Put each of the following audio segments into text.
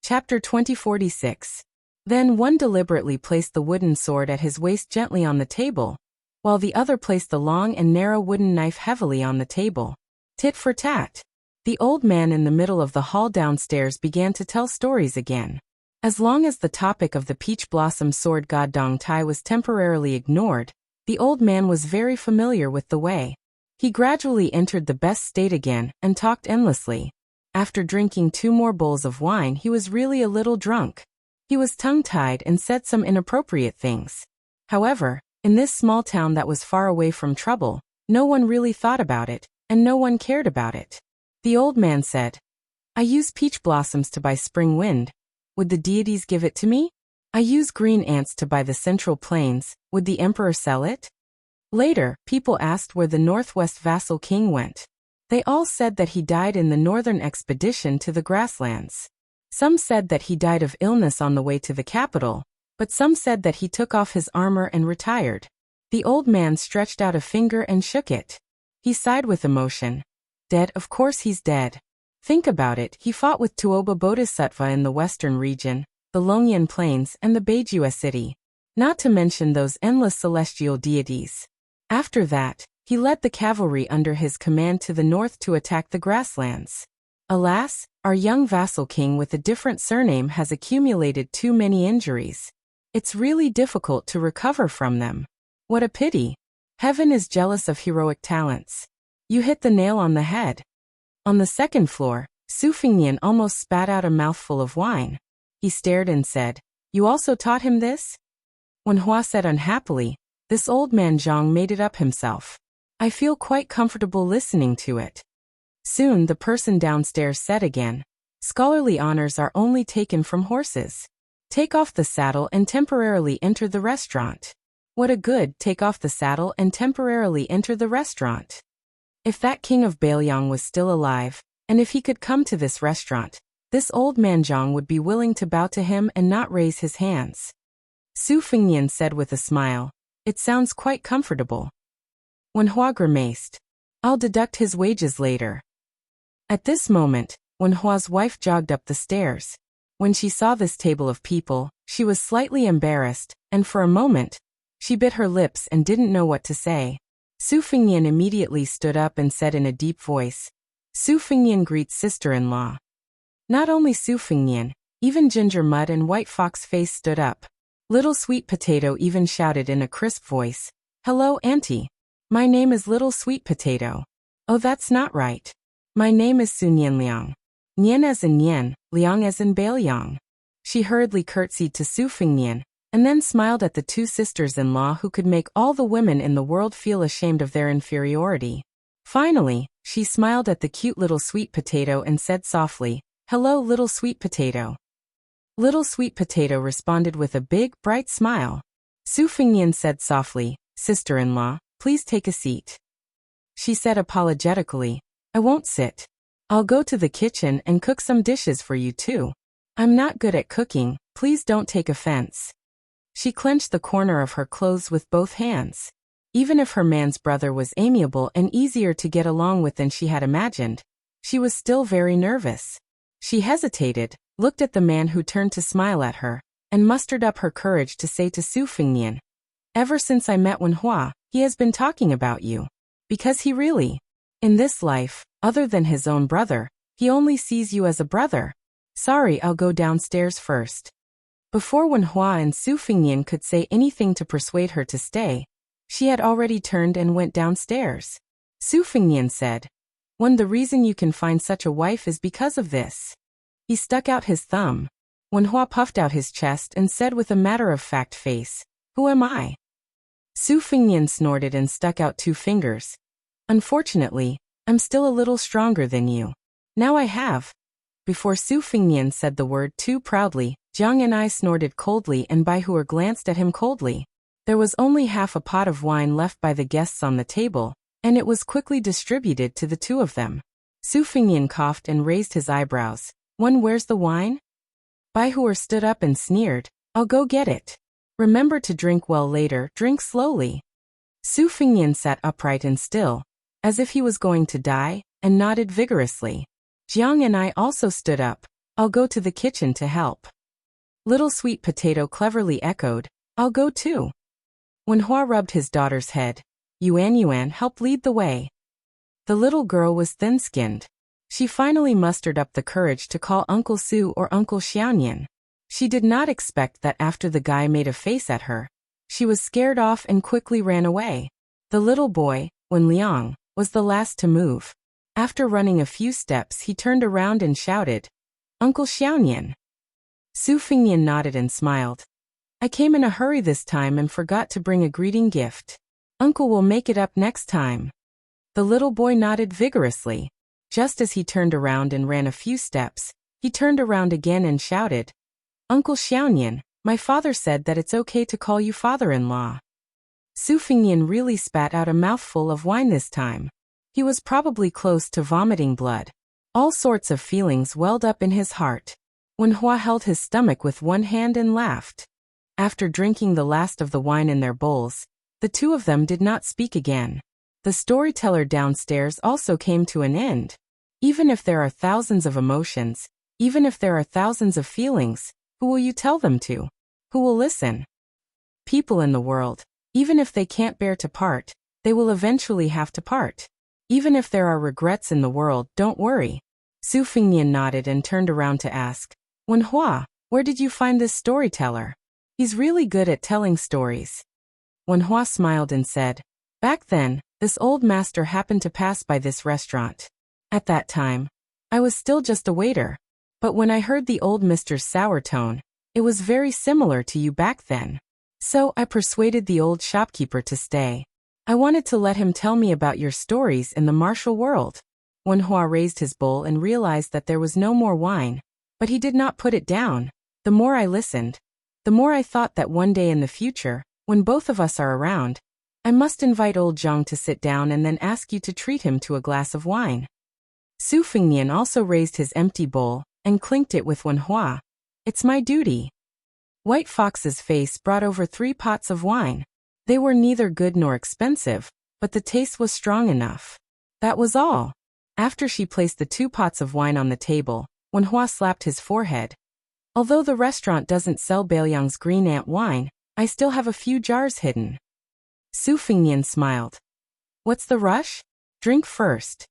Chapter 2046. Then one deliberately placed the wooden sword at his waist gently on the table, while the other placed the long and narrow wooden knife heavily on the table. Tit for tat. The old man in the middle of the hall downstairs began to tell stories again. As long as the topic of the peach blossom sword god Dong Tai was temporarily ignored, the old man was very familiar with the way. He gradually entered the best state again and talked endlessly. After drinking 2 more bowls of wine, he was really a little drunk. He was tongue-tied and said some inappropriate things. However, in this small town that was far away from trouble, no one really thought about it, and no one cared about it. The old man said, "I use peach blossoms to buy spring wind. Would the deities give it to me? I use green ants to buy the central plains. Would the emperor sell it?" Later, people asked where the northwest vassal king went. They all said that he died in the northern expedition to the grasslands. Some said that he died of illness on the way to the capital, but some said that he took off his armor and retired. The old man stretched out a finger and shook it. He sighed with emotion. Dead, of course he's dead. Think about it, he fought with Tuoba Bodhisattva in the western region, the Longyan Plains and the Beijua city. Not to mention those endless celestial deities. After that, he led the cavalry under his command to the north to attack the grasslands. Alas, our young vassal king with a different surname has accumulated too many injuries. It's really difficult to recover from them. What a pity. Heaven is jealous of heroic talents. You hit the nail on the head. On the second floor, Su Fingnian almost spat out a mouthful of wine. He stared and said, "You also taught him this?" When Hua said unhappily, "This old man Zhang made it up himself. I feel quite comfortable listening to it." Soon the person downstairs said again, "Scholarly honors are only taken from horses. Take off the saddle and temporarily enter the restaurant." What a good, take off the saddle and temporarily enter the restaurant. If that king of Bailiang was still alive, and if he could come to this restaurant, this old man Zhang would be willing to bow to him and not raise his hands. Su Fingnian said with a smile, "It sounds quite comfortable." When Hua grimaced, "I'll deduct his wages later." At this moment, when Hua's wife jogged up the stairs, when she saw this table of people, she was slightly embarrassed, and for a moment, she bit her lips and didn't know what to say. Su Fingnian immediately stood up and said in a deep voice, "Su Fingnian greets sister-in-law." Not only Su Fingnian, even Ginger Mud and White Fox Face stood up. Little Sweet Potato even shouted in a crisp voice, "Hello, Auntie. My name is Little Sweet Potato." "Oh, that's not right. My name is Su Nian Liang. Nian as in Nian, Liang as in Bailiang." She hurriedly curtsied to Su Fingnian, and then smiled at the 2 sisters-in-law who could make all the women in the world feel ashamed of their inferiority. Finally, she smiled at the cute Little Sweet Potato and said softly, "Hello, Little Sweet Potato." Little Sweet Potato responded with a big, bright smile. Su Fingnian said softly, "Sister-in-law, please take a seat." She said apologetically, "I won't sit. I'll go to the kitchen and cook some dishes for you too. I'm not good at cooking, please don't take offense." She clenched the corner of her clothes with both hands. Even if her man's brother was amiable and easier to get along with than she had imagined, she was still very nervous. She hesitated, looked at the man who turned to smile at her, and mustered up her courage to say to Su Fingnian, "Ever since I met Wen Hua, he has been talking about you. Because he really, in this life, other than his own brother, he only sees you as a brother. Sorry, I'll go downstairs first." Before Wen Hua and Su Fingnian could say anything to persuade her to stay, she had already turned and went downstairs. Su Fingnian said, the reason you can find such a wife is because of this." He stuck out his thumb. Wen Hua puffed out his chest and said with a matter-of-fact face, "Who am I?" Su Fingnian snorted and stuck out 2 fingers. "Unfortunately, I'm still a little stronger than you. Now I have." Before Su Fingnian said the word too proudly, Jiang and I snorted coldly and Bai Hua glanced at him coldly. There was only half a pot of wine left by the guests on the table, and it was quickly distributed to the 2 of them. Su Fingnian coughed and raised his eyebrows. "Where's the wine?" Bai Hua stood up and sneered, "I'll go get it. Remember to drink well later, drink slowly." Su Fingnian sat upright and still, as if he was going to die, and nodded vigorously. Jiang and I also stood up. I'll go to the kitchen to help. Little Sweet Potato cleverly echoed, I'll go too. When Hua rubbed his daughter's head, Yuan helped lead the way. The little girl was thin-skinned. She finally mustered up the courage to call Uncle Su or Uncle Xiaonian. She did not expect that after the guy made a face at her, she was scared off and quickly ran away. The little boy, Wen Liang, was the last to move. After running a few steps, he turned around and shouted, Uncle Xiaonian. Su Fingnian nodded and smiled. I came in a hurry this time and forgot to bring a greeting gift. Uncle will make it up next time. The little boy nodded vigorously. Just as he turned around and ran a few steps, he turned around again and shouted, Uncle Xiaonian, my father said that it's okay to call you father-in-law. Su Fingnian really spat out a mouthful of wine this time. He was probably close to vomiting blood. All sorts of feelings welled up in his heart. When Hua held his stomach with one hand and laughed. After drinking the last of the wine in their bowls, the two of them did not speak again. The storyteller downstairs also came to an end. Even if there are thousands of emotions, even if there are thousands of feelings, who will you tell them to? Who will listen? People in the world, even if they can't bear to part, they will eventually have to part. Even if there are regrets in the world, don't worry. Su Fingnian nodded and turned around to ask, Wen Hua, where did you find this storyteller? He's really good at telling stories. Wen Hua smiled and said, back then, this old master happened to pass by this restaurant. At that time, I was still just a waiter. But when I heard the old mister's sour tone, it was very similar to you back then. So I persuaded the old shopkeeper to stay. I wanted to let him tell me about your stories in the martial world. Wen Hua raised his bowl and realized that there was no more wine, but he did not put it down. The more I listened, the more I thought that one day in the future, when both of us are around, I must invite old Zhang to sit down and then ask you to treat him to a glass of wine. Su Fingnian also raised his empty bowl and clinked it with Wen Hua. It's my duty. White Fox's face brought over 3 pots of wine. They were neither good nor expensive, but the taste was strong enough. That was all. After she placed the 2 pots of wine on the table, Wen Hua slapped his forehead. Although the restaurant doesn't sell Beiliang's green ant wine, I still have a few jars hidden. Su Fingnian smiled. What's the rush? Drink first.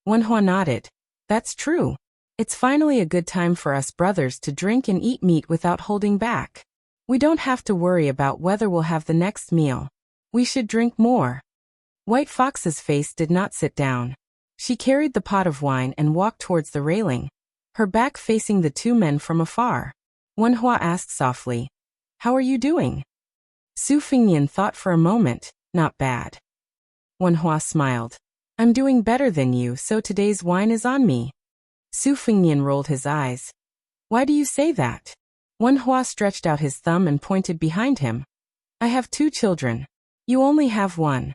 Wen Hua nodded. That's true. It's finally a good time for us brothers to drink and eat meat without holding back. We don't have to worry about whether we'll have the next meal. We should drink more. White Fox's face did not sit down. She carried the pot of wine and walked towards the railing, her back facing the 2 men from afar. Wen Hua asked softly, How are you doing? Su Fingnian thought for a moment, not bad. Wen Hua smiled. I'm doing better than you, so today's wine is on me. Su Fingnian rolled his eyes. Why do you say that? Wen Hua stretched out his thumb and pointed behind him. I have 2 children. You only have 1.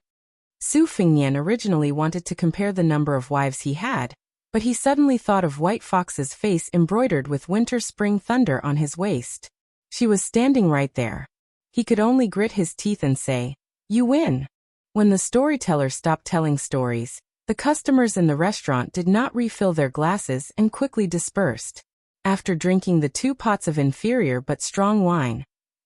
Su Fingnian originally wanted to compare the number of wives he had, but he suddenly thought of White Fox's face embroidered with winter-spring thunder on his waist. She was standing right there. He could only grit his teeth and say, You win. When the storyteller stopped telling stories, the customers in the restaurant did not refill their glasses and quickly dispersed. After drinking the 2 pots of inferior but strong wine,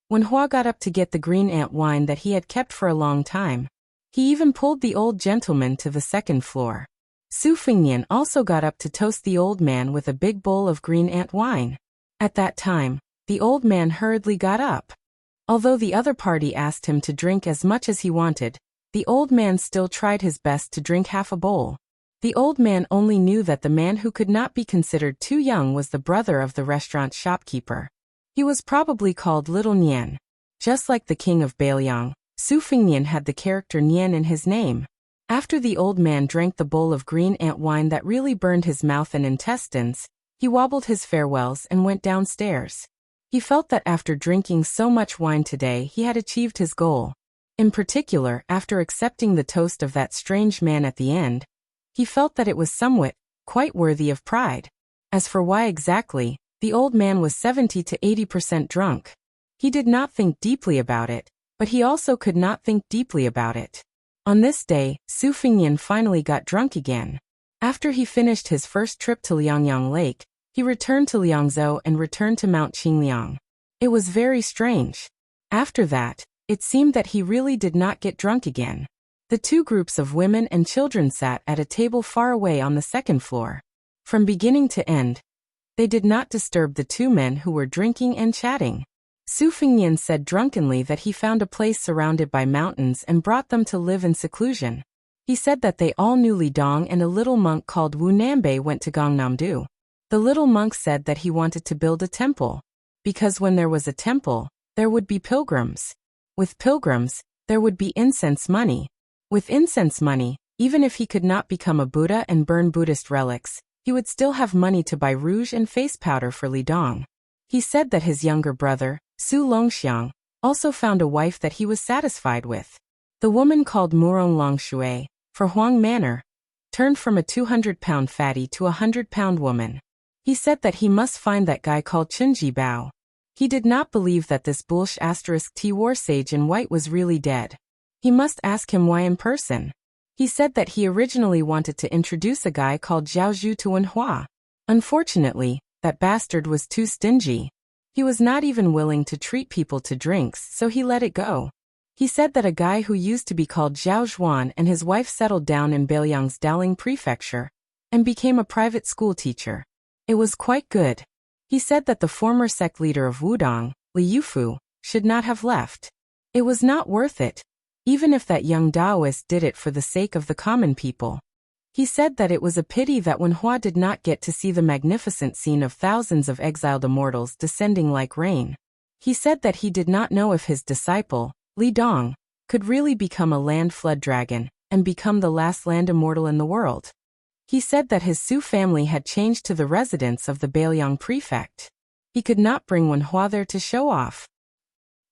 Wen Hua got up to get the green ant wine that he had kept for a long time. He even pulled the old gentleman to the 2nd floor. Su Fingnian also got up to toast the old man with a big bowl of green ant wine. At that time, the old man hurriedly got up. Although the other party asked him to drink as much as he wanted, the old man still tried his best to drink half a bowl. The old man only knew that the man who could not be considered too young was the brother of the restaurant shopkeeper. He was probably called Little Nian. Just like the king of Beiliang, Su Fingnian had the character Nian in his name. After the old man drank the bowl of green ant wine that really burned his mouth and intestines, he wobbled his farewells and went downstairs. He felt that after drinking so much wine today he had achieved his goal. In particular, after accepting the toast of that strange man at the end, he felt that it was somewhat, quite worthy of pride. As for why exactly, the old man was 70 to 80% drunk. He did not think deeply about it, but he also could not think deeply about it. On this day, Su Fingnian finally got drunk again. After he finished his first trip to Liangyang Lake, He returned to Liangzhou and returned to Mount Qingliang. It was very strange. After that, it seemed that he really did not get drunk again. The two groups of women and children sat at a table far away on the second floor. From beginning to end, they did not disturb the two men who were drinking and chatting. Su Fengnian said drunkenly that he found a place surrounded by mountains and brought them to live in seclusion. He said that they all knew Li Dong, and a little monk called Wu Nanbei went to Gangnam-do. The little monk said that he wanted to build a temple, because when there was a temple, there would be pilgrims. With pilgrims, there would be incense money. With incense money, even if he could not become a Buddha and burn Buddhist relics, he would still have money to buy rouge and face powder for Li Dong. He said that his younger brother, Su Longxiang, also found a wife that he was satisfied with. The woman called Murong Longshui, for Huang Manor, turned from a 200-pound fatty to a 100-pound woman. He said that he must find that guy called Chunji Bao. He did not believe that this Bulsh *T war sage in white was really dead. He must ask him why in person. He said that he originally wanted to introduce a guy called Zhao Zhu to Wenhua. Unfortunately, that bastard was too stingy. He was not even willing to treat people to drinks, so he let it go. He said that a guy who used to be called Zhao Zhuan and his wife settled down in Beiliang's Dowling Prefecture and became a private school teacher. It was quite good. He said that the former sect leader of Wudong, Li Yufu, should not have left. It was not worth it, even if that young Taoist did it for the sake of the common people. He said that it was a pity that Wenhua did not get to see the magnificent scene of thousands of exiled immortals descending like rain. He said that he did not know if his disciple, Li Dong, could really become a land flood dragon and become the last land immortal in the world. He said that his Su family had changed to the residence of the Beiliang prefect. He could not bring Wenhua there to show off.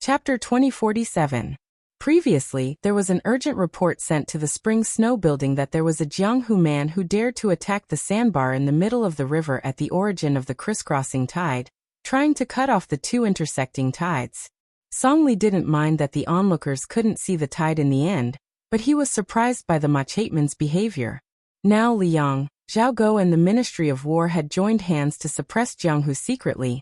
Chapter 2047. Previously, there was an urgent report sent to the Spring Snow Building that there was a Jianghu man who dared to attack the sandbar in the middle of the river at the origin of the crisscrossing tide, trying to cut off the two intersecting tides. Song Li didn't mind that the onlookers couldn't see the tide in the end, but he was surprised by the Machateman's behavior. Now Liang, Zhao Guo and the Ministry of War had joined hands to suppress Jianghu secretly,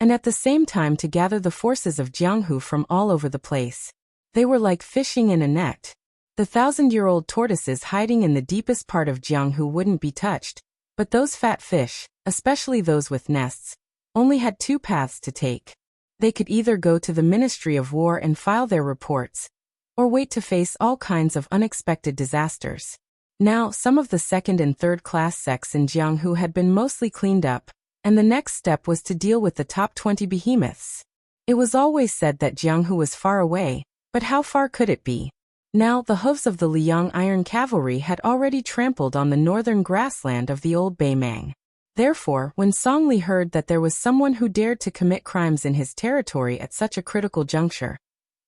and at the same time to gather the forces of Jianghu from all over the place. They were like fishing in a net. The 1,000-year-old tortoises hiding in the deepest part of Jianghu wouldn't be touched, but those fat fish, especially those with nests, only had two paths to take. They could either go to the Ministry of War and file their reports, or wait to face all kinds of unexpected disasters. Now, some of the second and third class sects in Jianghu had been mostly cleaned up, and the next step was to deal with the top 20 behemoths. It was always said that Jianghu was far away, but how far could it be? Now, the hooves of the Liang Iron Cavalry had already trampled on the northern grassland of the old Beimang. Therefore, when Song Li heard that there was someone who dared to commit crimes in his territory at such a critical juncture,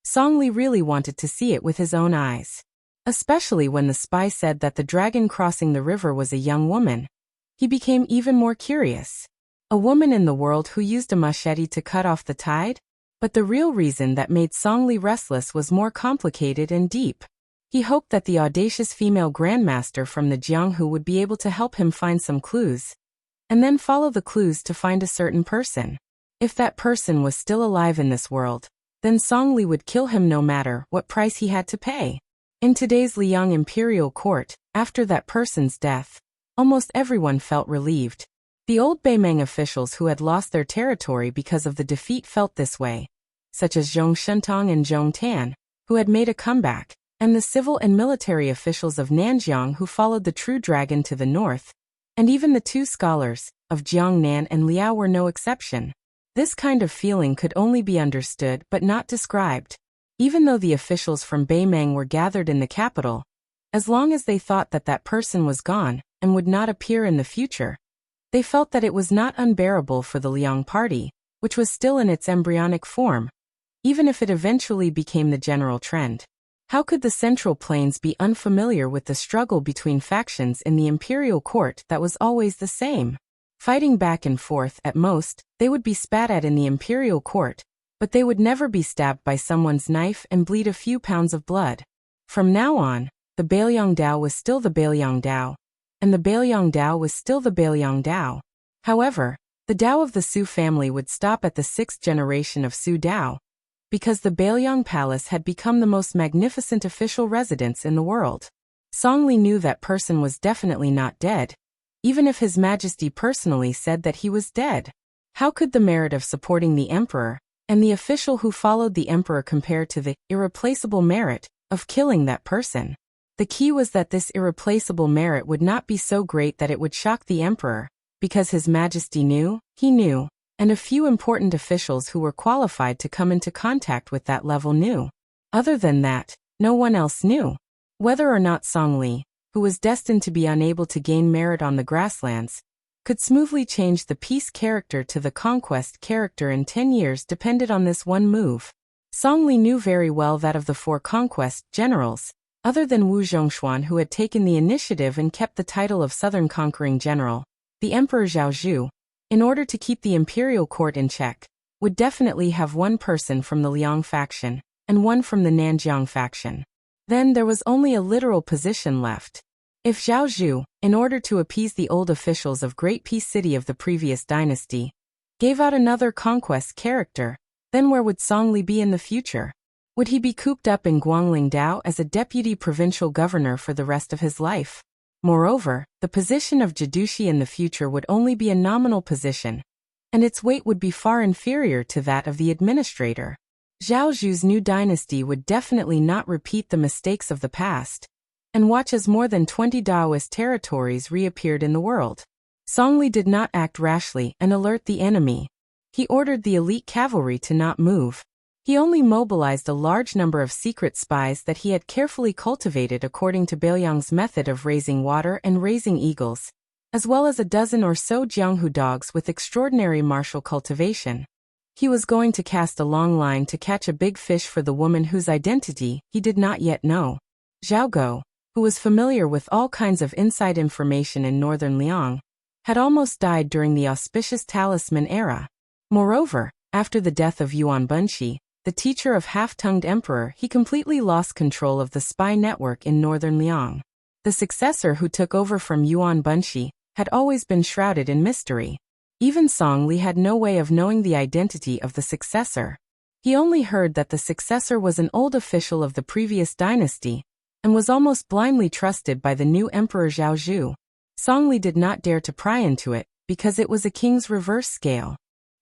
Song Li really wanted to see it with his own eyes. Especially when the spy said that the dragon crossing the river was a young woman. He became even more curious. A woman in the world who used a machete to cut off the tide? But the real reason that made Song Li restless was more complicated and deep. He hoped that the audacious female grandmaster from the Jianghu would be able to help him find some clues, and then follow the clues to find a certain person. If that person was still alive in this world, then Song Li would kill him no matter what price he had to pay. In today's Liang imperial court, after that person's death, almost everyone felt relieved. The old Beimang officials who had lost their territory because of the defeat felt this way, such as Zhong Shentong and Zhong Tan, who had made a comeback, and the civil and military officials of Nanjiang who followed the true dragon to the north, and even the two scholars, of Jiangnan and Liao were no exception. This kind of feeling could only be understood but not described. Even though the officials from Beimang were gathered in the capital, as long as they thought that that person was gone and would not appear in the future, they felt that it was not unbearable for the Liang party, which was still in its embryonic form, even if it eventually became the general trend. How could the Central Plains be unfamiliar with the struggle between factions in the imperial court that was always the same? Fighting back and forth, at most, they would be spat at in the imperial court, but they would never be stabbed by someone's knife and bleed a few pounds of blood. From now on, the Beiliang Dao was still the Beiliang Dao, and the Beiliang Dao was still the Beiliang Dao. However, The Dao of the Su family would stop at the 6th generation of Su Dao, because the Bailiang Palace had become the most magnificent official residence in the world. Song Li knew that person was definitely not dead, even if His Majesty personally said that he was dead. How could the merit of supporting the emperor and the official who followed the emperor compare to the irreplaceable merit of killing that person? The key was that this irreplaceable merit would not be so great that it would shock the emperor, because His Majesty knew, he knew, and a few important officials who were qualified to come into contact with that level knew. Other than that, no one else knew. Whether or not Song Li, who was destined to be unable to gain merit on the grasslands, could smoothly change the peace character to the conquest character in 10 years depended on this one move. Song Li knew very well that of the 4 conquest generals, other than Wu Zhongshuan, who had taken the initiative and kept the title of Southern Conquering General, the Emperor Zhao Zhu, in order to keep the imperial court in check, would definitely have one person from the Liang faction and one from the Nanjiang faction. Then there was only a literal position left. If Zhao Zhu, in order to appease the old officials of Great Peace City of the previous dynasty, gave out another conquest character, then where would Song Li be in the future? Would he be cooped up in Guangling Dao as a deputy provincial governor for the rest of his life? Moreover, the position of Jidushi in the future would only be a nominal position, and its weight would be far inferior to that of the administrator. Zhao Zhu's new dynasty would definitely not repeat the mistakes of the past, and watch as more than 20 Daoist territories reappeared in the world. Song Li did not act rashly and alert the enemy. He ordered the elite cavalry to not move. He only mobilized a large number of secret spies that he had carefully cultivated according to Bailiang's method of raising water and raising eagles, as well as a dozen or so Jianghu dogs with extraordinary martial cultivation. He was going to cast a long line to catch a big fish for the woman whose identity he did not yet know. Zhao Go, who was familiar with all kinds of inside information in northern Liang, had almost died during the auspicious talisman era. Moreover, after the death of Yuan Bunshi, the teacher of half-tongued emperor, he completely lost control of the spy network in northern Liang. The successor who took over from Yuan Bunshi had always been shrouded in mystery. Even Song Li had no way of knowing the identity of the successor. He only heard that the successor was an old official of the previous dynasty, and was almost blindly trusted by the new emperor Zhao Zhu. Song Li did not dare to pry into it, because it was a king's reverse scale.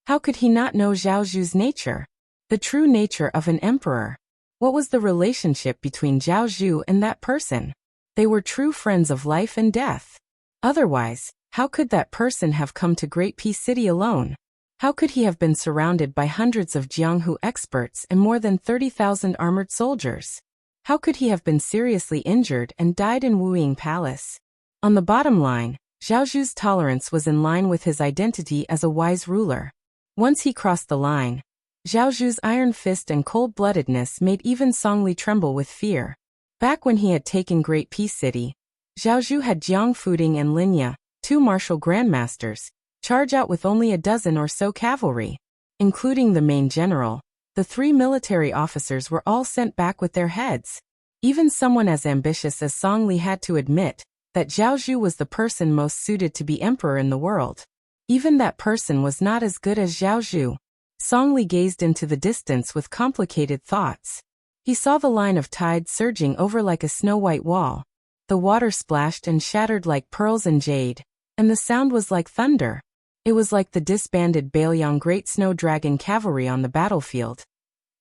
How could he not know Zhao Zhu's nature? The true nature of an emperor. What was the relationship between Zhao Zhu and that person? They were true friends of life and death. Otherwise, how could that person have come to Great Peace City alone? How could he have been surrounded by hundreds of Jianghu experts and more than 30,000 armored soldiers? How could he have been seriously injured and died in Wuying Palace? On the bottom line, Zhao Zhu's tolerance was in line with his identity as a wise ruler. Once he crossed the line, Zhao Zhu's iron fist and cold-bloodedness made even Song Li tremble with fear. Back when he had taken Great Peace City, Zhao Zhu had Jiang Fuding and Linya, 2 martial grandmasters, charge out with only a dozen or so cavalry. Including the main general, the 3 military officers were all sent back with their heads. Even someone as ambitious as Song Li had to admit that Zhao Zhu was the person most suited to be emperor in the world. Even that person was not as good as Zhao Zhu. Song Li gazed into the distance with complicated thoughts. He saw the line of tide surging over like a snow-white wall. The water splashed and shattered like pearls and jade, and the sound was like thunder. It was like the disbanded Bailiang Great Snow Dragon cavalry on the battlefield,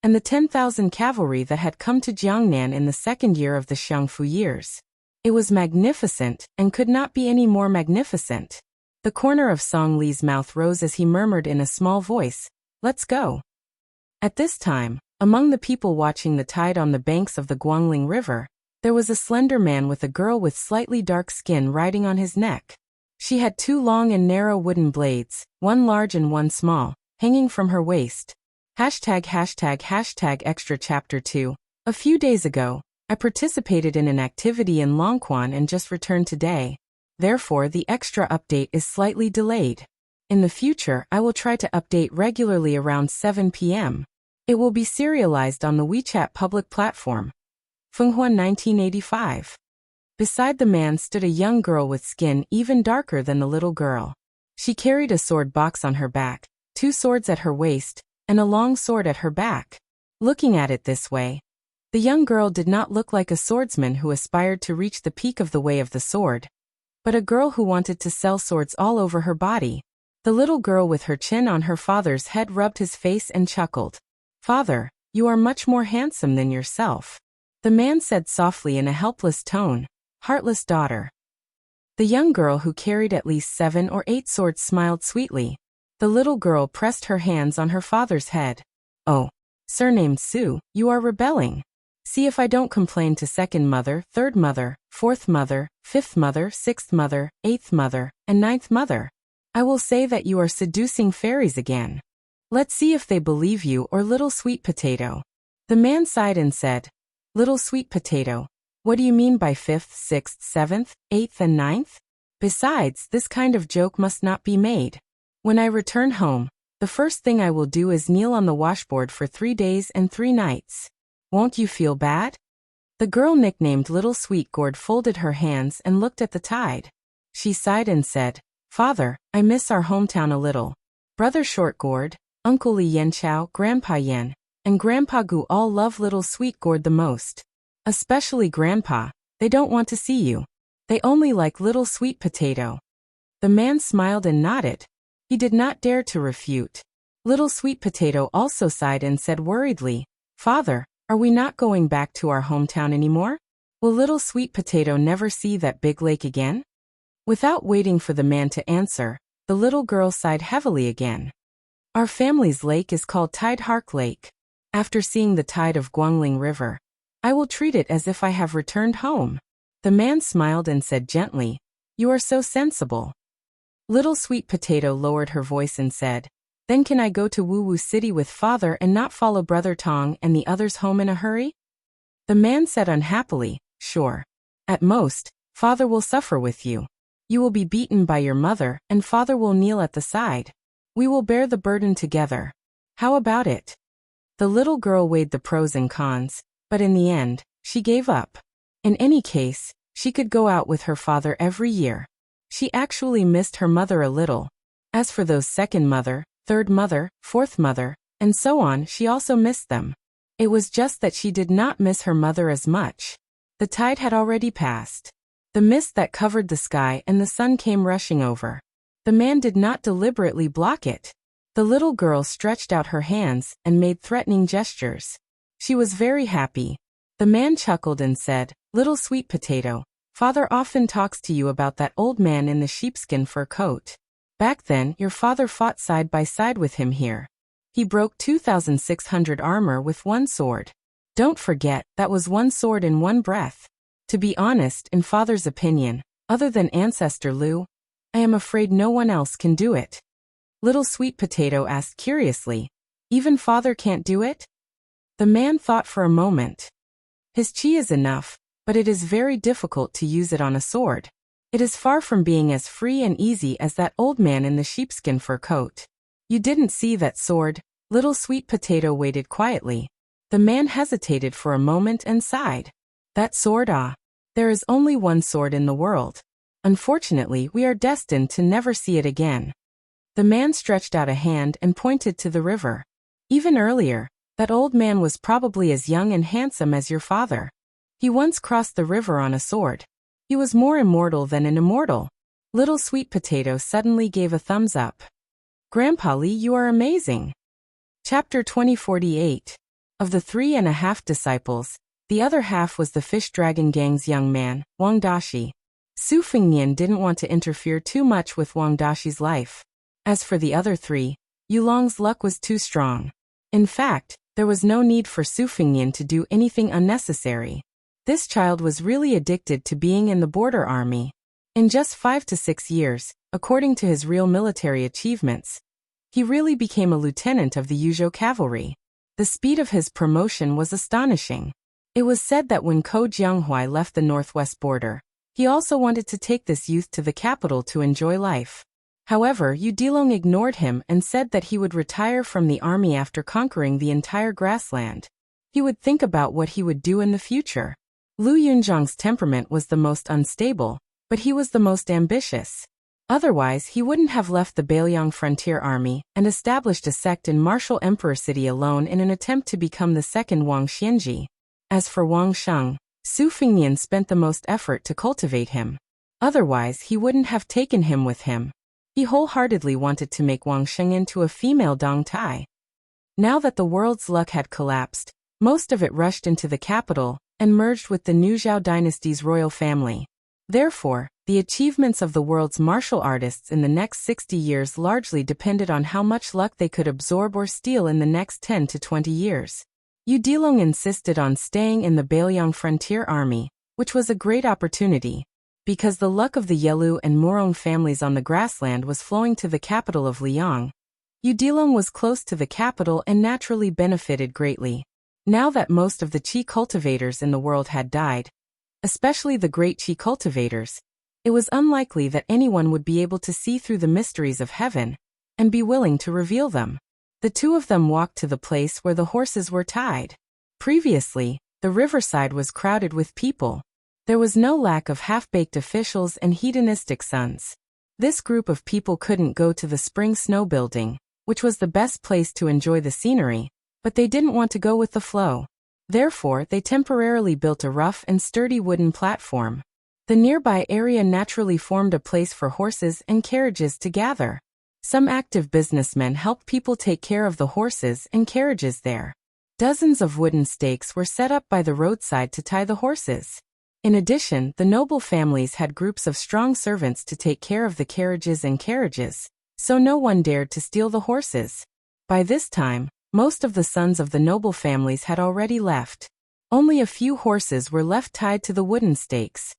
and the 10,000 cavalry that had come to Jiangnan in the 2nd year of the Xiangfu years. It was magnificent, and could not be any more magnificent. The corner of Song Li's mouth rose as he murmured in a small voice, "Let's go." At this time, among the people watching the tide on the banks of the Guangling River, there was a slender man with a girl with slightly dark skin riding on his neck. She had 2 long and narrow wooden blades, one large and one small, hanging from her waist. ###extra chapter 2. A few days ago, I participated in an activity in Longquan and just returned today. Therefore, the extra update is slightly delayed. In the future, I will try to update regularly around 7 p.m. It will be serialized on the WeChat public platform. Fenghuan 1985. Beside the man stood a young girl with skin even darker than the little girl. She carried a sword box on her back, 2 swords at her waist, and a long sword at her back. Looking at it this way, the young girl did not look like a swordsman who aspired to reach the peak of the way of the sword, but a girl who wanted to sell swords all over her body. The little girl with her chin on her father's head rubbed his face and chuckled. "Father, you are much more handsome than yourself," the man said softly in a helpless tone. "Heartless daughter." The young girl who carried at least 7 or 8 swords smiled sweetly. The little girl pressed her hands on her father's head. "Oh, surnamed Su, you are rebelling. See if I don't complain to second mother, third mother, fourth mother, fifth mother, sixth mother, eighth mother, and ninth mother. I will say that you are seducing fairies again. Let's see if they believe you or little sweet potato." The man sighed and said, "Little sweet potato, what do you mean by 5th, 6th, 7th, 8th, and 9th? Besides, this kind of joke must not be made. When I return home, the first thing I will do is kneel on the washboard for 3 days and 3 nights. Won't you feel bad?" The girl nicknamed Little Sweet Gourd folded her hands and looked at the tide. She sighed and said, "Father, I miss our hometown a little. Brother Short Gourd, Uncle Li Yanchao, Grandpa Yen, and Grandpa Gu all love Little Sweet Gourd the most. Especially Grandpa, they don't want to see you. They only like Little Sweet Potato." The man smiled and nodded. He did not dare to refute. Little Sweet Potato also sighed and said worriedly, "Father, are we not going back to our hometown anymore? Will Little Sweet Potato never see that big lake again?" Without waiting for the man to answer, the little girl sighed heavily again. "Our family's lake is called Tide Hark Lake. After seeing the tide of Guangling River, I will treat it as if I have returned home." The man smiled and said gently, "You are so sensible." Little Sweet Potato lowered her voice and said, "Then can I go to Wu City with father and not follow Brother Tong and the others home in a hurry?" The man said unhappily, "Sure. At most, father will suffer with you. You will be beaten by your mother and father will kneel at the side. We will bear the burden together. How about it?" The little girl weighed the pros and cons, but in the end, she gave up. In any case, she could go out with her father every year. She actually missed her mother a little. As for those second mother, third mother, fourth mother, and so on, she also missed them. It was just that she did not miss her mother as much. The tide had already passed. The mist that covered the sky and the sun came rushing over. The man did not deliberately block it. The little girl stretched out her hands and made threatening gestures. She was very happy. The man chuckled and said, "Little Sweet Potato, father often talks to you about that old man in the sheepskin fur coat. Back then, your father fought side by side with him here. He broke 2,600 armor with one sword. Don't forget, that was one sword in one breath. To be honest, in father's opinion, other than Ancestor Lu, I am afraid no one else can do it." Little Sweet Potato asked curiously, "Even father can't do it?" The man thought for a moment. "His chi is enough, but it is very difficult to use it on a sword. It is far from being as free and easy as that old man in the sheepskin fur coat. You didn't see that sword." Little Sweet Potato waited quietly. The man hesitated for a moment and sighed. "That sword, ah. There is only one sword in the world. Unfortunately, we are destined to never see it again." The man stretched out a hand and pointed to the river. "Even earlier, that old man was probably as young and handsome as your father. He once crossed the river on a sword. He was more immortal than an immortal." Little Sweet Potato suddenly gave a thumbs up. "Grandpa Li, you are amazing." Chapter 2048. Of the 3.5 disciples, the other half was the Fish Dragon Gang's young man, Wang Dashi. Su Fengnian didn't want to interfere too much with Wang Dashi's life. As for the other 3, Yulong's luck was too strong. In fact, there was no need for Su Fengnian to do anything unnecessary. This child was really addicted to being in the border army. In just 5 to 6 years, according to his real military achievements, he really became a lieutenant of the Yuzhou cavalry. The speed of his promotion was astonishing. It was said that when Ko Jianghuai left the northwest border, he also wanted to take this youth to the capital to enjoy life. However, Yu Dilong ignored him and said that he would retire from the army after conquering the entire grassland. He would think about what he would do in the future. Lu Yunzhang's temperament was the most unstable, but he was the most ambitious. Otherwise, he wouldn't have left the Beiliang frontier army and established a sect in martial emperor city alone in an attempt to become the second Wang Xianji. As for Wang Sheng, Su Fengnian spent the most effort to cultivate him. Otherwise, he wouldn't have taken him with him. He wholeheartedly wanted to make Wang Sheng into a female Dong Tai. Now that the world's luck had collapsed, most of it rushed into the capital and merged with the new Zhao dynasty's royal family. Therefore, the achievements of the world's martial artists in the next 60 years largely depended on how much luck they could absorb or steal in the next 10 to 20 years. Yu Dilong insisted on staying in the Beiliang frontier army, which was a great opportunity, because the luck of the Yelu and Morong families on the grassland was flowing to the capital of Liang. Yu Dilong was close to the capital and naturally benefited greatly. Now that most of the qi cultivators in the world had died, especially the great qi cultivators, it was unlikely that anyone would be able to see through the mysteries of heaven and be willing to reveal them. The two of them walked to the place where the horses were tied. Previously, the riverside was crowded with people. There was no lack of half-baked officials and hedonistic sons. This group of people couldn't go to the spring snow building, which was the best place to enjoy the scenery, but they didn't want to go with the flow. Therefore, they temporarily built a rough and sturdy wooden platform. The nearby area naturally formed a place for horses and carriages to gather. Some active businessmen helped people take care of the horses and carriages there. Dozens of wooden stakes were set up by the roadside to tie the horses. In addition, the noble families had groups of strong servants to take care of the carriages, so no one dared to steal the horses. By this time, most of the sons of the noble families had already left. Only a few horses were left tied to the wooden stakes.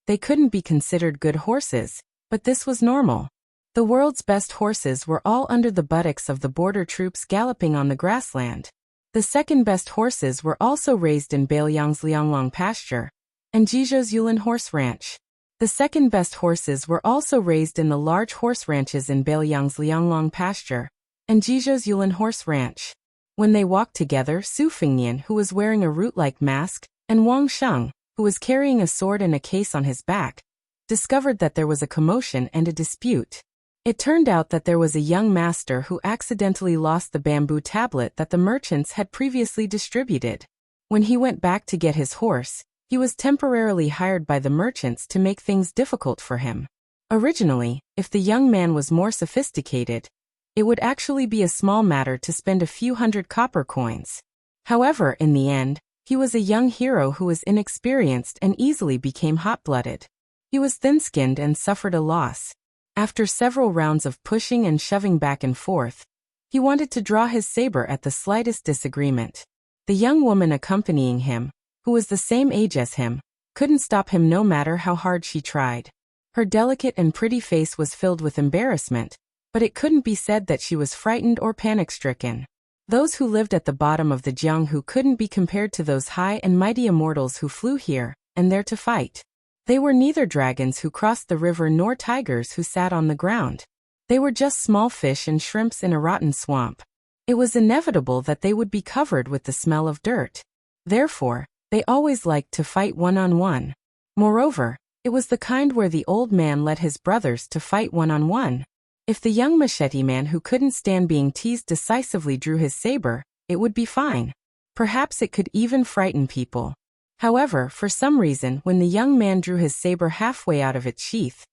They couldn't be considered good horses, but this was normal. The world's best horses were all under the buttocks of the border troops galloping on the grassland. The second best horses were also raised in Beiliang's Lianglong pasture and Jizhou's Yulin horse ranch. The second best horses were also raised in the large horse ranches in Beiliang's Lianglong pasture and Jizhou's Yulin horse ranch. When they walked together, Su Fengnian, who was wearing a root-like mask, and Wang Sheng, who was carrying a sword and a case on his back, discovered that there was a commotion and a dispute. It turned out that there was a young master who accidentally lost the bamboo tablet that the merchants had previously distributed. When he went back to get his horse, he was temporarily hired by the merchants to make things difficult for him. Originally, if the young man was more sophisticated, it would actually be a small matter to spend a few hundred copper coins. However, in the end, he was a young hero who was inexperienced and easily became hot-blooded. He was thin-skinned and suffered a loss. After several rounds of pushing and shoving back and forth, he wanted to draw his saber at the slightest disagreement. The young woman accompanying him, who was the same age as him, couldn't stop him no matter how hard she tried. Her delicate and pretty face was filled with embarrassment, but it couldn't be said that she was frightened or panic-stricken. Those who lived at the bottom of the Jianghu couldn't be compared to those high and mighty immortals who flew here and there to fight. They were neither dragons who crossed the river nor tigers who sat on the ground. They were just small fish and shrimps in a rotten swamp. It was inevitable that they would be covered with the smell of dirt. Therefore, they always liked to fight one-on-one. Moreover, it was the kind where the old man led his brothers to fight one-on-one. If the young machete man who couldn't stand being teased decisively drew his saber, it would be fine. Perhaps it could even frighten people. However, for some reason, when the young man drew his saber halfway out of its sheath,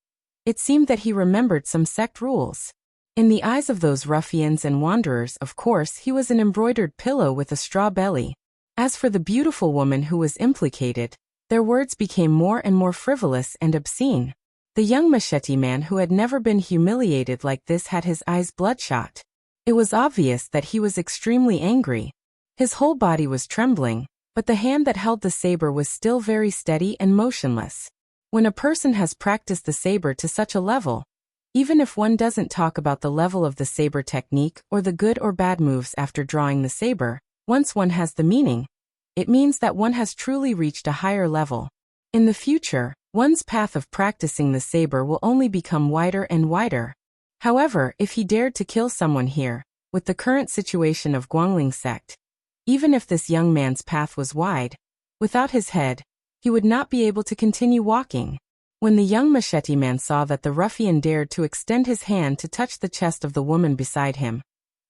it seemed that he remembered some sect rules. In the eyes of those ruffians and wanderers, of course, he was an embroidered pillow with a straw belly. As for the beautiful woman who was implicated, their words became more and more frivolous and obscene. The young machete man who had never been humiliated like this had his eyes bloodshot. It was obvious that he was extremely angry. His whole body was trembling, but the hand that held the saber was still very steady and motionless. When a person has practiced the saber to such a level, even if one doesn't talk about the level of the saber technique or the good or bad moves after drawing the saber, once one has the meaning, it means that one has truly reached a higher level. In the future, one's path of practicing the saber will only become wider and wider. However, if he dared to kill someone here, with the current situation of Guangling sect, even if this young man's path was wide, without his head, he would not be able to continue walking. When the young machete man saw that the ruffian dared to extend his hand to touch the chest of the woman beside him,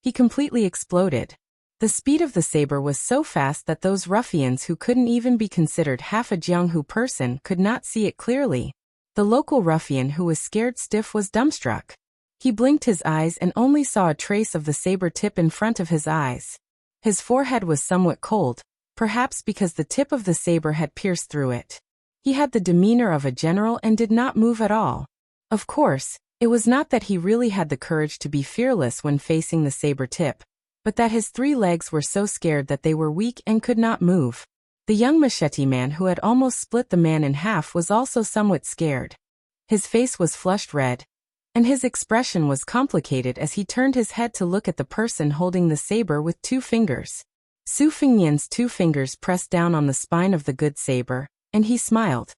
he completely exploded. The speed of the saber was so fast that those ruffians who couldn't even be considered half a Jianghu person could not see it clearly. The local ruffian who was scared stiff was dumbstruck. He blinked his eyes and only saw a trace of the saber tip in front of his eyes. His forehead was somewhat cold, perhaps because the tip of the saber had pierced through it. He had the demeanor of a general and did not move at all. Of course, it was not that he really had the courage to be fearless when facing the saber tip, but that his 3 legs were so scared that they were weak and could not move. The young machete man who had almost split the man in half was also somewhat scared. His face was flushed red, and his expression was complicated as he turned his head to look at the person holding the saber with 2 fingers. Su Fengnian's 2 fingers pressed down on the spine of the good saber, and he smiled.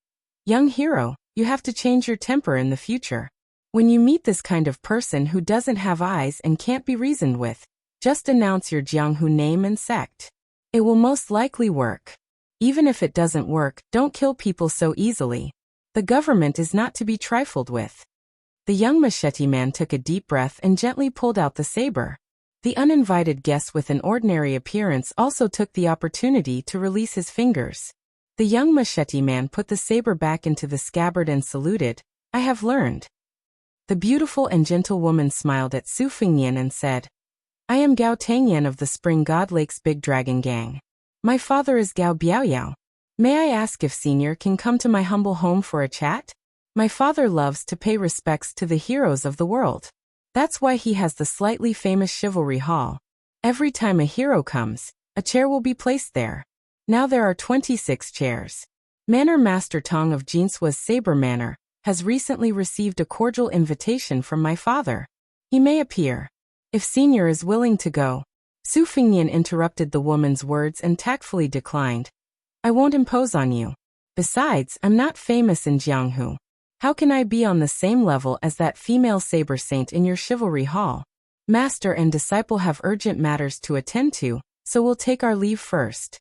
Young hero, you have to change your temper in the future. When you meet this kind of person who doesn't have eyes and can't be reasoned with, just announce your Jianghu name and sect. It will most likely work. Even if it doesn't work, don't kill people so easily. The government is not to be trifled with. The young machete man took a deep breath and gently pulled out the saber. The uninvited guest with an ordinary appearance also took the opportunity to release his fingers. The young machete man put the saber back into the scabbard and saluted. I have learned. The beautiful and gentle woman smiled at Su Fengnian and said, I am Gao Tangyan of the Spring God Lake's Big Dragon Gang. My father is Gao Biaoyao. May I ask if Senior can come to my humble home for a chat? My father loves to pay respects to the heroes of the world. That's why he has the slightly famous Chivalry Hall. Every time a hero comes, a chair will be placed there. Now there are 26 chairs. Manor Master Tong of Jinswa's Saber Manor has recently received a cordial invitation from my father. He may appear. If Senior is willing to go. Su Fengnian interrupted the woman's words and tactfully declined. I won't impose on you. Besides, I'm not famous in Jianghu. How can I be on the same level as that female saber saint in your Chivalry Hall? Master and disciple have urgent matters to attend to, so we'll take our leave first.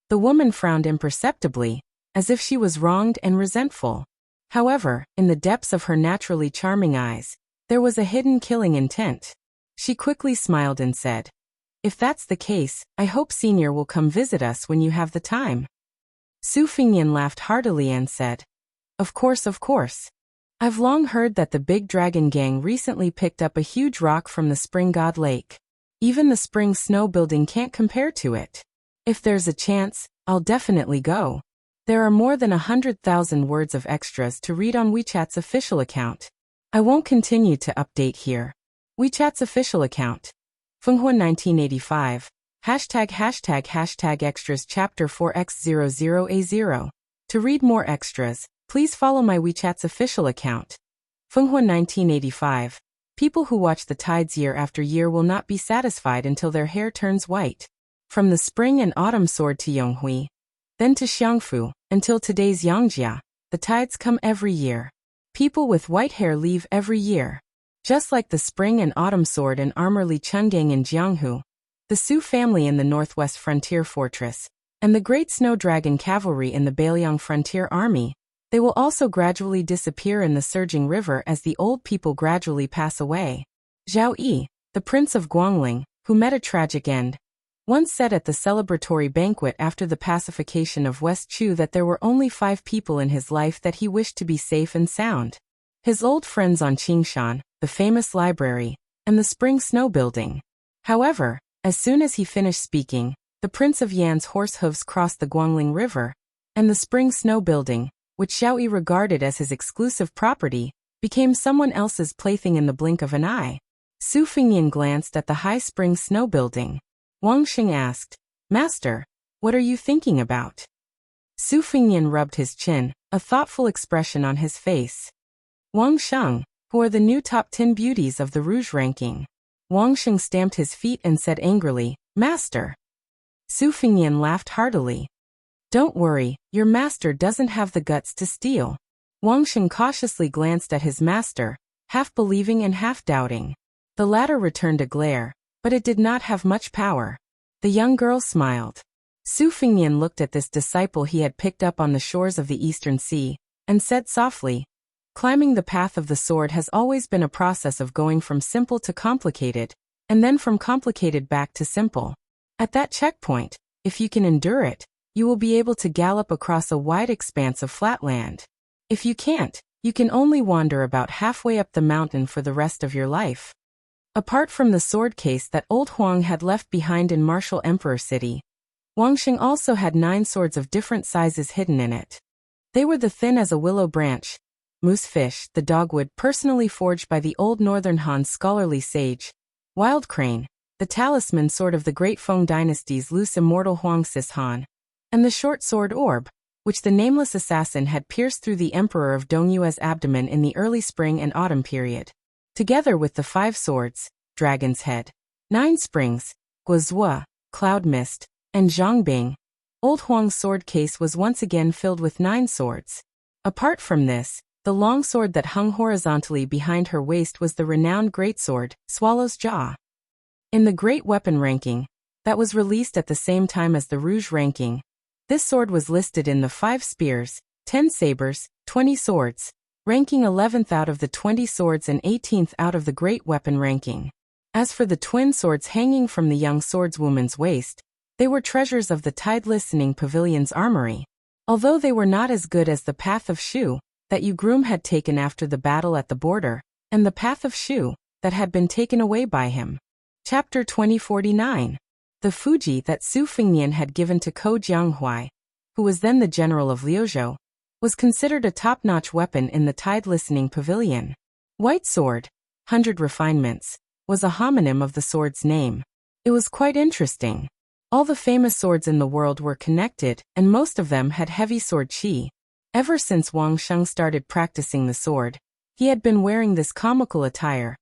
The woman frowned imperceptibly, as if she was wronged and resentful. However, in the depths of her naturally charming eyes, there was a hidden killing intent. She quickly smiled and said, If that's the case, I hope Senior will come visit us when you have the time. Su Fengnian laughed heartily and said, Of course, of course. I've long heard that the Big Dragon Gang recently picked up a huge rock from the Spring God Lake. Even the Spring Snow Building can't compare to it. If there's a chance, I'll definitely go. There are more than 100,000 words of extras to read on WeChat's official account. I won't continue to update here. WeChat's official account. Fenghua 1985. ### extras chapter 4x00a0. To read more extras, please follow my WeChat's official account. Fenghua 1985. People who watch the tides year after year will not be satisfied until their hair turns white. From the spring and autumn soared to Yonghui, then to Xiangfu, until today's Yangjia, the tides come every year. People with white hair leave every year. Just like the spring and autumn sword and armor Li Chungang in Jianghu, the Su family in the northwest frontier fortress, and the great snow dragon cavalry in the Bailiang frontier army, they will also gradually disappear in the surging river as the old people gradually pass away. Zhao Yi, the prince of Guangling, who met a tragic end, once said at the celebratory banquet after the pacification of West Chu that there were only 5 people in his life that he wished to be safe and sound. His old friends on Qingshan, the famous library, and the Spring Snow Building. However, as soon as he finished speaking, the Prince of Yan's horse hooves crossed the Guangling River, and the Spring Snow Building, which Zhao Yi regarded as his exclusive property, became someone else's plaything in the blink of an eye. Su Fengnian glanced at the high Spring Snow Building. Wang Xing asked, Master, what are you thinking about? Su Fengnian rubbed his chin, a thoughtful expression on his face. Wang Sheng, who are the new top 10 beauties of the Rouge ranking. Wang Xing stamped his feet and said angrily, Master. Su Fengnian laughed heartily. Don't worry, your master doesn't have the guts to steal. Wang Xing cautiously glanced at his master, half believing and half doubting. The latter returned a glare, but it did not have much power. The young girl smiled. Su Fengnian looked at this disciple he had picked up on the shores of the Eastern Sea, and said softly, Climbing the path of the sword has always been a process of going from simple to complicated, and then from complicated back to simple. At that checkpoint, if you can endure it, you will be able to gallop across a wide expanse of flat land. If you can't, you can only wander about halfway up the mountain for the rest of your life. Apart from the sword case that old Huang had left behind in Martial Emperor City, Wangsheng also had 9 swords of different sizes hidden in it. They were the thin as a willow branch, moose fish, the dogwood personally forged by the old Northern Han scholarly sage, wild crane, the talisman sword of the great Feng dynasty's loose immortal Huang Sis Han, and the short sword orb, which the nameless assassin had pierced through the emperor of Dongyue's abdomen in the early spring and autumn period. Together with the 5 swords, Dragon's Head, 9 Springs, Guozhua, Cloud Mist, and Zhongbing, old Huang's sword case was once again filled with 9 swords. Apart from this, the long sword that hung horizontally behind her waist was the renowned greatsword, Swallow's Jaw. In the Great Weapon ranking, that was released at the same time as the Rouge ranking, this sword was listed in the 5 spears, 10 sabers, 20 swords, ranking 11th out of the 20 swords and 18th out of the Great Weapon ranking. As for the twin swords hanging from the young swordswoman's waist, they were treasures of the Tide Listening Pavilion's armory. Although they were not as good as the Path of Shu that Yu Groom had taken after the battle at the border, and the Path of Shu that had been taken away by him. Chapter 2049. The Fuji that Su Fengnian had given to Ko Jianghuai, who was then the general of Liuzhou, was considered a top-notch weapon in the Tide Listening Pavilion. White Sword, 100 Refinements, was a homonym of the sword's name. It was quite interesting. All the famous swords in the world were connected, and most of them had heavy sword qi. Ever since Wang Sheng started practicing the sword, he had been wearing this comical attire,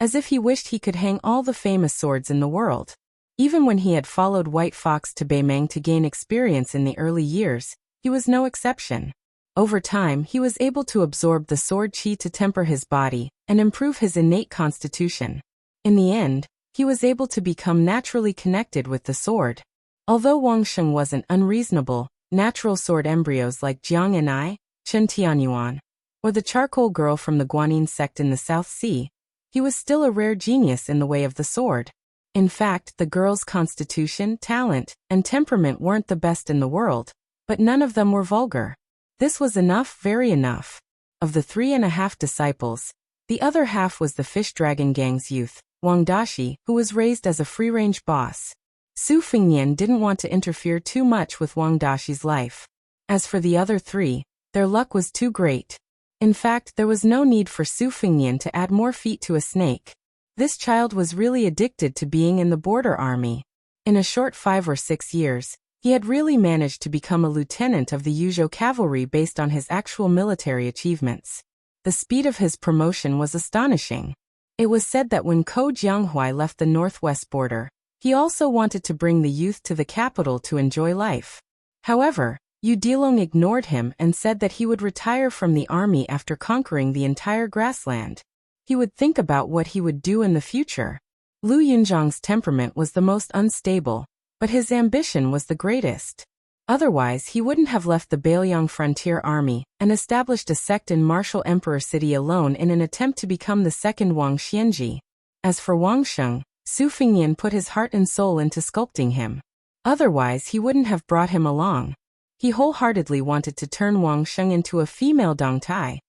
as if he wished he could hang all the famous swords in the world. Even when he had followed White Fox to Beimeng to gain experience in the early years, he was no exception. Over time, he was able to absorb the sword qi to temper his body and improve his innate constitution. In the end, he was able to become naturally connected with the sword. Although Wang Sheng wasn't unreasonable, natural sword embryos like Jiang and I, Chen Tianyuan, or the charcoal girl from the Guanyin sect in the South Sea, he was still a rare genius in the way of the sword. In fact, the girl's constitution, talent, and temperament weren't the best in the world, but none of them were vulgar. This was enough, very enough. Of the 3.5 disciples, the other half was the Fish Dragon Gang's youth, Wang Dashi, who was raised as a free-range boss. Su Fengnian didn't want to interfere too much with Wang Dashi's life. As for the other 3, their luck was too great. In fact, there was no need for Su Fengnian to add more feet to a snake. This child was really addicted to being in the border army. In a short 5 or 6 years, he had really managed to become a lieutenant of the Yuzhou cavalry based on his actual military achievements. The speed of his promotion was astonishing. It was said that when Ko Jianghuai left the northwest border, he also wanted to bring the youth to the capital to enjoy life. However, Yu Dilong ignored him and said that he would retire from the army after conquering the entire grassland. He would think about what he would do in the future. Lu Yunzhang's temperament was the most unstable, but his ambition was the greatest. Otherwise, he wouldn't have left the Bailiang frontier army and established a sect in Martial Emperor City alone in an attempt to become the second Wang Xianji. As for Wang Sheng, Su Fengnian put his heart and soul into sculpting him. Otherwise, he wouldn't have brought him along. He wholeheartedly wanted to turn Wang Sheng into a female Dongtai.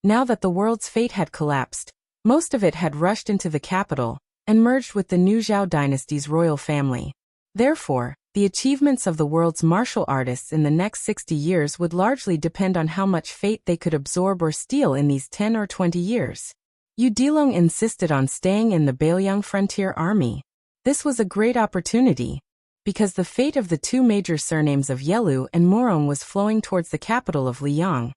Now that the world's fate had collapsed, most of it had rushed into the capital and merged with the new Zhao dynasty's royal family. Therefore, the achievements of the world's martial artists in the next 60 years would largely depend on how much fate they could absorb or steal in these 10 or 20 years. Yu Dilong insisted on staying in the Bailiang frontier army. This was a great opportunity, because the fate of the 2 major surnames of Yelu and Morong was flowing towards the capital of Liang.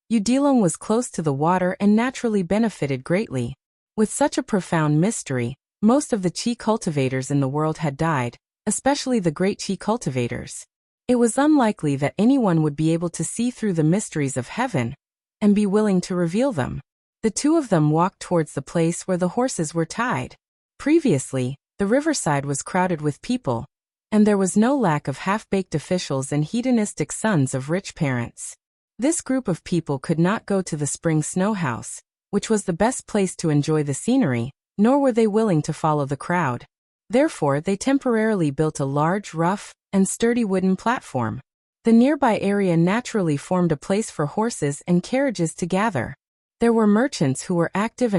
Yu Dilong was close to the water and naturally benefited greatly. With such a profound mystery, most of the qi cultivators in the world had died, especially the great qi cultivators. It was unlikely that anyone would be able to see through the mysteries of heaven and be willing to reveal them. The 2 of them walked towards the place where the horses were tied. Previously, the riverside was crowded with people, and there was no lack of half-baked officials and hedonistic sons of rich parents. This group of people could not go to the spring snow house, which was the best place to enjoy the scenery, nor were they willing to follow the crowd. Therefore, they temporarily built a large, rough, and sturdy wooden platform. The nearby area naturally formed a place for horses and carriages to gather. There were merchants who were active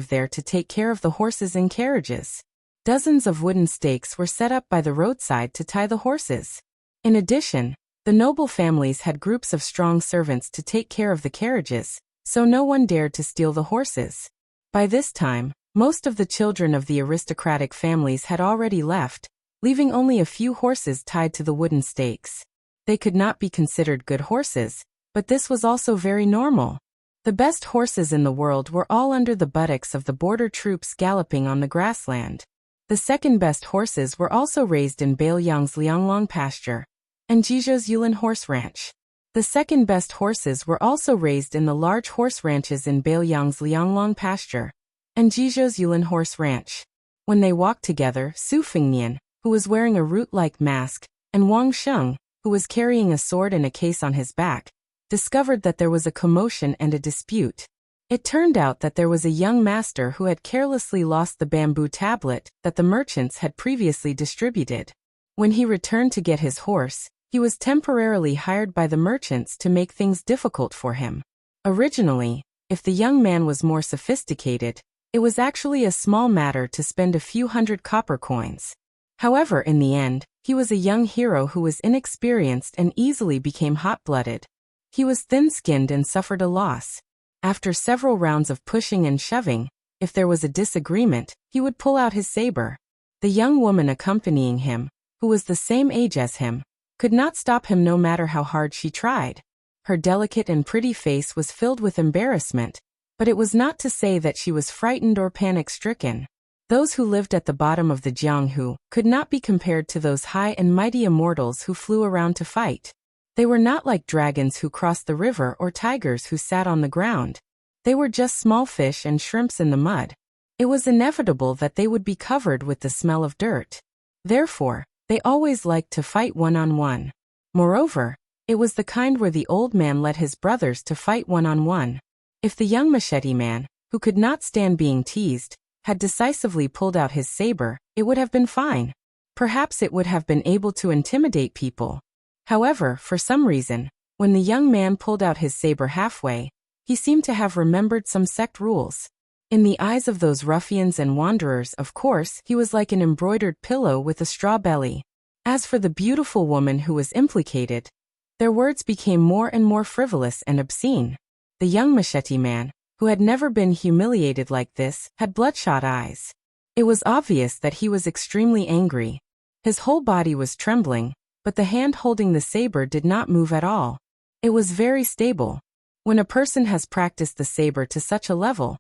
there to take care of the horses and carriages. Dozens of wooden stakes were set up by the roadside to tie the horses. In addition, the noble families had groups of strong servants to take care of the carriages, so no one dared to steal the horses. By this time, most of the children of the aristocratic families had already left, leaving only a few horses tied to the wooden stakes. They could not be considered good horses, but this was also very normal. The best horses in the world were all under the buttocks of the border troops galloping on the grassland. The second best horses were also raised in Bailiang's Lianglong pasture and Jizhou's Yulin horse ranch. The second best horses were also raised in the large horse ranches in Bailiang's Lianglong pasture and Jizhou's Yulin horse ranch. When they walked together, Su Fengnian, who was wearing a root-like mask, and Wang Sheng, who was carrying a sword and a case on his back, discovered that there was a commotion and a dispute. It turned out that there was a young master who had carelessly lost the bamboo tablet that the merchants had previously distributed. When he returned to get his horse, he was temporarily hired by the merchants to make things difficult for him. Originally, if the young man was more sophisticated, it was actually a small matter to spend a few hundred copper coins. However, in the end, he was a young hero who was inexperienced and easily became hot-blooded. He was thin-skinned and suffered a loss. After several rounds of pushing and shoving, if there was a disagreement, he would pull out his saber. The young woman accompanying him, who was the same age as him, could not stop him no matter how hard she tried. Her delicate and pretty face was filled with embarrassment, but it was not to say that she was frightened or panic-stricken. Those who lived at the bottom of the Jianghu could not be compared to those high and mighty immortals who flew around to fight. They were not like dragons who crossed the river or tigers who sat on the ground. They were just small fish and shrimps in the mud. It was inevitable that they would be covered with the smell of dirt. Therefore, they always liked to fight one-on-one. Moreover, it was the kind where the old man led his brothers to fight one-on-one. If the young machete man, who could not stand being teased, had decisively pulled out his saber, it would have been fine. Perhaps it would have been able to intimidate people. However, for some reason, when the young man pulled out his saber halfway, he seemed to have remembered some sect rules. In the eyes of those ruffians and wanderers, of course, he was like an embroidered pillow with a straw belly. As for the beautiful woman who was implicated, their words became more and more frivolous and obscene. The young machete man, who had never been humiliated like this, had bloodshot eyes. It was obvious that he was extremely angry. His whole body was trembling, but the hand holding the saber did not move at all. It was very stable. When a person has practiced the saber to such a level,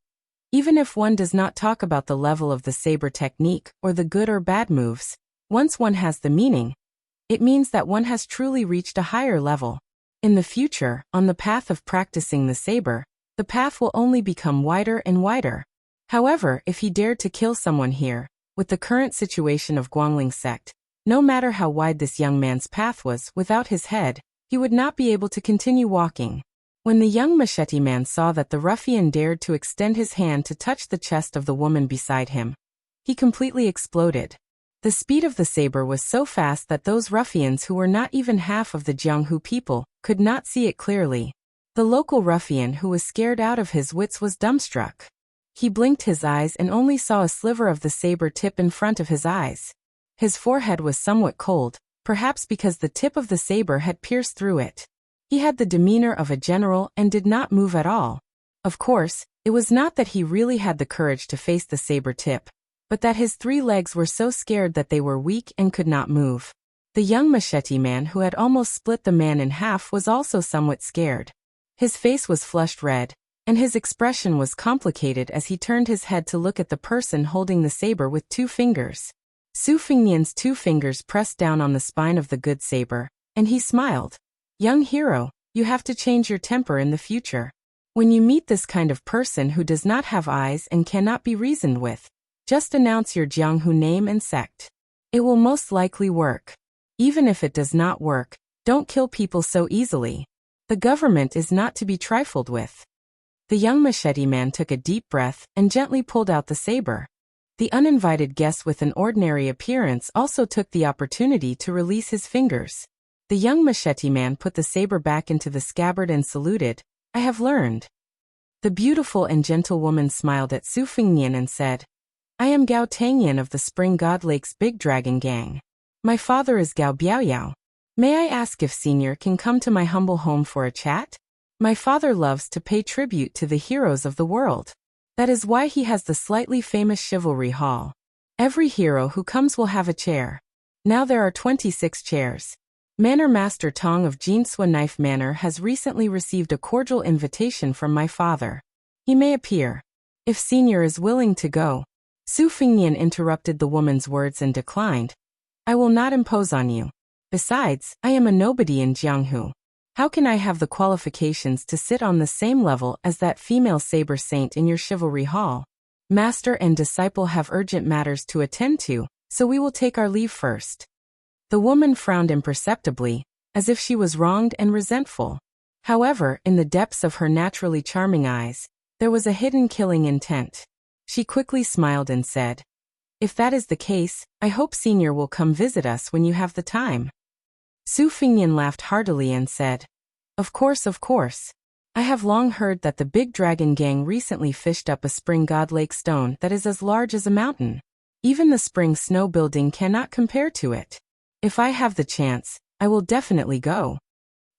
even if one does not talk about the level of the saber technique or the good or bad moves, once one has the meaning, it means that one has truly reached a higher level. In the future, on the path of practicing the saber, the path will only become wider and wider. However, if he dared to kill someone here, with the current situation of Guangling sect, no matter how wide this young man's path was, without his head, he would not be able to continue walking. When the young machete man saw that the ruffian dared to extend his hand to touch the chest of the woman beside him, he completely exploded. The speed of the saber was so fast that those ruffians who were not even half of the Jianghu people could not see it clearly. The local ruffian who was scared out of his wits was dumbstruck. He blinked his eyes and only saw a sliver of the saber tip in front of his eyes. His forehead was somewhat cold, perhaps because the tip of the saber had pierced through it. He had the demeanor of a general and did not move at all. Of course, it was not that he really had the courage to face the saber tip, but that his 3 legs were so scared that they were weak and could not move. The young machete man who had almost split the man in half was also somewhat scared. His face was flushed red, and his expression was complicated as he turned his head to look at the person holding the saber with 2 fingers. Su Fengnian's 2 fingers pressed down on the spine of the good saber, and he smiled. Young hero, you have to change your temper in the future. When you meet this kind of person who does not have eyes and cannot be reasoned with, just announce your Jianghu name and sect. It will most likely work. Even if it does not work, don't kill people so easily. The government is not to be trifled with. The young machete man took a deep breath and gently pulled out the saber. The uninvited guest with an ordinary appearance also took the opportunity to release his fingers. The young machete man put the saber back into the scabbard and saluted. I have learned. The beautiful and gentle woman smiled at Su Fengnian and said, I am Gao Tangyan of the Spring God Lake's Big Dragon Gang. My father is Gao Biaoyao. May I ask if Senior can come to my humble home for a chat? My father loves to pay tribute to the heroes of the world. That is why he has the slightly famous Chivalry Hall. Every hero who comes will have a chair. Now there are 26 chairs. Manor Master Tong of Jinsua Knife Manor has recently received a cordial invitation from my father. He may appear. If Senior is willing to go. Su Fengnian interrupted the woman's words and declined. I will not impose on you. Besides, I am a nobody in Jianghu. How can I have the qualifications to sit on the same level as that female saber saint in your chivalry hall? Master and disciple have urgent matters to attend to, so we will take our leave first. The woman frowned imperceptibly, as if she was wronged and resentful. However, in the depths of her naturally charming eyes, there was a hidden killing intent. She quickly smiled and said, If that is the case, I hope Senior will come visit us when you have the time. Su Fengnian laughed heartily and said, Of course, of course. I have long heard that the Big Dragon Gang recently fished up a Spring God Lake stone that is as large as a mountain. Even the Spring Snow building cannot compare to it. If I have the chance, I will definitely go.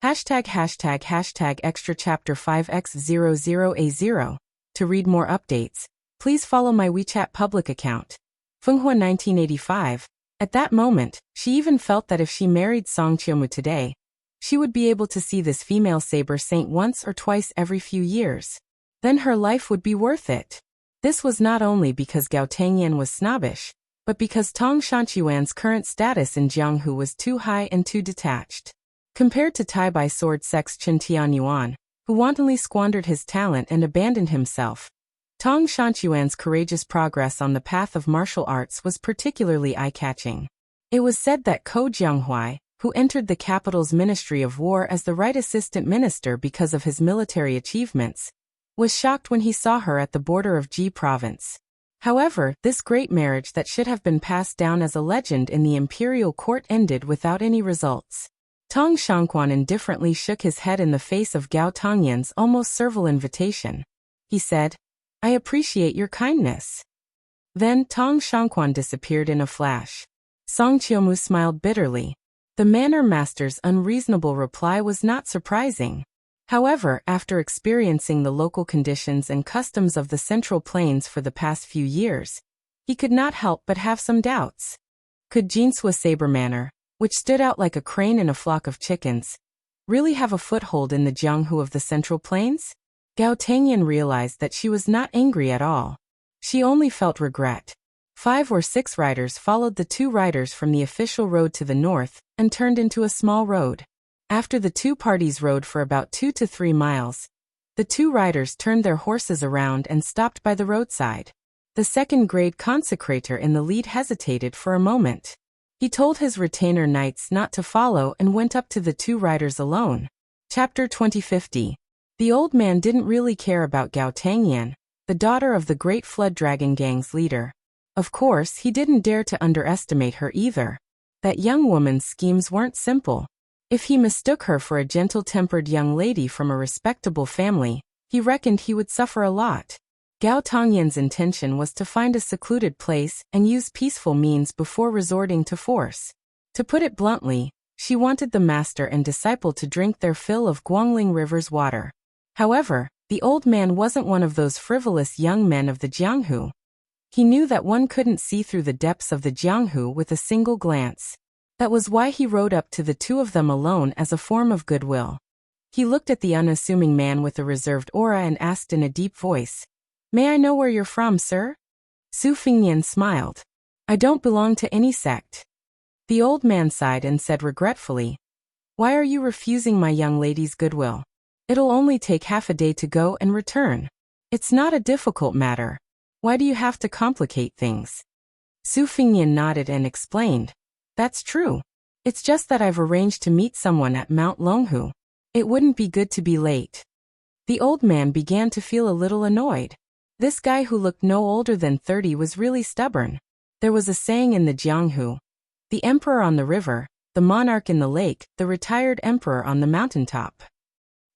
### extra chapter 5x00A0. To read more updates, please follow my WeChat public account. Fenghua 1985. At that moment, she even felt that if she married Song Qiumu today, she would be able to see this female saber saint once or twice every few years. Then her life would be worth it. This was not only because Gao Tangyan was snobbish, but because Tong Shanchuan's current status in Jianghu was too high and too detached. Compared to Tai Bai sword sex Chen Tianyuan, who wantonly squandered his talent and abandoned himself, Tong Shanchuan's courageous progress on the path of martial arts was particularly eye-catching. It was said that Ko Jianghuai, who entered the capital's Ministry of War as the right assistant minister because of his military achievements, was shocked when he saw her at the border of Ji province. However, this great marriage that should have been passed down as a legend in the imperial court ended without any results. Tong Shangquan indifferently shook his head in the face of Gao Tangyan's almost servile invitation. He said, I appreciate your kindness. Then Tong Shangquan disappeared in a flash. Song Qiumu smiled bitterly. The manor master's unreasonable reply was not surprising. However, after experiencing the local conditions and customs of the Central Plains for the past few years, he could not help but have some doubts. Could Jinsua Saber Manor, which stood out like a crane in a flock of chickens, really have a foothold in the Jianghu of the Central Plains? Gao Tangyan realized that she was not angry at all. She only felt regret. 5 or 6 riders followed the 2 riders from the official road to the north and turned into a small road. After the 2 parties rode for about 2 to 3 miles, the 2 riders turned their horses around and stopped by the roadside. The second-grade consecrator in the lead hesitated for a moment. He told his retainer knights not to follow and went up to the 2 riders alone. Chapter 2050. The old man didn't really care about Gao Tangyan, the daughter of the Great Flood Dragon Gang's leader. Of course, he didn't dare to underestimate her either. That young woman's schemes weren't simple. If he mistook her for a gentle-tempered young lady from a respectable family, he reckoned he would suffer a lot. Gao Tangyan's intention was to find a secluded place and use peaceful means before resorting to force. To put it bluntly, she wanted the master and disciple to drink their fill of Guangling River's water. However, the old man wasn't one of those frivolous young men of the Jianghu. He knew that one couldn't see through the depths of the Jianghu with a single glance. That was why he rode up to the 2 of them alone as a form of goodwill. He looked at the unassuming man with a reserved aura and asked in a deep voice, May I know where you're from, sir? Su Fengnian smiled. I don't belong to any sect. The old man sighed and said regretfully, Why are you refusing my young lady's goodwill? It'll only take half a day to go and return. It's not a difficult matter. Why do you have to complicate things? Su Fengnian nodded and explained, That's true. It's just that I've arranged to meet someone at Mount Longhu. It wouldn't be good to be late. The old man began to feel a little annoyed. This guy who looked no older than 30 was really stubborn. There was a saying in the Jianghu: the emperor on the river, the monarch in the lake, the retired emperor on the mountaintop.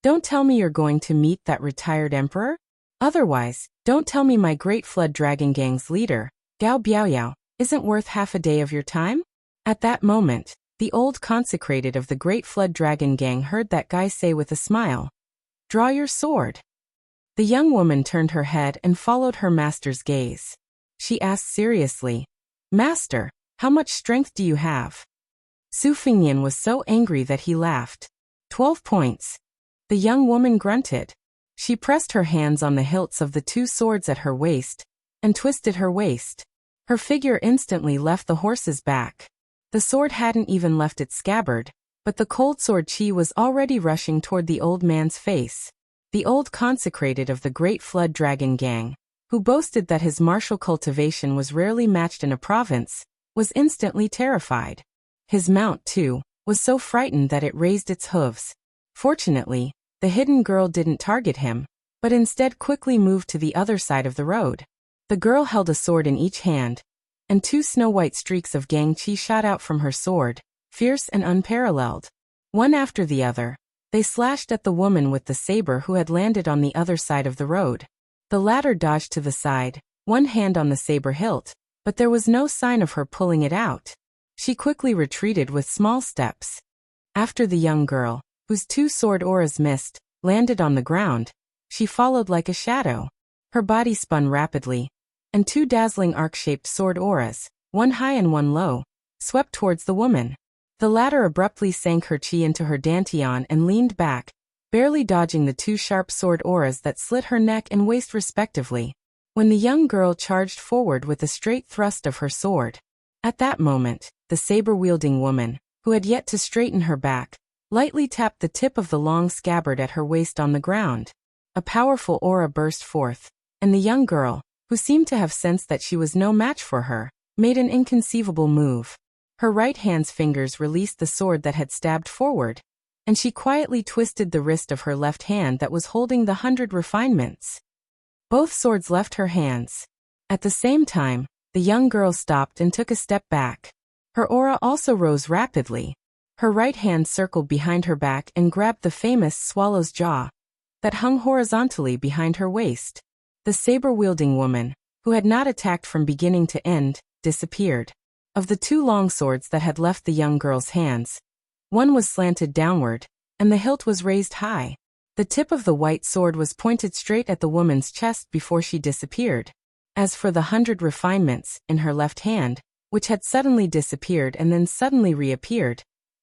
Don't tell me you're going to meet that retired emperor? Otherwise, don't tell me my Great Flood Dragon Gang's leader, Gao Biaoyao, isn't worth half a day of your time? At that moment, the old consecrated of the Great Flood Dragon Gang heard that guy say with a smile, "Draw your sword." The young woman turned her head and followed her master's gaze. She asked seriously, "Master, how much strength do you have?" Su Fingyan was so angry that he laughed. 12 points. The young woman grunted. She pressed her hands on the hilts of the two swords at her waist and twisted her waist. Her figure instantly left the horse's back. The sword hadn't even left its scabbard, but the cold sword chi was already rushing toward the old man's face. The old consecrated of the Great Flood Dragon Gang, who boasted that his martial cultivation was rarely matched in a province, was instantly terrified. His mount, too, was so frightened that it raised its hooves. Fortunately, the hidden girl didn't target him, but instead quickly moved to the other side of the road. The girl held a sword in each hand, and two snow-white streaks of gang chi shot out from her sword, fierce and unparalleled. One after the other, they slashed at the woman with the saber who had landed on the other side of the road. The latter dodged to the side, one hand on the saber hilt, but there was no sign of her pulling it out. She quickly retreated with small steps. After the young girl, whose two sword auras missed, landed on the ground, she followed like a shadow. Her body spun rapidly, and two dazzling arc-shaped sword auras, one high and one low, swept towards the woman. The latter abruptly sank her chi into her dantian and leaned back, barely dodging the two sharp sword auras that slit her neck and waist respectively, when the young girl charged forward with a straight thrust of her sword. At that moment, the saber-wielding woman, who had yet to straighten her back, lightly tapped the tip of the long scabbard at her waist on the ground. A powerful aura burst forth, and the young girl, who seemed to have sensed that she was no match for her, made an inconceivable move. Her right hand's fingers released the sword that had stabbed forward, and she quietly twisted the wrist of her left hand that was holding the 100 refinements. Both swords left her hands. At the same time, the young girl stopped and took a step back. Her aura also rose rapidly. Her right hand circled behind her back and grabbed the famous swallow's jaw that hung horizontally behind her waist. The saber-wielding woman, who had not attacked from beginning to end, disappeared. Of the two long swords that had left the young girl's hands, one was slanted downward, and the hilt was raised high. The tip of the white sword was pointed straight at the woman's chest before she disappeared. As for the 100 refinements in her left hand, which had suddenly disappeared and then suddenly reappeared,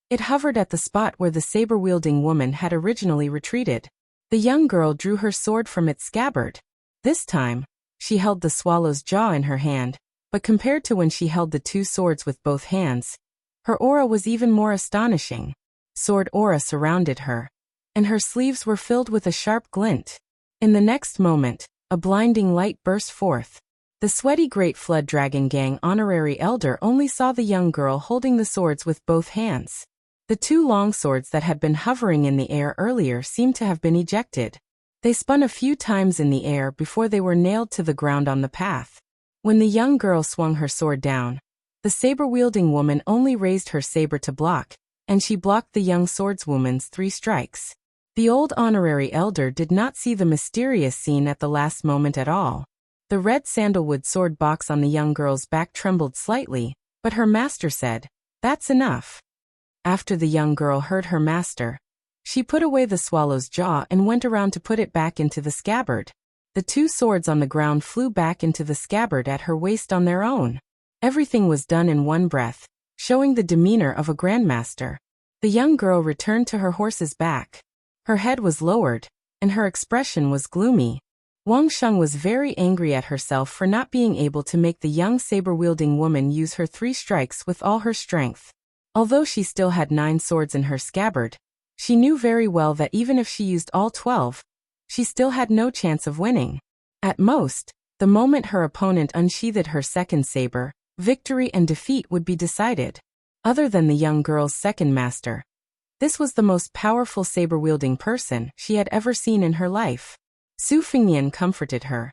it hovered at the spot where the saber-wielding woman had originally retreated. The young girl drew her sword from its scabbard. This time, she held the swallow's jaw in her hand, but compared to when she held the two swords with both hands, her aura was even more astonishing. Sword aura surrounded her, and her sleeves were filled with a sharp glint. In the next moment, a blinding light burst forth. The sweaty Great Flood Dragon Gang honorary elder only saw the young girl holding the swords with both hands. The two long swords that had been hovering in the air earlier seemed to have been ejected. They spun a few times in the air before they were nailed to the ground on the path. When the young girl swung her sword down, the saber-wielding woman only raised her saber to block, and she blocked the young swordswoman's 3 strikes. The old honorary elder did not see the mysterious scene at the last moment at all. The red sandalwood sword box on the young girl's back trembled slightly, but her master said, "That's enough." After the young girl heard her master, she put away the swallow's jaw and went around to put it back into the scabbard. The two swords on the ground flew back into the scabbard at her waist on their own. Everything was done in one breath, showing the demeanor of a grandmaster. The young girl returned to her horse's back. Her head was lowered, and her expression was gloomy. Wang Sheng was very angry at herself for not being able to make the young saber-wielding woman use her 3 strikes with all her strength. Although she still had 9 swords in her scabbard, she knew very well that even if she used all 12, she still had no chance of winning. At most, the moment her opponent unsheathed her second saber, victory and defeat would be decided. Other than the young girl's second master, This was the most powerful saber-wielding person she had ever seen in her life. Su Fengnian comforted her.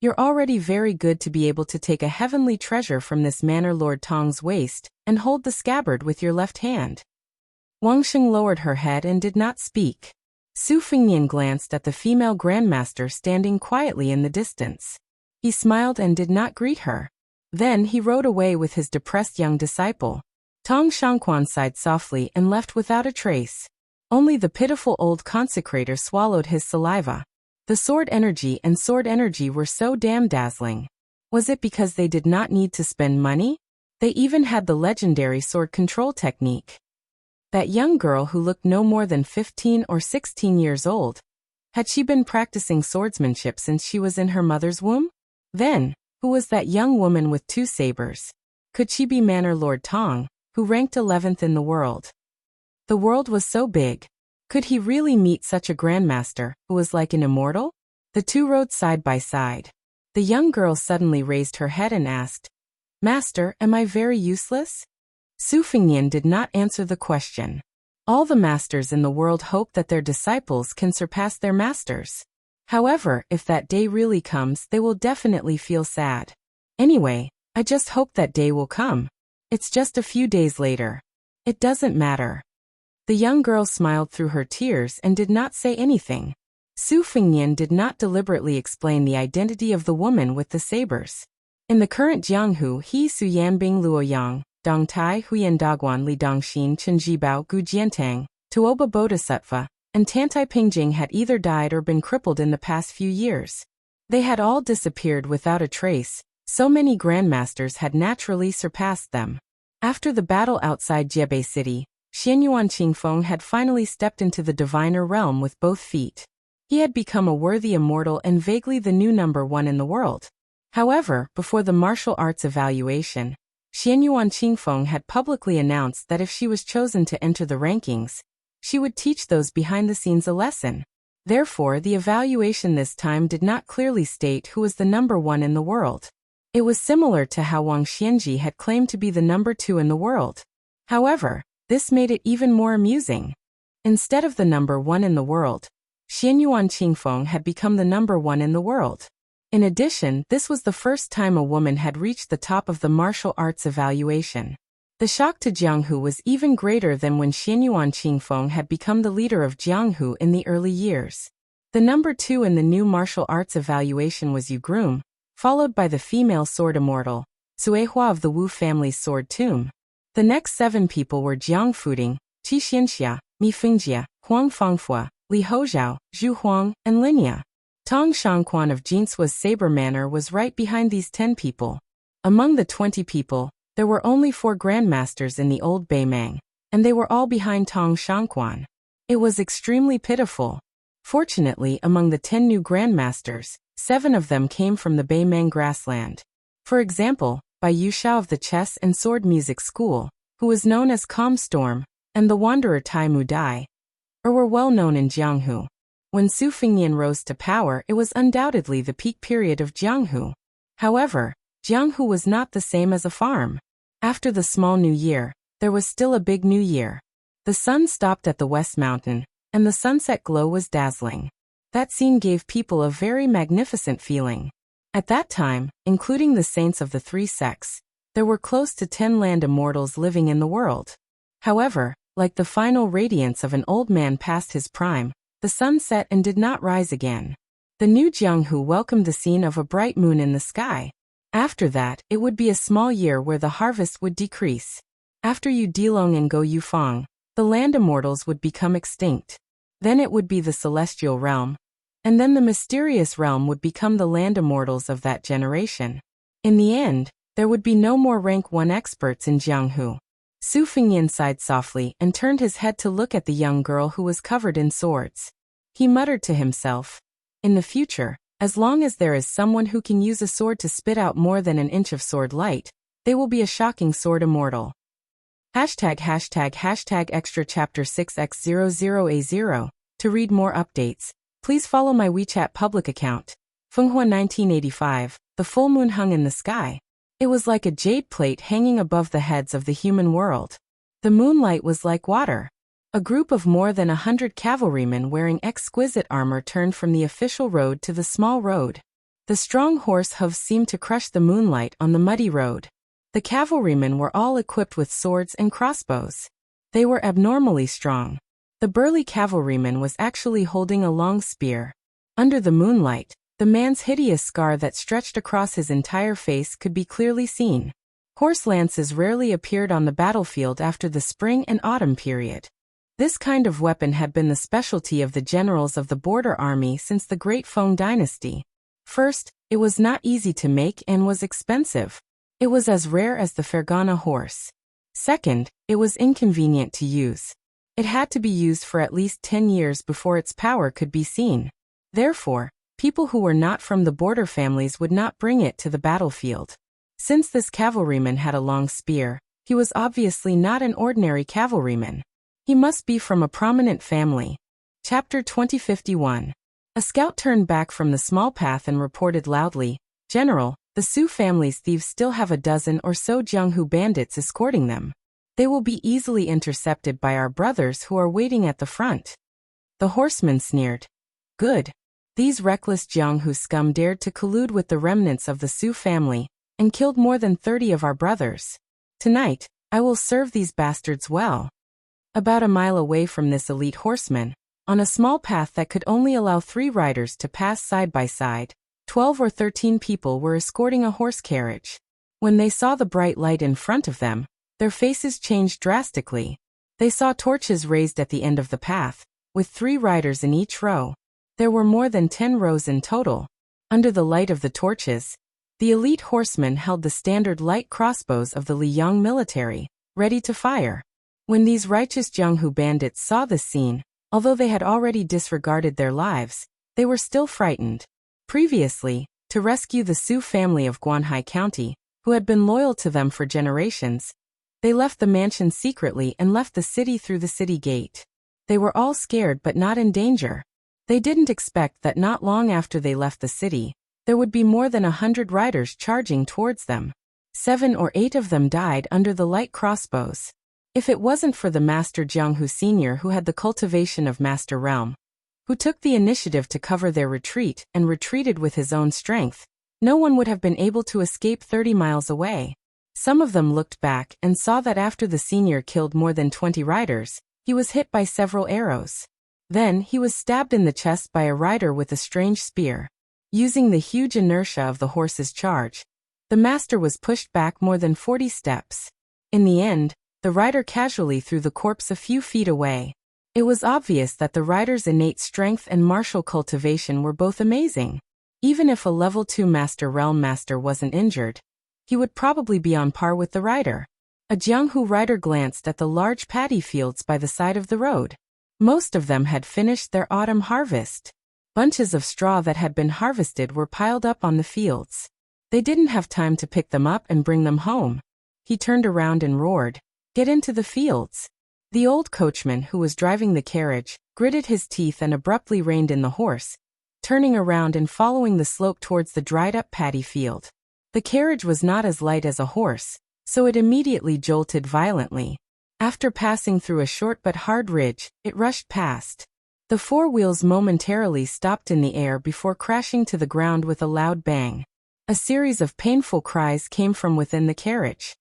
You're already very good to be able to take a heavenly treasure from this Manor Lord Tong's waist and hold the scabbard with your left hand. Wang Sheng lowered her head and did not speak. Su Fengnian glanced at the female grandmaster standing quietly in the distance. He smiled and did not greet her. Then he rode away with his depressed young disciple. Tong Shangquan sighed softly and left without a trace. Only the pitiful old consecrator swallowed his saliva. The sword energy were so damn dazzling. Was it because they did not need to spend money? They even had the legendary sword control technique. That young girl who looked no more than 15 or 16 years old. Had she been practicing swordsmanship since she was in her mother's womb? Then, who was that young woman with 2 sabers? Could she be Manor Lord Tong, who ranked 11th in the world? The world was so big. Could he really meet such a grandmaster, who was like an immortal? The two rode side by side. The young girl suddenly raised her head and asked, Master, am I very useless? Su Fengnian did not answer the question. All the masters in the world hope that their disciples can surpass their masters. However, if that day really comes, they will definitely feel sad. Anyway, I just hope that day will come. It's just a few days later. It doesn't matter. The young girl smiled through her tears and did not say anything. Su Fengnian did not deliberately explain the identity of the woman with the sabers. In the current Jianghu, he Su Yanbing Luoyang, Dong Tai Huyan Dagwan Li Dongxin Chen Jibao Gu Jiantang, Tuoba Bodhisattva, and Tantai Pingjing had either died or been crippled in the past few years. They had all disappeared without a trace. So many grandmasters had naturally surpassed them. After the battle outside Jiebei City, Xianyuan Qingfeng had finally stepped into the diviner realm with both feet. He had become a worthy immortal and vaguely the new number 1 in the world. However, before the martial arts evaluation, Xianyuan Qingfeng had publicly announced that if she was chosen to enter the rankings, she would teach those behind the scenes a lesson. Therefore, the evaluation this time did not clearly state who was the number 1 in the world. It was similar to how Wang Xianji had claimed to be the number 2 in the world. However, this made it even more amusing. Instead of the number 1 in the world, Xianyuan Qingfeng had become the number 1 in the world. In addition, this was the first time a woman had reached the top of the martial arts evaluation. The shock to Jianghu was even greater than when Xianyuan Qingfeng had become the leader of Jianghu in the early years. The number 2 in the new martial arts evaluation was Yu Groom, followed by the female sword immortal, Suehua of the Wu family's sword tomb. The next 7 people were Jiang Fuding, Qi Xianxia, Mi Fengjia, Huang Fangfua, Li Hozhao, Zhu Huang, and Linya. Tong Shangquan of Jinswa's Saber Manor was right behind these 10 people. Among the 20 people, there were only 4 grandmasters in the old Beimang, and they were all behind Tong Shangquan. It was extremely pitiful. Fortunately, among the 10 new grandmasters, 7 of them came from the Beimang grassland. For example, Bai Yushao of the Chess and Sword Music School, who was known as Calm Storm, and the wanderer Tai Mu Dai, were well known in Jianghu. When Su Fengnian rose to power, it was undoubtedly the peak period of Jianghu. However, Jianghu was not the same as a farm. After the small new year, there was still a big new year. The sun stopped at the West Mountain, and the sunset glow was dazzling. That scene gave people a very magnificent feeling. At that time, including the saints of the 3 sects, there were close to 10 land immortals living in the world. However, like the final radiance of an old man past his prime, the sun set and did not rise again. The new Jianghu welcomed the scene of a bright moon in the sky. After that, it would be a small year where the harvest would decrease. After Yu Dilong and Go Yufang, the land immortals would become extinct. Then it would be the celestial realm. And then the mysterious realm would become the land immortals of that generation. In the end, there would be no more rank 1 experts in Jianghu. Su Fengnian sighed softly and turned his head to look at the young girl who was covered in swords. He muttered to himself, in the future, as long as there is someone who can use a sword to spit out more than an inch of sword light, they will be a shocking sword immortal. Hashtag extra chapter 6x00A0. To read more updates, please follow my WeChat public account. Fenghua 1985, the full moon hung in the sky. It was like a jade plate hanging above the heads of the human world. The moonlight was like water. A group of more than 100 cavalrymen wearing exquisite armor turned from the official road to the small road. The strong horse hooves seemed to crush the moonlight on the muddy road. The cavalrymen were all equipped with swords and crossbows. They were abnormally strong. The burly cavalryman was actually holding a long spear. Under the moonlight, the man's hideous scar that stretched across his entire face could be clearly seen. Horse lances rarely appeared on the battlefield after the spring and autumn period. This kind of weapon had been the specialty of the generals of the border army since the Great Feng dynasty. First, it was not easy to make and was expensive. It was as rare as the Fergana horse. Second, it was inconvenient to use. It had to be used for at least 10 years before its power could be seen. Therefore, people who were not from the border families would not bring it to the battlefield. Since this cavalryman had a long spear, he was obviously not an ordinary cavalryman. He must be from a prominent family. Chapter 2051. A scout turned back from the small path and reported loudly, "General, the Sioux family's thieves still have a dozen or so Jianghu bandits escorting them. They will be easily intercepted by our brothers who are waiting at the front." The horseman sneered. "Good. These reckless Jianghu scum dared to collude with the remnants of the Sioux family and killed more than 30 of our brothers. Tonight, I will serve these bastards well." About a mile away from this elite horseman, on a small path that could only allow 3 riders to pass side by side, 12 or 13 people were escorting a horse carriage. When they saw the bright light in front of them, their faces changed drastically. They saw torches raised at the end of the path, with 3 riders in each row. There were more than 10 rows in total. Under the light of the torches, the elite horsemen held the standard light crossbows of the Liang military, ready to fire. When these righteous Jianghu bandits saw this scene, although they had already disregarded their lives, they were still frightened. Previously, to rescue the Sioux family of Guanhai County, who had been loyal to them for generations, they left the mansion secretly and left the city through the city gate. They were all scared but not in danger. They didn't expect that not long after they left the city, there would be more than 100 riders charging towards them. 7 or 8 of them died under the light crossbows. If it wasn't for the Master Jianghu Sr. who had the cultivation of Master Realm, who took the initiative to cover their retreat and retreated with his own strength, no one would have been able to escape 30 miles away. Some of them looked back and saw that after the senior killed more than 20 riders, he was hit by several arrows. Then he was stabbed in the chest by a rider with a strange spear. Using the huge inertia of the horse's charge, the master was pushed back more than 40 steps. In the end, the rider casually threw the corpse a few feet away. It was obvious that the rider's innate strength and martial cultivation were both amazing. Even if a level 2 Master Realm Master wasn't injured, he would probably be on par with the rider. A Jianghu rider glanced at the large paddy fields by the side of the road. Most of them had finished their autumn harvest. Bunches of straw that had been harvested were piled up on the fields. They didn't have time to pick them up and bring them home. He turned around and roared, "Get into the fields." The old coachman who was driving the carriage gritted his teeth and abruptly reined in the horse, turning around and following the slope towards the dried-up paddy field. The carriage was not as light as a horse, so it immediately jolted violently. After passing through a short but hard ridge, it rushed past. The 4 wheels momentarily stopped in the air before crashing to the ground with a loud bang. A series of painful cries came from within the carriage.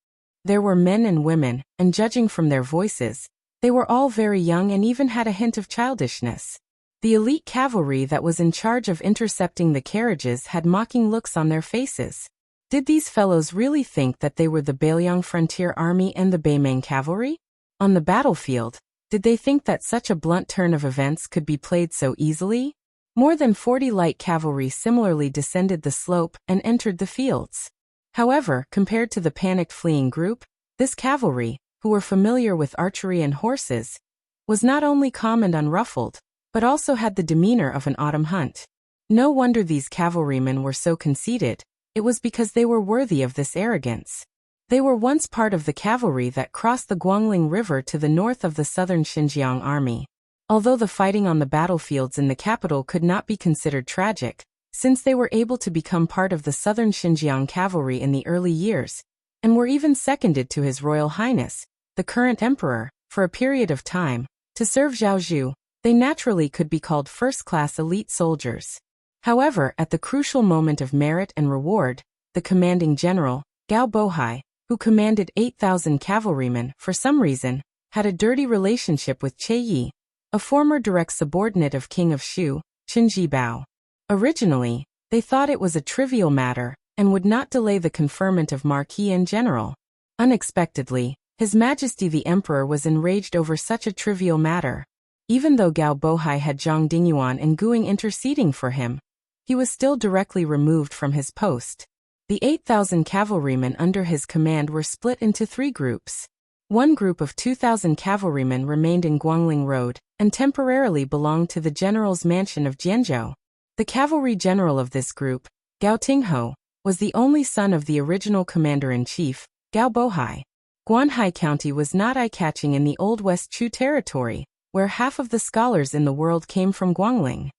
There were men and women, and judging from their voices, they were all very young and even had a hint of childishness. The elite cavalry that was in charge of intercepting the carriages had mocking looks on their faces. Did these fellows really think that they were the Beiliang Frontier Army and the Beimeng Cavalry? On the battlefield, did they think that such a blunt turn of events could be played so easily? More than 40 light cavalry similarly descended the slope and entered the fields. However, compared to the panicked fleeing group, this cavalry, who were familiar with archery and horses, was not only calm and unruffled, but also had the demeanor of an autumn hunt. No wonder these cavalrymen were so conceited. It was because they were worthy of this arrogance. They were once part of the cavalry that crossed the Guangling River to the north of the southern Xinjiang army. Although the fighting on the battlefields in the capital could not be considered tragic, since they were able to become part of the southern Xinjiang cavalry in the early years, and were even seconded to His Royal Highness, the current emperor, for a period of time, To serve Zhao Zhu, they naturally could be called first-class elite soldiers. However, at the crucial moment of merit and reward, the commanding general, Gao Bohai, who commanded 8,000 cavalrymen, for some reason, had a dirty relationship with Che Yi, a former direct subordinate of King of Shu, Qin Jibao. Originally, they thought it was a trivial matter and would not delay the conferment of Marquis in general. Unexpectedly, His Majesty the Emperor was enraged over such a trivial matter. Even though Gao Bohai had Zhang Dingyuan and Guing interceding for him, he was still directly removed from his post. The 8,000 cavalrymen under his command were split into 3 groups. One group of 2,000 cavalrymen remained in Guangling Road and temporarily belonged to the general's mansion of Jianzhou. The cavalry general of this group, Gao Tingho, was the only son of the original commander-in-chief, Gao Bohai. Guanhai County was not eye-catching in the old West Chu territory, where half of the scholars in the world came from Guangling.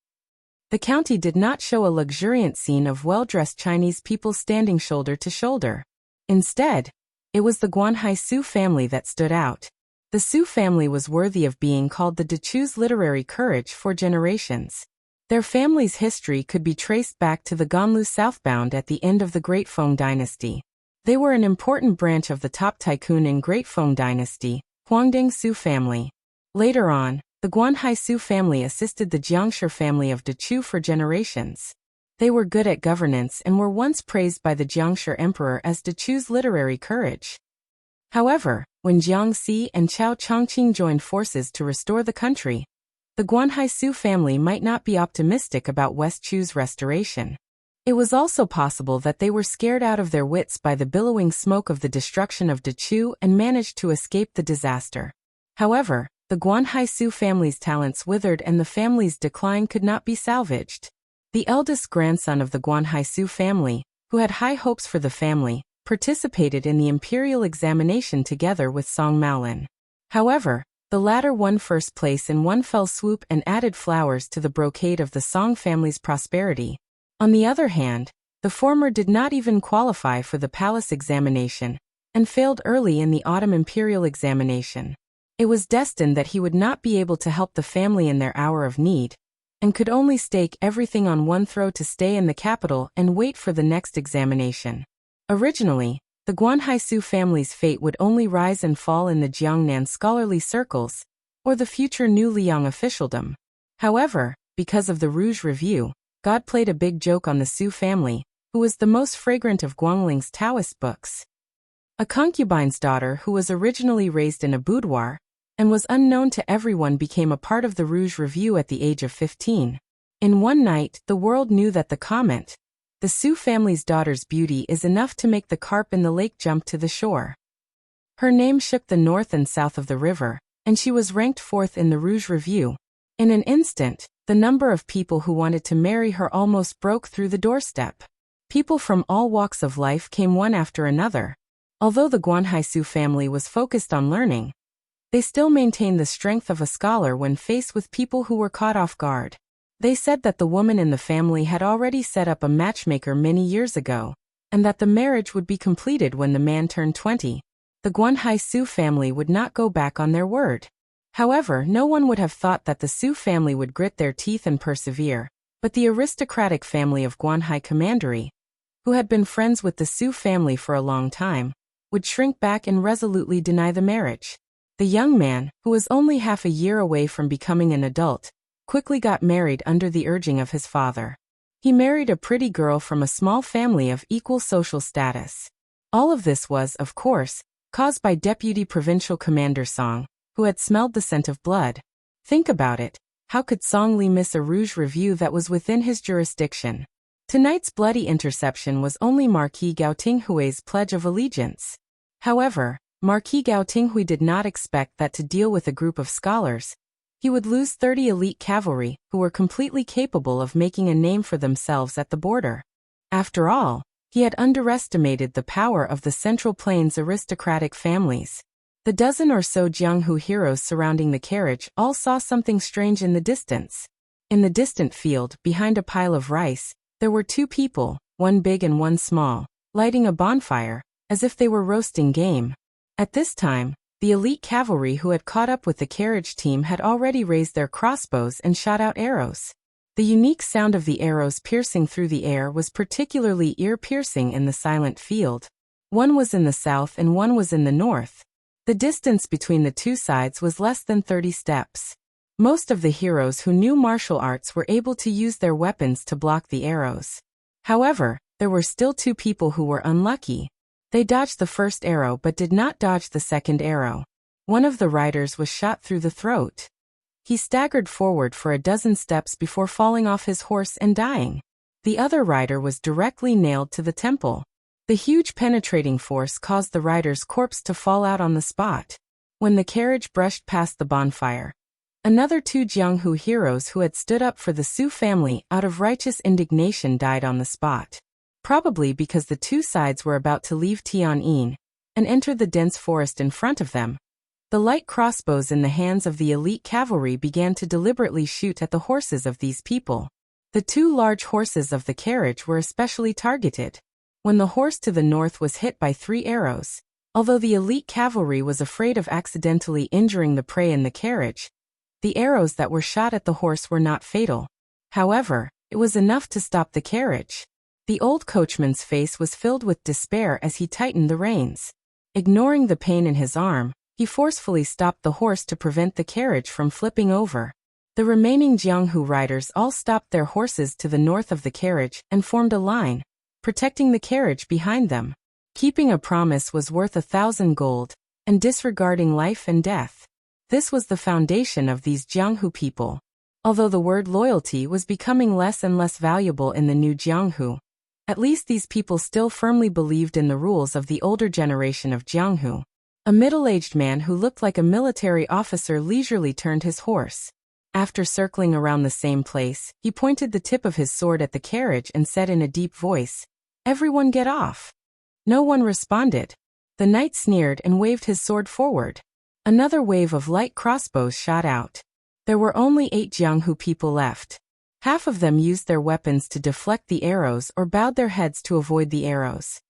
The county did not show a luxuriant scene of well-dressed Chinese people standing shoulder to shoulder. Instead, it was the Guanhai Su family that stood out. The Su family was worthy of being called the Dechu's literary courage for generations. Their family's history could be traced back to the Ganlu southbound at the end of the Great Feng dynasty. They were an important branch of the top tycoon in Great Feng dynasty, Huangding Su family. Later on, the Guanhai Su family assisted the Jiangshi family of Dechu for generations. They were good at governance and were once praised by the Jiangshi emperor as Dechu's literary courage. However, when Jiang Xi and Chao Chongqing joined forces to restore the country, the Guanhai Su family might not be optimistic about West Chu's restoration. It was also possible that they were scared out of their wits by the billowing smoke of the destruction of Dechu and managed to escape the disaster. However, the Guanhai Su family's talents withered and the family's decline could not be salvaged. The eldest grandson of the Guanhai Su family, who had high hopes for the family, participated in the imperial examination together with Song Maolin. However, the latter won first place in one fell swoop and added flowers to the brocade of the Song family's prosperity. On the other hand, the former did not even qualify for the palace examination and failed early in the autumn imperial examination. It was destined that he would not be able to help the family in their hour of need, and could only stake everything on one throw to stay in the capital and wait for the next examination. Originally, the Guanhai Su family's fate would only rise and fall in the Jiangnan scholarly circles, or the future new Liang officialdom. However, because of the Rouge Review, God played a big joke on the Su family, who was the most fragrant of Guangling's Taoist books. A concubine's daughter who was originally raised in a boudoir, and was unknown to everyone, became a part of the Rouge Review at the age of 15. In one night, the world knew that the comment, "The Su family's daughter's beauty is enough to make the carp in the lake jump to the shore." Her name shook the north and south of the river, and she was ranked 4th in the Rouge Review. In an instant, the number of people who wanted to marry her almost broke through the doorstep. People from all walks of life came one after another. Although the Guanhai Su family was focused on learning, they still maintained the strength of a scholar when faced with people who were caught off guard. They said that the woman in the family had already set up a matchmaker many years ago, and that the marriage would be completed when the man turned 20. The Guanhai Su family would not go back on their word. However, no one would have thought that the Su family would grit their teeth and persevere, but the aristocratic family of Guanhai Commandery, who had been friends with the Su family for a long time, would shrink back and resolutely deny the marriage. The young man, who was only half a year away from becoming an adult, quickly got married under the urging of his father. He married a pretty girl from a small family of equal social status. All of this was, of course, caused by Deputy Provincial Commander Song, who had smelled the scent of blood. Think about it, how could Song Li miss a Rouge Review that was within his jurisdiction? Tonight's bloody interception was only Marquis Gao Tinghui's pledge of allegiance. However, Marquis Gao Tinghui did not expect that to deal with a group of scholars, he would lose 30 elite cavalry who were completely capable of making a name for themselves at the border. After all, he had underestimated the power of the Central Plains aristocratic families. The dozen or so Jianghu heroes surrounding the carriage all saw something strange in the distance. In the distant field, behind a pile of rice, there were 2 people, one big and one small, lighting a bonfire, as if they were roasting game. At this time, The elite cavalry who had caught up with the carriage team had already raised their crossbows and shot out arrows. The unique sound of the arrows piercing through the air was particularly ear-piercing in the silent field. One was in the south and one was in the north. The distance between the two sides was less than 30 steps. Most of the heroes who knew martial arts were able to use their weapons to block the arrows. However, there were still 2 people who were unlucky. They dodged the first arrow but did not dodge the second arrow. One of the riders was shot through the throat. He staggered forward for a dozen steps before falling off his horse and dying. The other rider was directly nailed to the temple. The huge penetrating force caused the rider's corpse to fall out on the spot. When the carriage brushed past the bonfire, another 2 Jianghu heroes who had stood up for the Su family out of righteous indignation died on the spot. Probably because the 2 sides were about to leave Tian'an and enter the dense forest in front of them. The light crossbows in the hands of the elite cavalry began to deliberately shoot at the horses of these people. The 2 large horses of the carriage were especially targeted. When the horse to the north was hit by 3 arrows, although the elite cavalry was afraid of accidentally injuring the prey in the carriage, the arrows that were shot at the horse were not fatal. However, it was enough to stop the carriage. The old coachman's face was filled with despair as he tightened the reins. Ignoring the pain in his arm, he forcefully stopped the horse to prevent the carriage from flipping over. The remaining Jianghu riders all stopped their horses to the north of the carriage and formed a line, protecting the carriage behind them. Keeping a promise was worth 1,000 gold, and disregarding life and death. This was the foundation of these Jianghu people. Although the word loyalty was becoming less and less valuable in the new Jianghu, at least these people still firmly believed in the rules of the older generation of Jianghu. A middle-aged man who looked like a military officer leisurely turned his horse. After circling around the same place, he pointed the tip of his sword at the carriage and said in a deep voice, "Everyone get off." No one responded. The knight sneered and waved his sword forward. Another wave of light crossbows shot out. There were only 8 Jianghu people left. Half of them used their weapons to deflect the arrows or bowed their heads to avoid the arrows.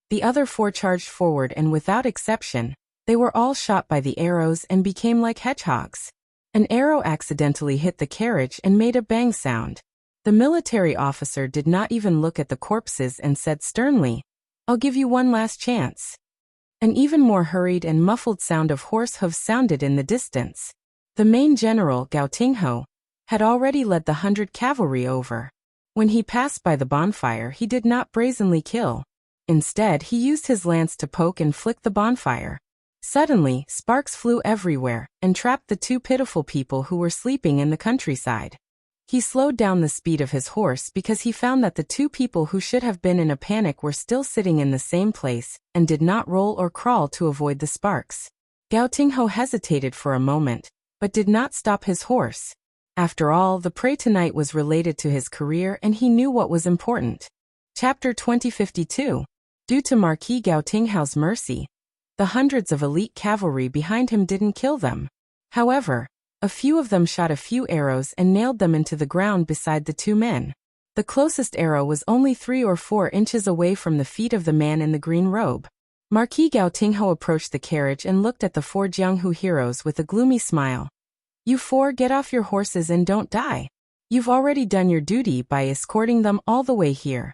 The other 4 charged forward and without exception, they were all shot by the arrows and became like hedgehogs. An arrow accidentally hit the carriage and made a bang sound. The military officer did not even look at the corpses and said sternly, "I'll give you one last chance." An even more hurried and muffled sound of horse hooves sounded in the distance. The main general, Gao Tingho, had already led the 100 cavalry over. When he passed by the bonfire, he did not brazenly kill. Instead, he used his lance to poke and flick the bonfire. Suddenly, sparks flew everywhere and trapped the 2 pitiful people who were sleeping in the countryside. He slowed down the speed of his horse because he found that the 2 people who should have been in a panic were still sitting in the same place and did not roll or crawl to avoid the sparks. Gao Tingho hesitated for a moment, but did not stop his horse. After all, the prey tonight was related to his career and he knew what was important. Chapter 2052. Due to Marquis Gao Tinghao's mercy, the hundreds of elite cavalry behind him didn't kill them. However, a few of them shot a few arrows and nailed them into the ground beside the 2 men. The closest arrow was only 3 or 4 inches away from the feet of the man in the green robe. Marquis Gao Tingho approached the carriage and looked at the 4 Jianghu heroes with a gloomy smile. "You 4, get off your horses and don't die. You've already done your duty by escorting them all the way here."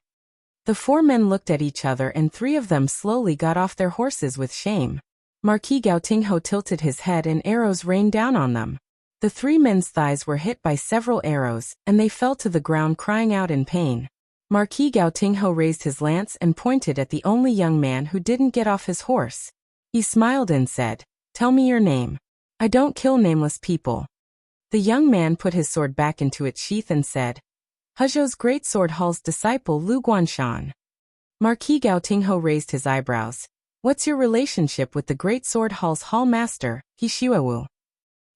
The 4 men looked at each other and 3 of them slowly got off their horses with shame. Marquis Gao Tingho tilted his head and arrows rained down on them. The 3 men's thighs were hit by several arrows, and they fell to the ground crying out in pain. Marquis Gao Tingho raised his lance and pointed at the only young man who didn't get off his horse. He smiled and said, "Tell me your name. I don't kill nameless people." The young man put his sword back into its sheath and said, "Hezhou's great sword hall's disciple Lu Guanshan." Marquis Gao Tingho raised his eyebrows. "What's your relationship with the great sword hall's hall master, He Xuewu?"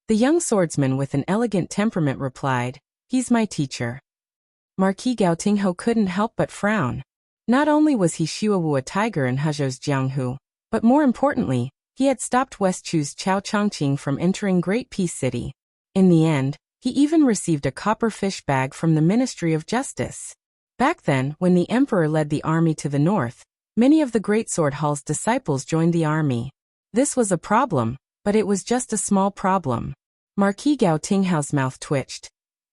The young swordsman with an elegant temperament replied, "He's my teacher." Marquis Gao Tingho couldn't help but frown. Not only was He Xuewu a tiger in Hezhou's Jianghu, but more importantly, he had stopped West Chu's Chao Chongqing from entering Great Peace City. In the end, he even received a copper fish bag from the Ministry of Justice. Back then, when the emperor led the army to the north, many of the Great Sword Hall's disciples joined the army. This was a problem, But it was just a small problem. Marquis Gao Tinghao's mouth twitched.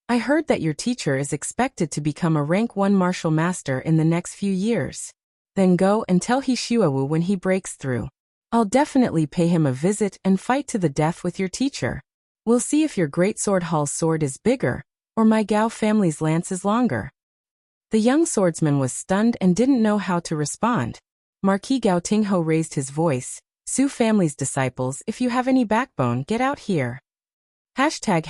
I heard that your teacher is expected to become a rank 1 martial master in the next few years. Then go and tell He Shuawu when he breaks through. I'll definitely pay him a visit and fight to the death with your teacher. We'll see if your Great Sword Hall's sword is bigger, or my Gao family's lance is longer. The young swordsman was stunned and didn't know how to respond. Marquis Gao Tingho raised his voice. Su family's disciples, if you have any backbone, get out here. Hashtag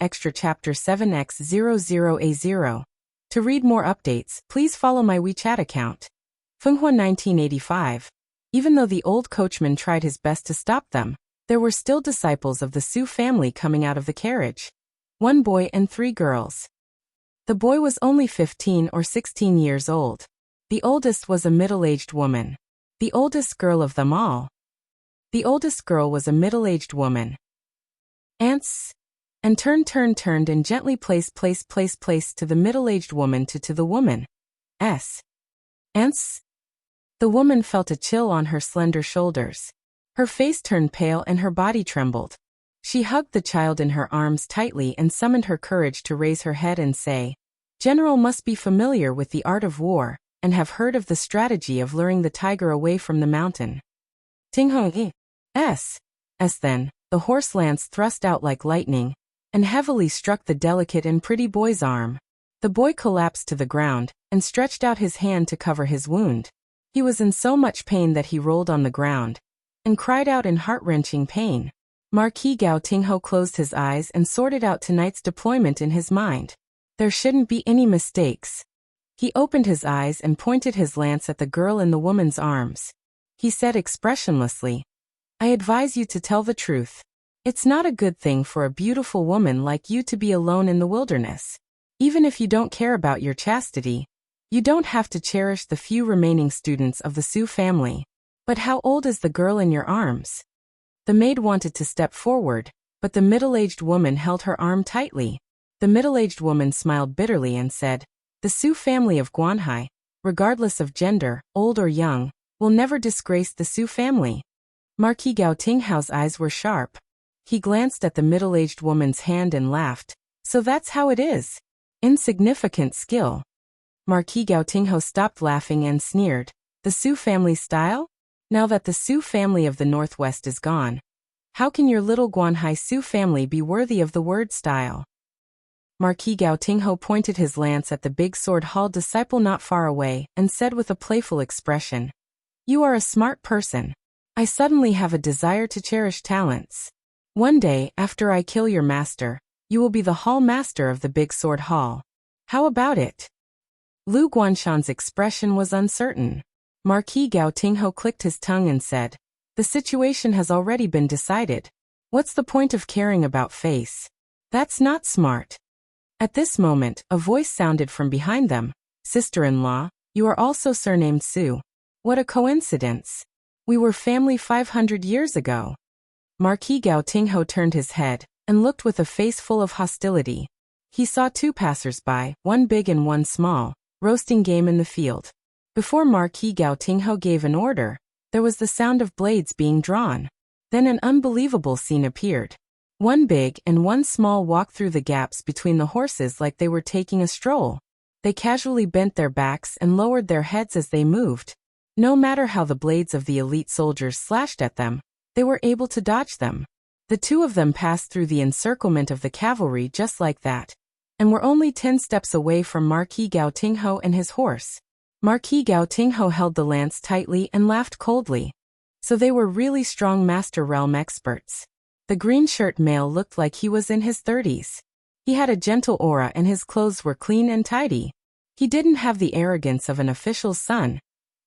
extra chapter 7x00A0. To read more updates, please follow my WeChat account. Fenghua 1985. Even though the old coachman tried his best to stop them, there were still disciples of the Su family coming out of the carriage. 1 boy and 3 girls. The boy was only 15 or 16 years old. The oldest was a middle-aged woman. The oldest girl of them all. The oldest girl was a middle-aged woman. Ants. And turned and gently placed to the middle-aged woman to the woman. Ants. The woman felt a chill on her slender shoulders. Her face turned pale and her body trembled. She hugged the child in her arms tightly and summoned her courage to raise her head and say, General must be familiar with the art of war, and have heard of the strategy of luring the tiger away from the mountain. Tinghong then, the horse lance thrust out like lightning, and heavily struck the delicate and pretty boy's arm. The boy collapsed to the ground, and stretched out his hand to cover his wound. He was in so much pain that he rolled on the ground, and cried out in heart-wrenching pain. Marquis Gao Tingho closed his eyes and sorted out tonight's deployment in his mind. There shouldn't be any mistakes. He opened his eyes and pointed his lance at the girl in the woman's arms. He said expressionlessly, I advise you to tell the truth. It's not a good thing for a beautiful woman like you to be alone in the wilderness. Even if you don't care about your chastity, you don't have to cherish the few remaining students of the Su family. But how old is the girl in your arms? The maid wanted to step forward, but the middle-aged woman held her arm tightly. The middle-aged woman smiled bitterly and said, The Su family of Guanhai, regardless of gender, old or young, will never disgrace the Su family. Marquis Gao Tinghao's eyes were sharp. He glanced at the middle-aged woman's hand and laughed. So that's how it is. Insignificant skill. Marquis Gao Tingho stopped laughing and sneered. The Su family style? Now that the Su family of the Northwest is gone, how can your little Guanhai Su family be worthy of the word style? Marquis Gao Tingho pointed his lance at the big sword hall disciple not far away and said with a playful expression, You are a smart person. I suddenly have a desire to cherish talents. One day, after I kill your master, you will be the hall master of the big sword hall. How about it? Lu Guanshan's expression was uncertain. Marquis Gao Tingho clicked his tongue and said, The situation has already been decided. What's the point of caring about face? That's not smart. At this moment, a voice sounded from behind them. Sister-in-law, you are also surnamed Su. What a coincidence. We were family 500 years ago. Marquis Gao Tingho turned his head and looked with a face full of hostility. He saw 2 passers-by, one big and one small, roasting game in the field. Before Marquis Gao Tingho gave an order, there was the sound of blades being drawn. Then an unbelievable scene appeared. One big and one small walked through the gaps between the horses like they were taking a stroll. They casually bent their backs and lowered their heads as they moved. No matter how the blades of the elite soldiers slashed at them, they were able to dodge them. The 2 of them passed through the encirclement of the cavalry just like that, and were only 10 steps away from Marquis Gao Tingho and his horse. Marquis Gao Tingho held the lance tightly and laughed coldly. So they were really strong master realm experts. The green shirt male looked like he was in his 30s. He had a gentle aura and his clothes were clean and tidy. He didn't have the arrogance of an official's son,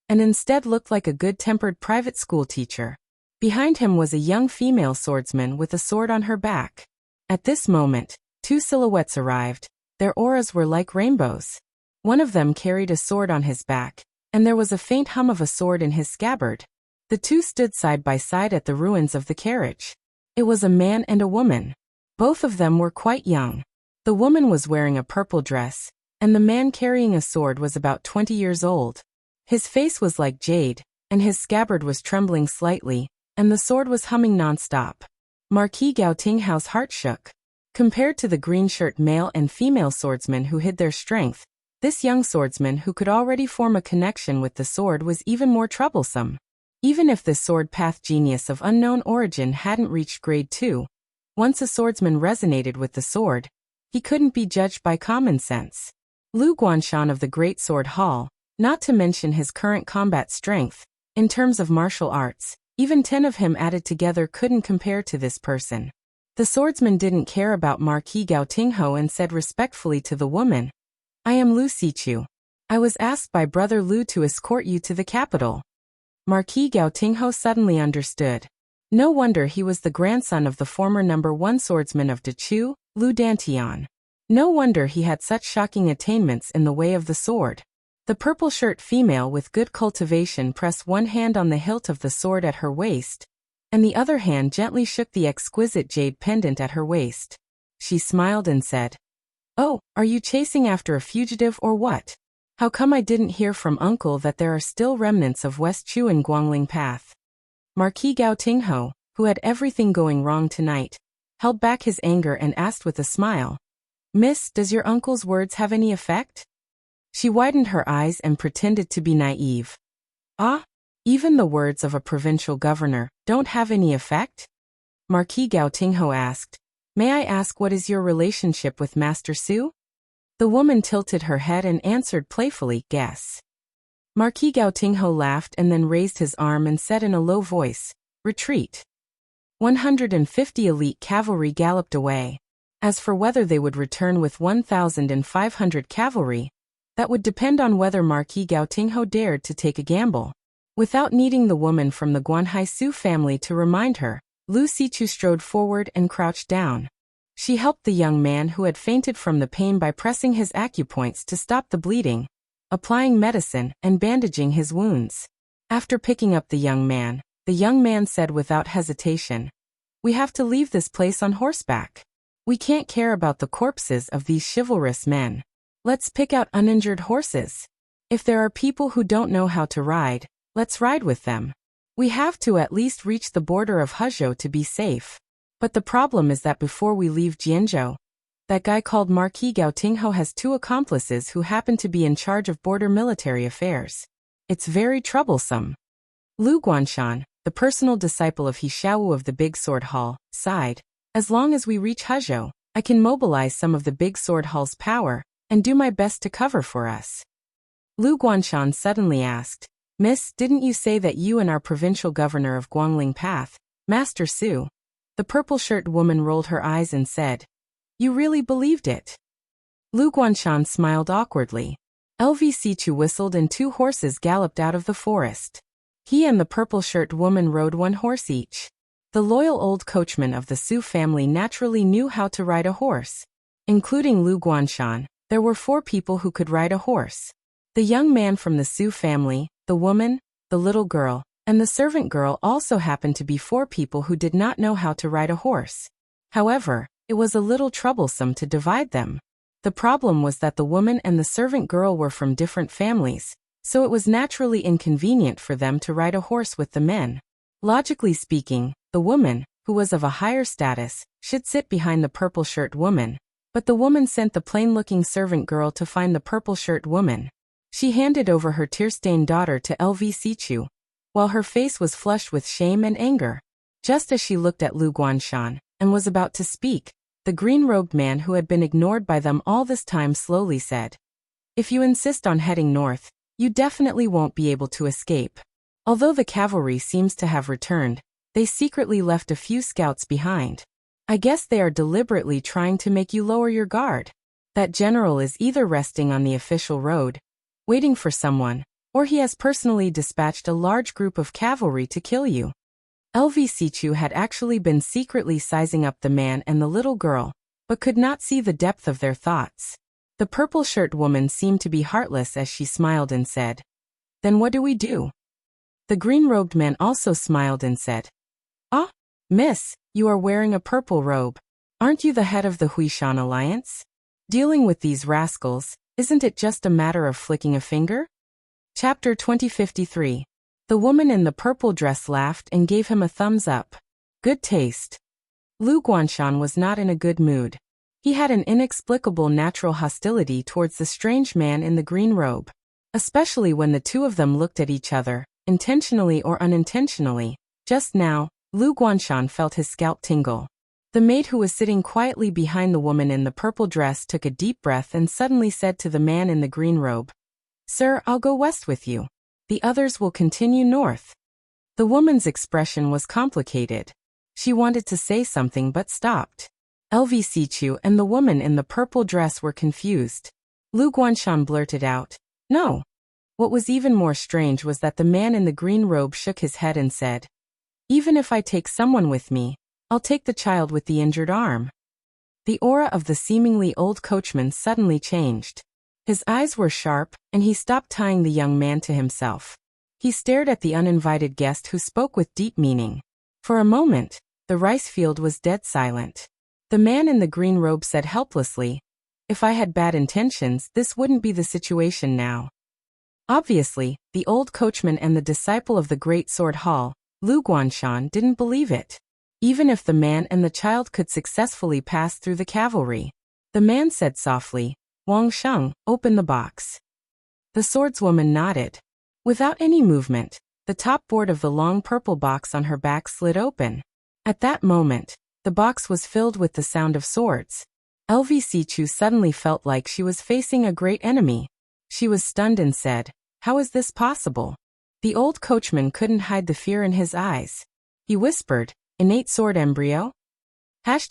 and instead looked like a good-tempered private school teacher. Behind him was a young female swordsman with a sword on her back. At this moment, 2 silhouettes arrived. Their auras were like rainbows. One of them carried a sword on his back, and there was a faint hum of a sword in his scabbard. The 2 stood side by side at the ruins of the carriage. It was a man and a woman. Both of them were quite young. The woman was wearing a purple dress, and the man carrying a sword was about 20 years old. His face was like jade, and his scabbard was trembling slightly, and the sword was humming non-stop. Marquis Gao Tinghao's heart shook. Compared to the green-shirt male and female swordsmen who hid their strength, this young swordsman who could already form a connection with the sword was even more troublesome. Even if this sword path genius of unknown origin hadn't reached grade 2, once a swordsman resonated with the sword, he couldn't be judged by common sense. Lu Guanshan of the Great Sword Hall, not to mention his current combat strength, in terms of martial arts, even 10 of him added together couldn't compare to this person. The swordsman didn't care about Marquis Gao Tingho and said respectfully to the woman, "I am Lu Sichu. I was asked by Brother Lu to escort you to the capital." Marquis Gao Tingho suddenly understood. No wonder he was the grandson of the former #1 swordsman of Dechu, Lu Dantian. No wonder he had such shocking attainments in the way of the sword. The purple-shirt female with good cultivation pressed one hand on the hilt of the sword at her waist, and the other hand gently shook the exquisite jade pendant at her waist. She smiled and said, "Oh, are you chasing after a fugitive or what? How come I didn't hear from Uncle that there are still remnants of West Chu and Guangling Path?" Marquis Gao Tingho, who had everything going wrong tonight, held back his anger and asked with a smile, "Miss, does your uncle's words have any effect?" She widened her eyes and pretended to be naive. "Ah? Even the words of a provincial governor don't have any effect?" Marquis Gao Tingho asked, "May I ask what is your relationship with Master Su?" The woman tilted her head and answered playfully, "Guess." Marquis Gao Tingho laughed and then raised his arm and said in a low voice, "Retreat." 150 elite cavalry galloped away. As for whether they would return with 1,500 cavalry, that would depend on whether Marquis Gao Tingho dared to take a gamble. Without needing the woman from the Guanhai Su family to remind her, Lu Sichu strode forward and crouched down. She helped the young man who had fainted from the pain by pressing his acupoints to stop the bleeding, applying medicine, and bandaging his wounds. After picking up the young man said without hesitation, "We have to leave this place on horseback. We can't care about the corpses of these chivalrous men. Let's pick out uninjured horses. If there are people who don't know how to ride, let's ride with them. We have to at least reach the border of Hezhou to be safe. But the problem is that before we leave Jianzhou, that guy called Marquis Gao Tingho has 2 accomplices who happen to be in charge of border military affairs. It's very troublesome." Lu Guanshan, the personal disciple of He Xiaowu of the Big Sword Hall, sighed, "As long as we reach Hezhou, I can mobilize some of the Big Sword Hall's power and do my best to cover for us." Lu Guanshan suddenly asked, "Miss, didn't you say that you and our provincial governor of Guangling Path, Master Su?" The purple-shirt woman rolled her eyes and said, "You really believed it?" Lu Guanshan smiled awkwardly. LV Sichu whistled and 2 horses galloped out of the forest. He and the purple-shirt woman rode 1 horse each. The loyal old coachman of the Su family naturally knew how to ride a horse. Including Lu Guanshan, there were 4 people who could ride a horse. The young man from the Su family, the woman, the little girl, and the servant girl also happened to be 4 people who did not know how to ride a horse. However, it was a little troublesome to divide them. The problem was that the woman and the servant girl were from different families, so it was naturally inconvenient for them to ride a horse with the men. Logically speaking, the woman, who was of a higher status, should sit behind the purple-shirt woman, but the woman sent the plain-looking servant girl to find the purple-shirt woman. She handed over her tear-stained daughter to LV Sichu, while her face was flushed with shame and anger. Just as she looked at Lu Guanshan and was about to speak, the green-robed man who had been ignored by them all this time slowly said, "If you insist on heading north, you definitely won't be able to escape. Although the cavalry seems to have returned, they secretly left a few scouts behind. I guess they are deliberately trying to make you lower your guard. That general is either resting on the official road, waiting for someone, or he has personally dispatched a large group of cavalry to kill you." LV Sichu had actually been secretly sizing up the man and the little girl, but could not see the depth of their thoughts. The purple-shirt woman seemed to be heartless as she smiled and said, "Then what do we do?" The green-robed man also smiled and said, "Ah, miss, you are wearing a purple robe. Aren't you the head of the Huishan Alliance? Dealing with these rascals, isn't it just a matter of flicking a finger?" Chapter 2053. The woman in the purple dress laughed and gave him a thumbs up. Good taste. Lu Guanshan was not in a good mood. He had an inexplicable natural hostility towards the strange man in the green robe. Especially when the two of them looked at each other, intentionally or unintentionally. Just now, Lu Guanshan felt his scalp tingle. The maid who was sitting quietly behind the woman in the purple dress took a deep breath and suddenly said to the man in the green robe, "Sir, I'll go west with you. The others will continue north." The woman's expression was complicated. She wanted to say something but stopped. LVCQ and the woman in the purple dress were confused. Lu Guanshan blurted out, "No." What was even more strange was that the man in the green robe shook his head and said, "Even if I take someone with me, I'll take the child with the injured arm." The aura of the seemingly old coachman suddenly changed. His eyes were sharp, and he stopped tying the young man to himself. He stared at the uninvited guest who spoke with deep meaning. For a moment, the rice field was dead silent. The man in the green robe said helplessly, "If I had bad intentions, this wouldn't be the situation now." Obviously, the old coachman and the disciple of the Great Sword Hall, Lu Guanshan, didn't believe it. Even if the man and the child could successfully pass through the cavalry. The man said softly, "Wang Sheng, open the box." The swordswoman nodded. Without any movement, the top board of the long purple box on her back slid open. At that moment, the box was filled with the sound of swords. LVCQ suddenly felt like she was facing a great enemy. She was stunned and said, "How is this possible?" The old coachman couldn't hide the fear in his eyes. He whispered, "Innate sword embryo?" ####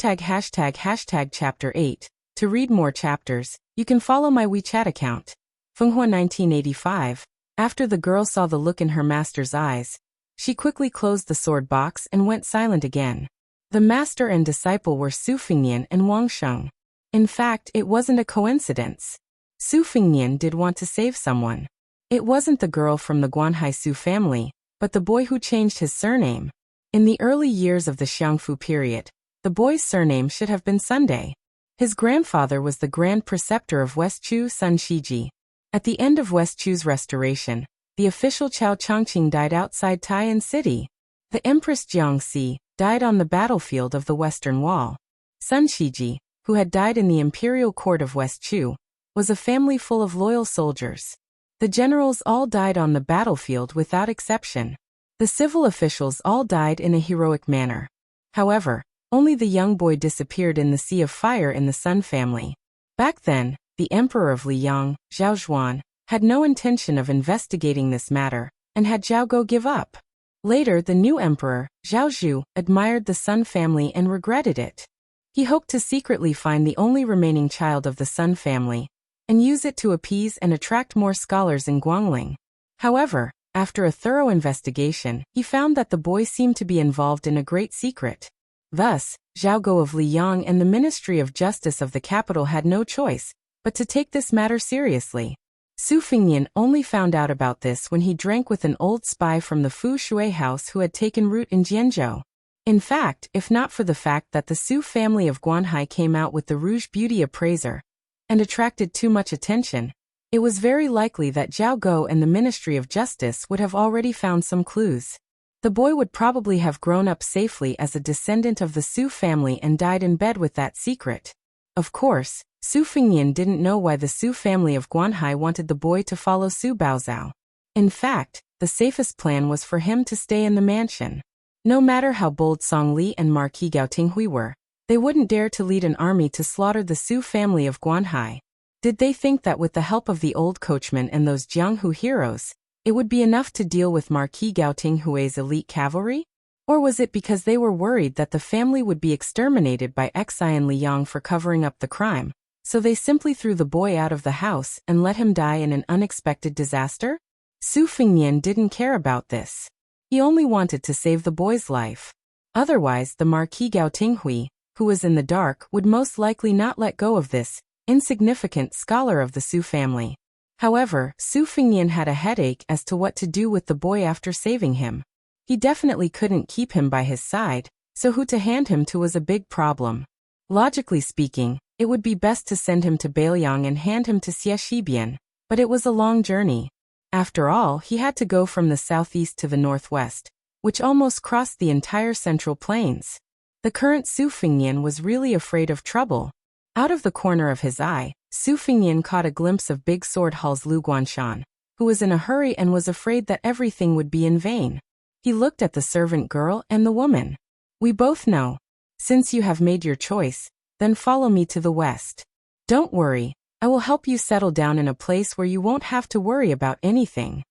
Chapter 8. To read more chapters, you can follow my WeChat account. Fenghua 1985. After the girl saw the look in her master's eyes, she quickly closed the sword box and went silent again. The master and disciple were Su Fengnian and Wang Sheng. In fact, it wasn't a coincidence. Su Fengnian did want to save someone. It wasn't the girl from the Guanhai Su family, but the boy who changed his surname. In the early years of the Xiangfu period, the boy's surname should have been Sunday. His grandfather was the Grand Preceptor of Westchu Sun Shiji. At the end of Westchu's restoration, the official Chao Changqing died outside Taiyan City. The Empress Jiangxi died on the battlefield of the Western Wall. Sun Shiji, who had died in the imperial court of Westchu, was a family full of loyal soldiers. The generals all died on the battlefield without exception. The civil officials all died in a heroic manner. However, only the young boy disappeared in the sea of fire in the Sun family. Back then, the emperor of Liang, Zhao Zhuan, had no intention of investigating this matter, and had Zhao Go give up. Later, the new emperor, Zhao Zhu, admired the Sun family and regretted it. He hoped to secretly find the only remaining child of the Sun family, and use it to appease and attract more scholars in Guangling. However, after a thorough investigation, he found that the boy seemed to be involved in a great secret. Thus, Zhao Go of Liang and the Ministry of Justice of the capital had no choice but to take this matter seriously. Su Fengnian only found out about this when he drank with an old spy from the Fu Shui house who had taken root in Jianzhou. In fact, if not for the fact that the Su family of Guanhai came out with the Rouge Beauty Appraiser and attracted too much attention, it was very likely that Zhao Go and the Ministry of Justice would have already found some clues. The boy would probably have grown up safely as a descendant of the Su family and died in bed with that secret. Of course, Su Fengnian didn't know why the Su family of Guanhai wanted the boy to follow Su Baozhao. In fact, the safest plan was for him to stay in the mansion. No matter how bold Song Li and Marquis Gao Tinghui were, they wouldn't dare to lead an army to slaughter the Su family of Guanhai. Did they think that with the help of the old coachman and those Jianghu heroes, it would be enough to deal with Marquis Gao Tinghui's elite cavalry? Or was it because they were worried that the family would be exterminated by Xian Liang for covering up the crime, so they simply threw the boy out of the house and let him die in an unexpected disaster? Su Fengnian didn't care about this. He only wanted to save the boy's life. Otherwise, the Marquis Gao Tinghui, who was in the dark, would most likely not let go of this insignificant scholar of the Su family. However, Su Fengnian had a headache as to what to do with the boy after saving him. He definitely couldn't keep him by his side, so who to hand him to was a big problem. Logically speaking, it would be best to send him to Beiliang and hand him to Xie Shibian, but it was a long journey. After all, he had to go from the southeast to the northwest, which almost crossed the entire central plains. The current Su Fingyan was really afraid of trouble. Out of the corner of his eye, Su Fingyan caught a glimpse of Big Sword Hall's Lu Guanshan, who was in a hurry and was afraid that everything would be in vain. He looked at the servant girl and the woman. We both know. Since you have made your choice, then follow me to the west. Don't worry, I will help you settle down in a place where you won't have to worry about anything.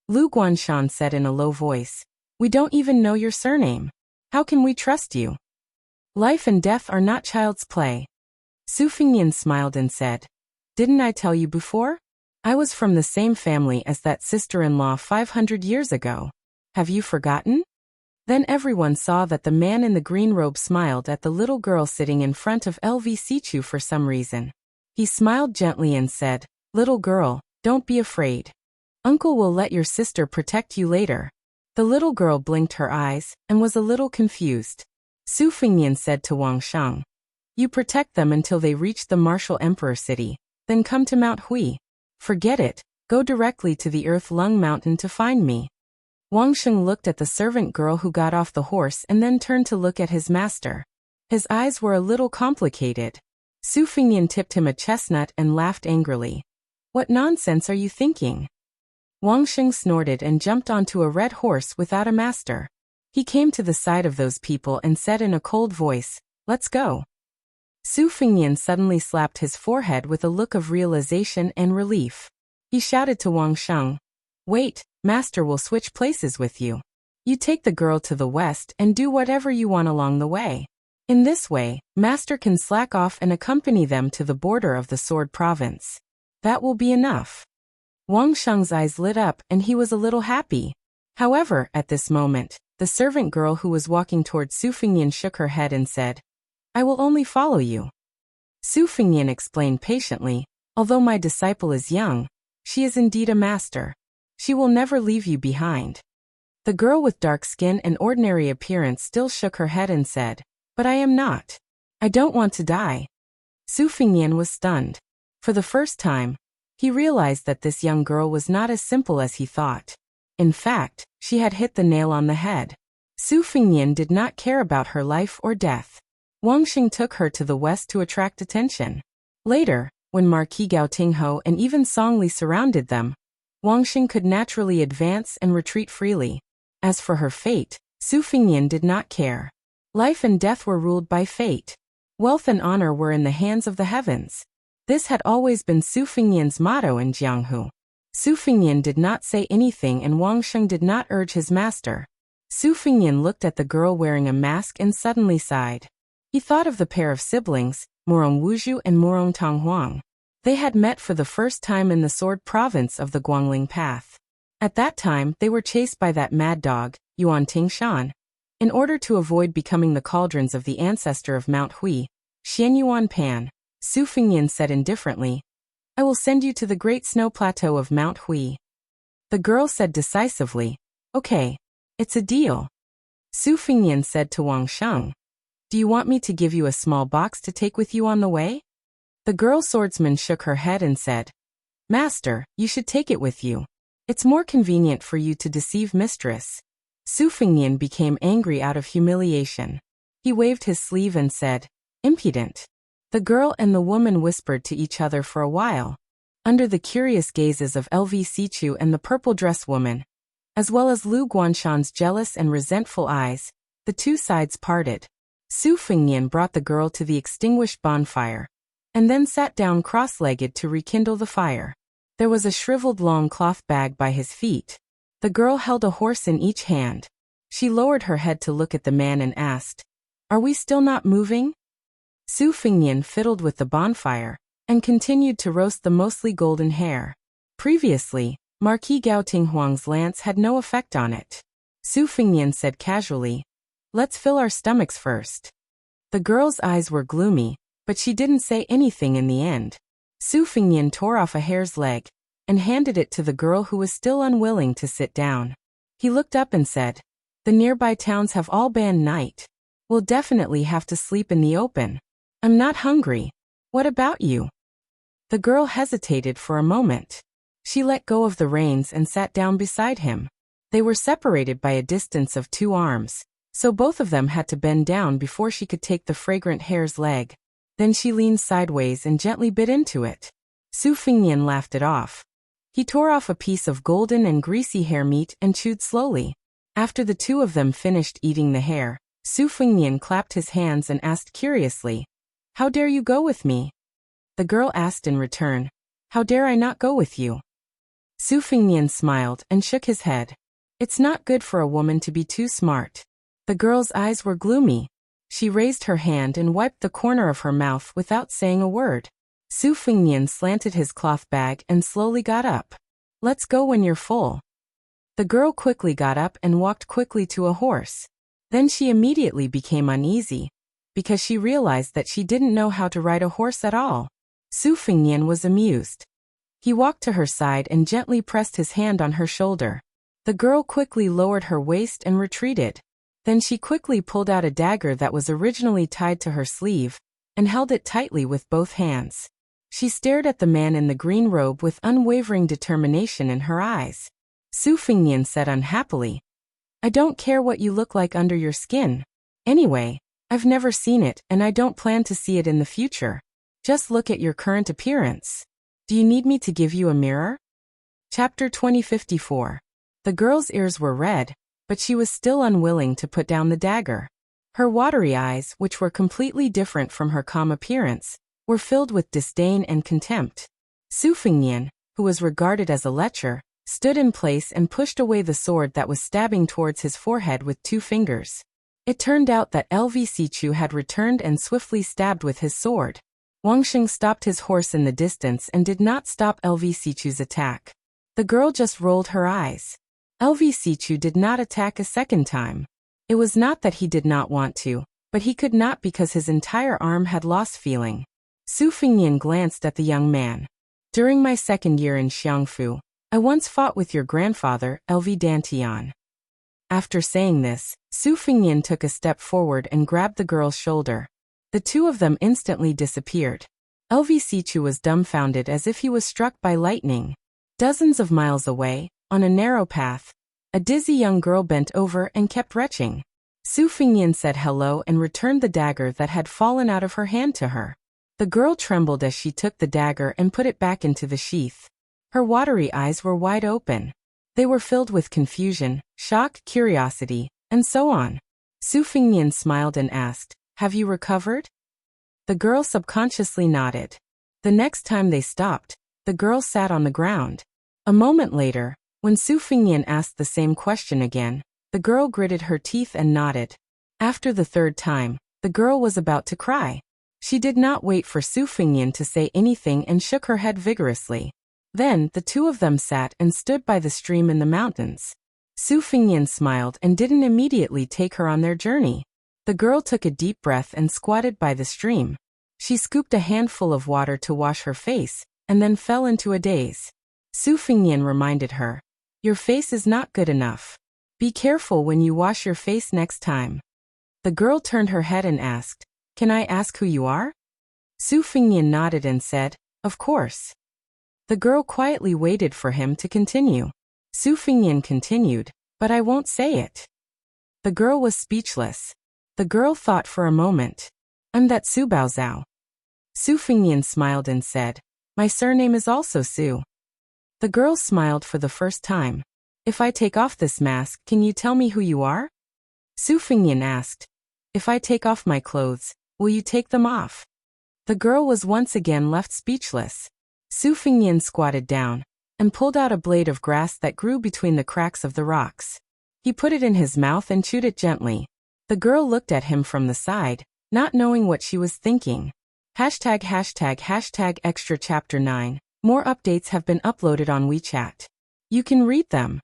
Lu Guanshan said in a low voice. We don't even know your surname. How can we trust you? Life and death are not child's play. Su Fingyan smiled and said, Didn't I tell you before? I was from the same family as that sister-in-law 500 years ago. Have you forgotten? Then everyone saw that the man in the green robe smiled at the little girl sitting in front of LV Sichu for some reason. He smiled gently and said, Little girl, don't be afraid. Uncle will let your sister protect you later. The little girl blinked her eyes and was a little confused. Su Fingyan said to Wang Sheng, You protect them until they reach the martial emperor city, then come to Mount Hui. Forget it, go directly to the Earth Lung Mountain to find me. Wang Sheng looked at the servant girl who got off the horse and then turned to look at his master. His eyes were a little complicated. Su Fingyan tipped him a chestnut and laughed angrily. What nonsense are you thinking? Wang Sheng snorted and jumped onto a red horse without a master. He came to the side of those people and said in a cold voice, Let's go. Su Fingyan suddenly slapped his forehead with a look of realization and relief. He shouted to Wang Sheng, Wait, master will switch places with you. You take the girl to the west and do whatever you want along the way. In this way, master can slack off and accompany them to the border of the Sword Province. That will be enough. Wang Sheng's eyes lit up and he was a little happy. However, at this moment, the servant girl who was walking toward Su Fingyan shook her head and said, I will only follow you. Su Fingyan explained patiently, Although my disciple is young, she is indeed a master. She will never leave you behind. The girl with dark skin and ordinary appearance still shook her head and said, But I am not. I don't want to die. Su Fingyan was stunned. For the first time, he realized that this young girl was not as simple as he thought. In fact, she had hit the nail on the head. Su Fingyan did not care about her life or death. Wang Xing took her to the west to attract attention. Later, when Marquis Gao Tingho and even Song Li surrounded them, Wang Xing could naturally advance and retreat freely. As for her fate, Su Fingyan did not care. Life and death were ruled by fate. Wealth and honor were in the hands of the heavens. This had always been Su Fingyan's motto in Jianghu. Su Fingyan did not say anything and Wang Xing did not urge his master. Su Fingyan looked at the girl wearing a mask and suddenly sighed. He thought of the pair of siblings, Murong Wuzhu and Murong Tonghuang. They had met for the first time in the Sword Province of the Guangling Path. At that time, they were chased by that mad dog, Yuan Tingshan. In order to avoid becoming the cauldrons of the ancestor of Mount Hui, Xian Yuan Pan, Su Fingyan said indifferently, I will send you to the great snow plateau of Mount Hui. The girl said decisively, Okay, it's a deal. Su Fingyan said to Wang Sheng, Do you want me to give you a small box to take with you on the way? The girl swordsman shook her head and said, Master, you should take it with you. It's more convenient for you to deceive mistress. Su Fingyan became angry out of humiliation. He waved his sleeve and said, Impudent. The girl and the woman whispered to each other for a while. Under the curious gazes of LV Sichu and the purple dress woman, as well as Lu Guanshan's jealous and resentful eyes, the two sides parted. Su Fingyan brought the girl to the extinguished bonfire, and then sat down cross-legged to rekindle the fire. There was a shriveled long cloth bag by his feet. The girl held a horse in each hand. She lowered her head to look at the man and asked, Are we still not moving? Su Fingyan fiddled with the bonfire, and continued to roast the mostly golden hare. Previously, Marquis Gao Tinghuang's lance had no effect on it. Su Fingyan said casually, Let's fill our stomachs first. The girl's eyes were gloomy, but she didn't say anything in the end. Su Fingyan tore off a hare's leg, and handed it to the girl who was still unwilling to sit down. He looked up and said, The nearby towns have all banned night. We'll definitely have to sleep in the open. I'm not hungry. What about you? The girl hesitated for a moment. She let go of the reins and sat down beside him. They were separated by a distance of 2 arms, so both of them had to bend down before she could take the fragrant hare's leg. Then she leaned sideways and gently bit into it. Su Fingnian laughed it off. He tore off a piece of golden and greasy hare meat and chewed slowly. After the two of them finished eating the hare, Su Fingnian clapped his hands and asked curiously, "How dare you go with me?" The girl asked in return, "How dare I not go with you?" Su Fingnian smiled and shook his head. It's not good for a woman to be too smart. The girl's eyes were gloomy. She raised her hand and wiped the corner of her mouth without saying a word. Su Fingnian slanted his cloth bag and slowly got up. "Let's go when you're full." The girl quickly got up and walked quickly to a horse. Then she immediately became uneasy, because she realized that she didn't know how to ride a horse at all. Su Fingnian was amused. He walked to her side and gently pressed his hand on her shoulder. The girl quickly lowered her waist and retreated. Then she quickly pulled out a dagger that was originally tied to her sleeve, and held it tightly with both hands. She stared at the man in the green robe with unwavering determination in her eyes. Su Fingnian said unhappily, "I don't care what you look like under your skin. Anyway, I've never seen it and I don't plan to see it in the future. Just look at your current appearance. Do you need me to give you a mirror?" Chapter 2054. The girl's ears were red, but she was still unwilling to put down the dagger. Her watery eyes, which were completely different from her calm appearance, were filled with disdain and contempt. Su Fingnian, who was regarded as a lecher, stood in place and pushed away the sword that was stabbing towards his forehead with 2 fingers. It turned out that LV Sichu had returned and swiftly stabbed with his sword. Wangsheng stopped his horse in the distance and did not stop LV Sichu's attack. The girl just rolled her eyes. LV Sichu did not attack a second time. It was not that he did not want to, but he could not because his entire arm had lost feeling. Su Fingnian glanced at the young man. "During my 2nd year in Xiangfu, I once fought with your grandfather, LV Dantian." After saying this, Su Fingnian took a step forward and grabbed the girl's shoulder. The two of them instantly disappeared. LV Sichu was dumbfounded as if he was struck by lightning. Dozens of miles away, on a narrow path, a dizzy young girl bent over and kept retching. Su Fingnian said hello and returned the dagger that had fallen out of her hand to her. The girl trembled as she took the dagger and put it back into the sheath. Her watery eyes were wide open. They were filled with confusion, shock, curiosity, and so on. Su Fingnian smiled and asked, "Have you recovered?" The girl subconsciously nodded. The next time they stopped, the girl sat on the ground. A moment later, when Su Fingnian asked the same question again, the girl gritted her teeth and nodded. After the 3rd time, the girl was about to cry. She did not wait for Su Fingnian to say anything and shook her head vigorously. Then, the two of them sat and stood by the stream in the mountains. Su Fingnian smiled and didn't immediately take her on their journey. The girl took a deep breath and squatted by the stream. She scooped a handful of water to wash her face, and then fell into a daze. Su Fingnian reminded her, "Your face is not good enough. Be careful when you wash your face next time." The girl turned her head and asked, "Can I ask who you are?" Su Fingnian nodded and said, "Of course." The girl quietly waited for him to continue. Su Fingnian continued, "But I won't say it." The girl was speechless. The girl thought for a moment. "I'm that Su Baozhao." Su Fingnian smiled and said, "My surname is also Su." The girl smiled for the first time. "If I take off this mask, can you tell me who you are?" Su Fingnian asked, "If I take off my clothes, will you take them off?" The girl was once again left speechless. Su Fingnian squatted down and pulled out a blade of grass that grew between the cracks of the rocks. He put it in his mouth and chewed it gently. The girl looked at him from the side, not knowing what she was thinking. #extra Chapter 9. More updates have been uploaded on WeChat. You can read them.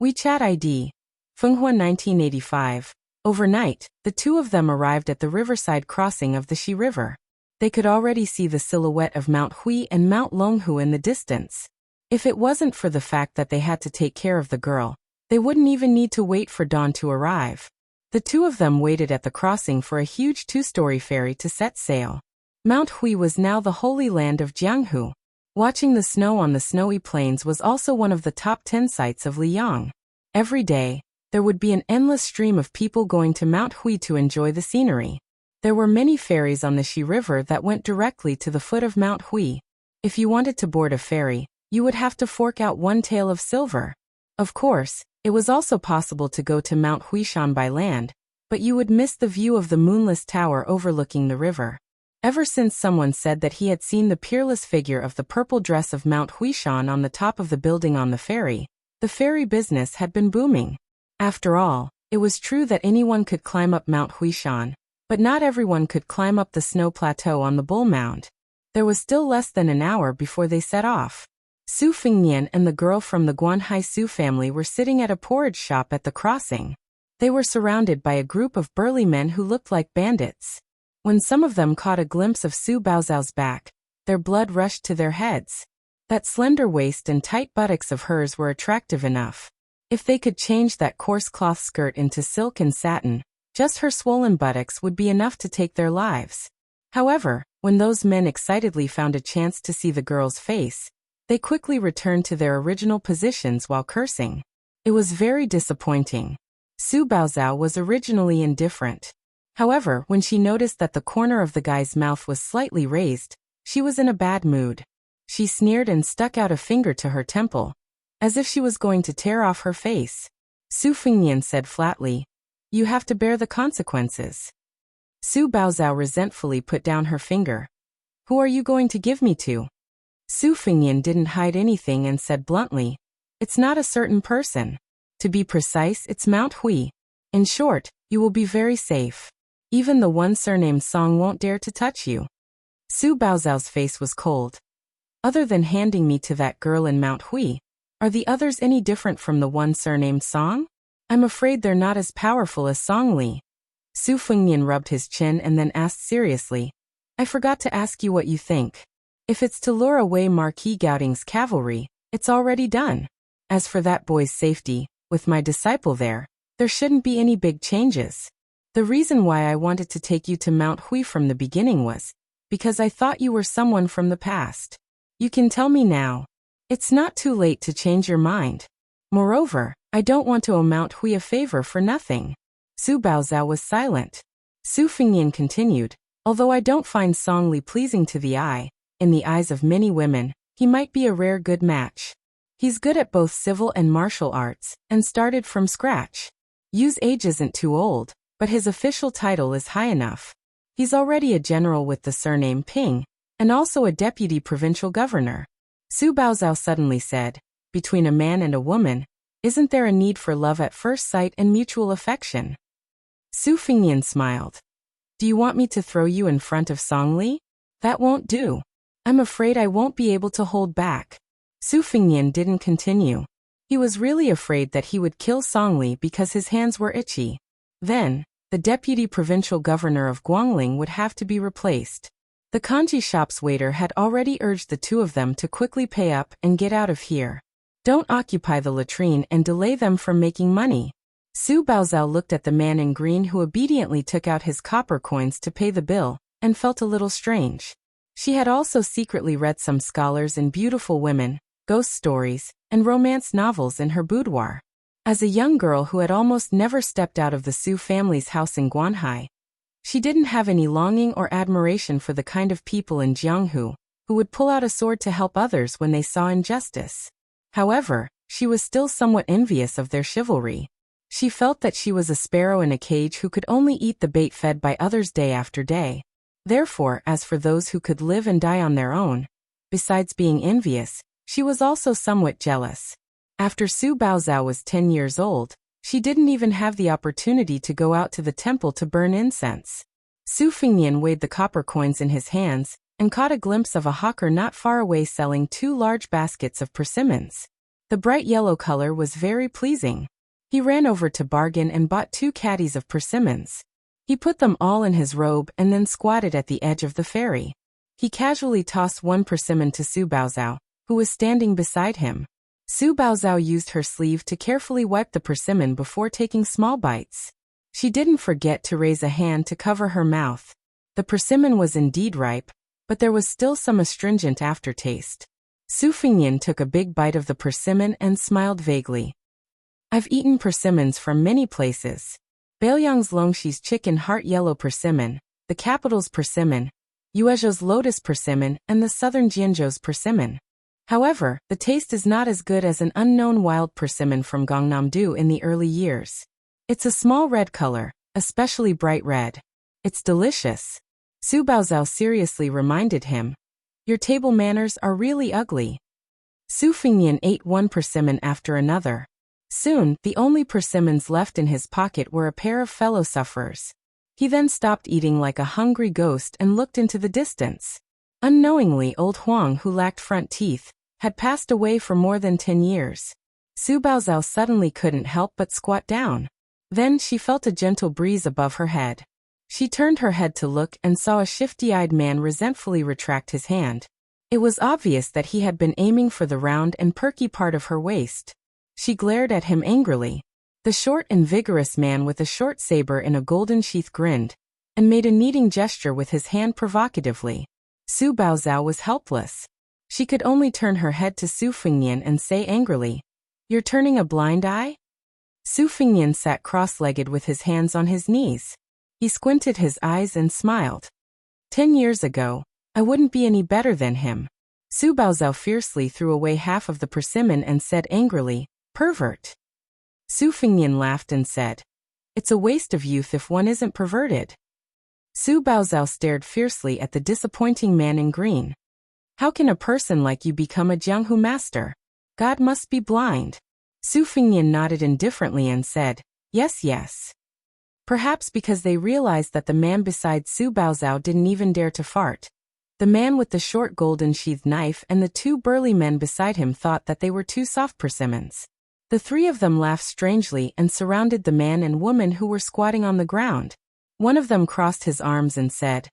WeChat ID. Fenghua 1985. Overnight, the two of them arrived at the riverside crossing of the Xi River. They could already see the silhouette of Mount Hui and Mount Longhu in the distance. If it wasn't for the fact that they had to take care of the girl, they wouldn't even need to wait for dawn to arrive. The two of them waited at the crossing for a huge 2-story ferry to set sail. Mount Hui was now the holy land of Jianghu. Watching the snow on the snowy plains was also one of the top 10 sights of Liyang. Every day, there would be an endless stream of people going to Mount Hui to enjoy the scenery. There were many ferries on the Shi River that went directly to the foot of Mount Hui. If you wanted to board a ferry, you would have to fork out one tael of silver. Of course, it was also possible to go to Mount Huishan by land, but you would miss the view of the moonless tower overlooking the river. Ever since someone said that he had seen the peerless figure of the purple dress of Mount Huishan on the top of the building on the ferry business had been booming. After all, it was true that anyone could climb up Mount Huishan, but not everyone could climb up the snow plateau on the Bull Mound. There was still less than an hour before they set off. Su Fengnian and the girl from the Guanhai Su family were sitting at a porridge shop at the crossing. They were surrounded by a group of burly men who looked like bandits. When some of them caught a glimpse of Su Baozao's back, their blood rushed to their heads. That slender waist and tight buttocks of hers were attractive enough. If they could change that coarse cloth skirt into silk and satin, just her swollen buttocks would be enough to take their lives. However, when those men excitedly found a chance to see the girl's face, they quickly returned to their original positions while cursing. It was very disappointing. Su Baozao was originally indifferent. However, when she noticed that the corner of the guy's mouth was slightly raised, she was in a bad mood. She sneered and stuck out a finger to her temple, as if she was going to tear off her face. Su Fengnian said flatly, "You have to bear the consequences." Su Baozao resentfully put down her finger. "Who are you going to give me to?" Su Fengnian didn't hide anything and said bluntly, "It's not a certain person. To be precise, it's Mount Hui. In short, you will be very safe. Even the one surnamed Song won't dare to touch you." Su Baozao's face was cold. "Other than handing me to that girl in Mount Hui, are the others any different from the one surnamed Song? I'm afraid they're not as powerful as Song Li." Su Fengnian rubbed his chin and then asked seriously, "I forgot to ask you what you think. If it's to lure away Marquis Gouting's cavalry, it's already done. As for that boy's safety, with my disciple there shouldn't be any big changes. The reason why I wanted to take you to Mount Hui from the beginning was because I thought you were someone from the past. You can tell me now. It's not too late to change your mind. Moreover, I don't want to owe Mount Hui a favor for nothing." Su Baozao was silent. Su Fengnian continued, "Although I don't find Song Li pleasing to the eye, in the eyes of many women, he might be a rare good match. He's good at both civil and martial arts, and started from scratch. Yu's age isn't too old, but his official title is high enough. He's already a general with the surname Ping, and also a deputy provincial governor." Su Baozao suddenly said, "Between a man and a woman, isn't there a need for love at first sight and mutual affection?" Su Fengnian smiled. "Do you want me to throw you in front of Song Li? That won't do. I'm afraid I won't be able to hold back." Su Fengnian didn't continue. He was really afraid that he would kill Song Li because his hands were itchy. Then, the deputy provincial governor of Guangling would have to be replaced. The kanji shop's waiter had already urged the two of them to quickly pay up and get out of here. Don't occupy the latrine and delay them from making money. Su Baozao looked at the man in green who obediently took out his copper coins to pay the bill, and felt a little strange. She had also secretly read some scholars and beautiful women, ghost stories, and romance novels in her boudoir. As a young girl who had almost never stepped out of the Su family's house in Guanhai, she didn't have any longing or admiration for the kind of people in Jianghu who would pull out a sword to help others when they saw injustice. However, she was still somewhat envious of their chivalry. She felt that she was a sparrow in a cage who could only eat the bait fed by others day after day. Therefore, as for those who could live and die on their own, besides being envious, she was also somewhat jealous. After Su Baozao was 10 years old, she didn't even have the opportunity to go out to the temple to burn incense. Su Fengnian weighed the copper coins in his hands, and caught a glimpse of a hawker not far away selling 2 large baskets of persimmons. The bright yellow color was very pleasing. He ran over to bargain and bought 2 caddies of persimmons. He put them all in his robe and then squatted at the edge of the ferry. He casually tossed 1 persimmon to Su Baozao, who was standing beside him. Su Baozao used her sleeve to carefully wipe the persimmon before taking small bites. She didn't forget to raise a hand to cover her mouth. The persimmon was indeed ripe, but there was still some astringent aftertaste. Su Fingyan took a big bite of the persimmon and smiled vaguely. I've eaten persimmons from many places. Baoyang's Longshi's chicken heart yellow persimmon, the capital's persimmon, Yuezhou's lotus persimmon, and the southern Jianzhou's persimmon. However, the taste is not as good as an unknown wild persimmon from Gangnam-do in the early years. It's a small red color, especially bright red. It's delicious. Su Baozhao seriously reminded him. Your table manners are really ugly. Su Fingyan ate one persimmon after another. Soon, the only persimmons left in his pocket were a pair of fellow sufferers. He then stopped eating like a hungry ghost and looked into the distance. Unknowingly, old Huang, who lacked front teeth, had passed away for more than 10 years. Su Baozhao suddenly couldn't help but squat down. Then she felt a gentle breeze above her head. She turned her head to look and saw a shifty-eyed man resentfully retract his hand. It was obvious that he had been aiming for the round and perky part of her waist. She glared at him angrily. The short and vigorous man with a short saber in a golden sheath grinned, and made a kneading gesture with his hand provocatively. Su Baozhao was helpless. She could only turn her head to Su Fingyan and say angrily, "You're turning a blind eye?" Su Fingyan sat cross-legged with his hands on his knees. He squinted his eyes and smiled. 10 years ago, I wouldn't be any better than him. Su Baozhao fiercely threw away half of the persimmon and said angrily, "Pervert." Su Fingyan laughed and said, "It's a waste of youth if one isn't perverted." Su Baozhao stared fiercely at the disappointing man in green. How can a person like you become a Jianghu master? God must be blind. Su Fingyan nodded indifferently and said, "Yes, yes." Perhaps because they realized that the man beside Su Baozhao didn't even dare to fart. The man with the short golden sheathed knife and the two burly men beside him thought that they were two soft persimmons. The three of them laughed strangely and surrounded the man and woman who were squatting on the ground. One of them crossed his arms and said,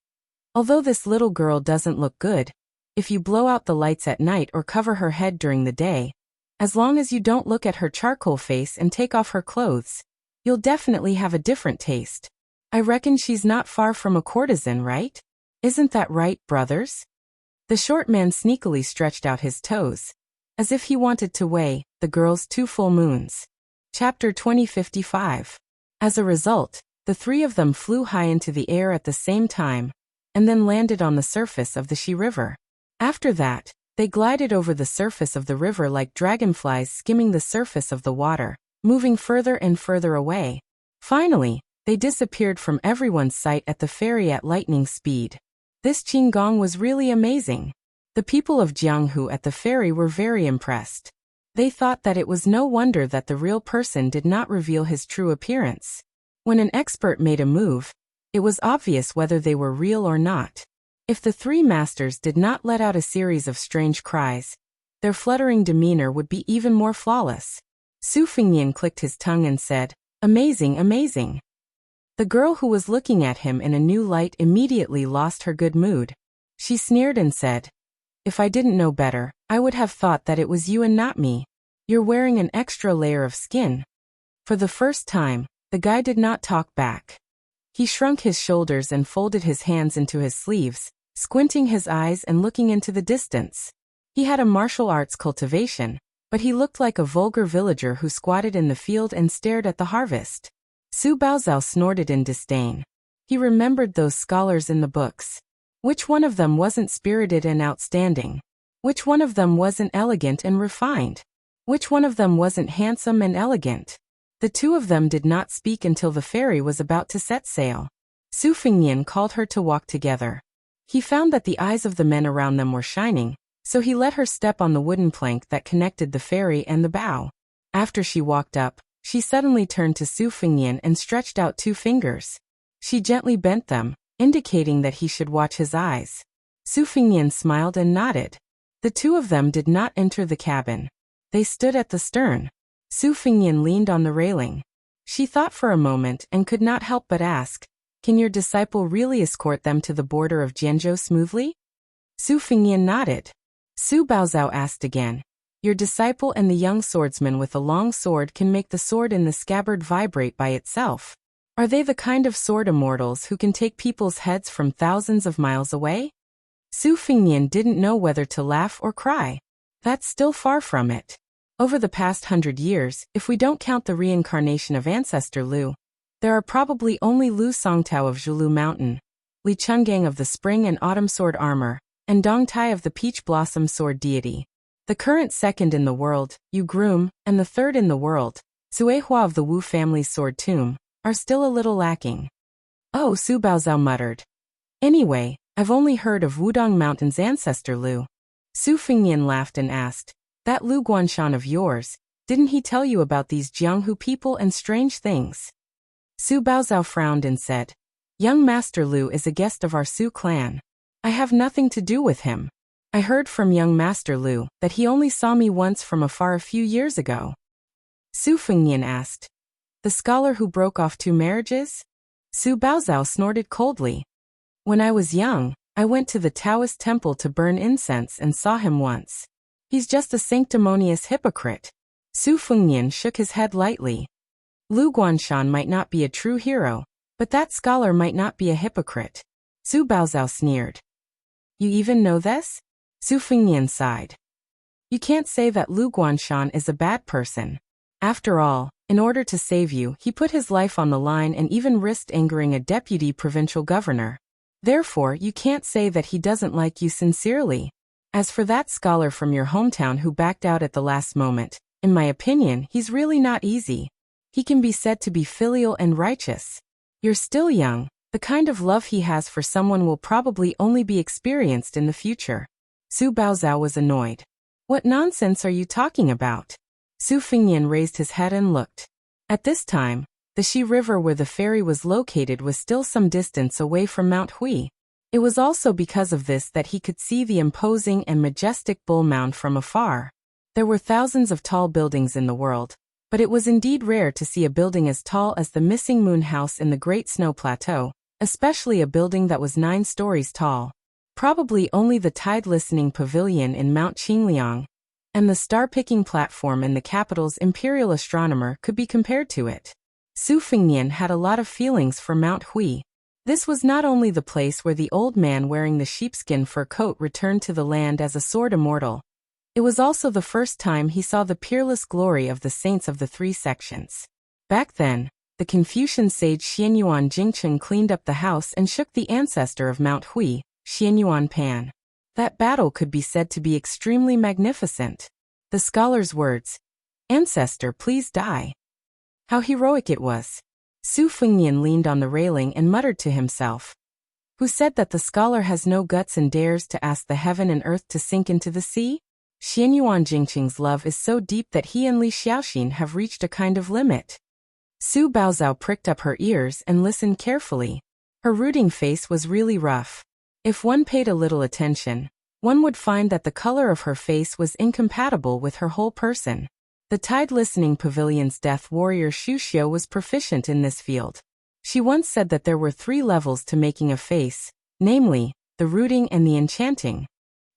"Although this little girl doesn't look good, if you blow out the lights at night or cover her head during the day, as long as you don't look at her charcoal face and take off her clothes, you'll definitely have a different taste. I reckon she's not far from a courtesan, right? Isn't that right, brothers?" The short man sneakily stretched out his toes, as if he wanted to weigh the girl's 2 full moons. Chapter 2055. As a result, the three of them flew high into the air at the same time, and then landed on the surface of the Shi River. After that, they glided over the surface of the river like dragonflies skimming the surface of the water, moving further and further away. Finally, they disappeared from everyone's sight at the ferry at lightning speed. This Qinggong was really amazing. The people of Jianghu at the ferry were very impressed. They thought that it was no wonder that the real person did not reveal his true appearance. When an expert made a move, it was obvious whether they were real or not. If the three masters did not let out a series of strange cries, their fluttering demeanor would be even more flawless. Su Fingyan clicked his tongue and said, "Amazing, amazing." The girl who was looking at him in a new light immediately lost her good mood. She sneered and said, "If I didn't know better, I would have thought that it was you and not me. You're wearing an extra layer of skin." For the first time, the guy did not talk back. He shrunk his shoulders and folded his hands into his sleeves, squinting his eyes and looking into the distance. He had a martial arts cultivation, but he looked like a vulgar villager who squatted in the field and stared at the harvest. Su Baozhao snorted in disdain. He remembered those scholars in the books. Which one of them wasn't spirited and outstanding? Which one of them wasn't elegant and refined? Which one of them wasn't handsome and elegant? The two of them did not speak until the ferry was about to set sail. Su Fingyan called her to walk together. He found that the eyes of the men around them were shining, so he let her step on the wooden plank that connected the ferry and the bow. After she walked up, she suddenly turned to Su Fingyan and stretched out 2 fingers. She gently bent them, indicating that he should watch his eyes. Su Fingyan smiled and nodded. The two of them did not enter the cabin. They stood at the stern. Su Fingyan leaned on the railing. She thought for a moment and could not help but ask, "Can your disciple really escort them to the border of Jianzhou smoothly?" Su Fingyan nodded. Su Baozhao asked again, "Your disciple and the young swordsman with a long sword can make the sword in the scabbard vibrate by itself. Are they the kind of sword immortals who can take people's heads from thousands of miles away?" Su Fingyan didn't know whether to laugh or cry. That's still far from it. Over the past 100 years, if we don't count the reincarnation of Ancestor Lu, there are probably only Lu Songtao of Zhulu Mountain, Li Chungang of the Spring and Autumn Sword Armor, and Dong Tai of the Peach Blossom Sword Deity. The current second in the world, Yu Groom, and the third in the world, Sui Hua of the Wu family's Sword Tomb, are still a little lacking. Oh, Su Baozhao muttered. Anyway, I've only heard of Wudong Mountain's Ancestor Lu. Su Fengnian laughed and asked, that Lu Guanshan of yours, didn't he tell you about these Jianghu people and strange things? Su Baozhao frowned and said, young Master Lu is a guest of our Su clan. I have nothing to do with him. I heard from young Master Lu that he only saw me once from afar a few years ago. Su Fengnian asked, the scholar who broke off 2 marriages? Su Baozhao snorted coldly. When I was young, I went to the Taoist temple to burn incense and saw him once. He's just a sanctimonious hypocrite. Su Fengnian shook his head lightly. Lu Guanshan might not be a true hero, but that scholar might not be a hypocrite. Su Baozhao sneered. You even know this? Su Fengnian sighed. You can't say that Lu Guanshan is a bad person. After all, in order to save you, he put his life on the line and even risked angering a deputy provincial governor. Therefore, you can't say that he doesn't like you sincerely. As for that scholar from your hometown who backed out at the last moment, in my opinion, he's really not easy. He can be said to be filial and righteous. You're still young. The kind of love he has for someone will probably only be experienced in the future. Su Baozhao was annoyed. What nonsense are you talking about? Su Fengnian raised his head and looked. At this time, the Xi River where the ferry was located was still some distance away from Mount Hui. It was also because of this that he could see the imposing and majestic bull mound from afar. There were thousands of tall buildings in the world, but it was indeed rare to see a building as tall as the Missing Moon House in the Great Snow Plateau, especially a building that was 9 stories tall. Probably only the Tide Listening Pavilion in Mount Qingliang and the star-picking platform in the capital's imperial astronomer could be compared to it. Su Fengnian had a lot of feelings for Mount Hui. This was not only the place where the old man wearing the sheepskin fur coat returned to the land as a sword immortal. It was also the first time he saw the peerless glory of the saints of the 3 sections. Back then, the Confucian sage Xianyuan Jingcheng cleaned up the house and shook the ancestor of Mount Hui, Xianyuan Pan. That battle could be said to be extremely magnificent. The scholar's words, "Ancestor, please die." How heroic it was. Su Fengnian leaned on the railing and muttered to himself. Who said that the scholar has no guts and dares to ask the heaven and earth to sink into the sea? Xianyuan Jingcheng's love is so deep that he and Li Xiaoxin have reached a kind of limit. Su Baozhao pricked up her ears and listened carefully. Her rooting face was really rough. If one paid a little attention, one would find that the color of her face was incompatible with her whole person. The Tide Listening Pavilion's death warrior Xu Xiu was proficient in this field. She once said that there were 3 levels to making a face, namely, the rooting and the enchanting.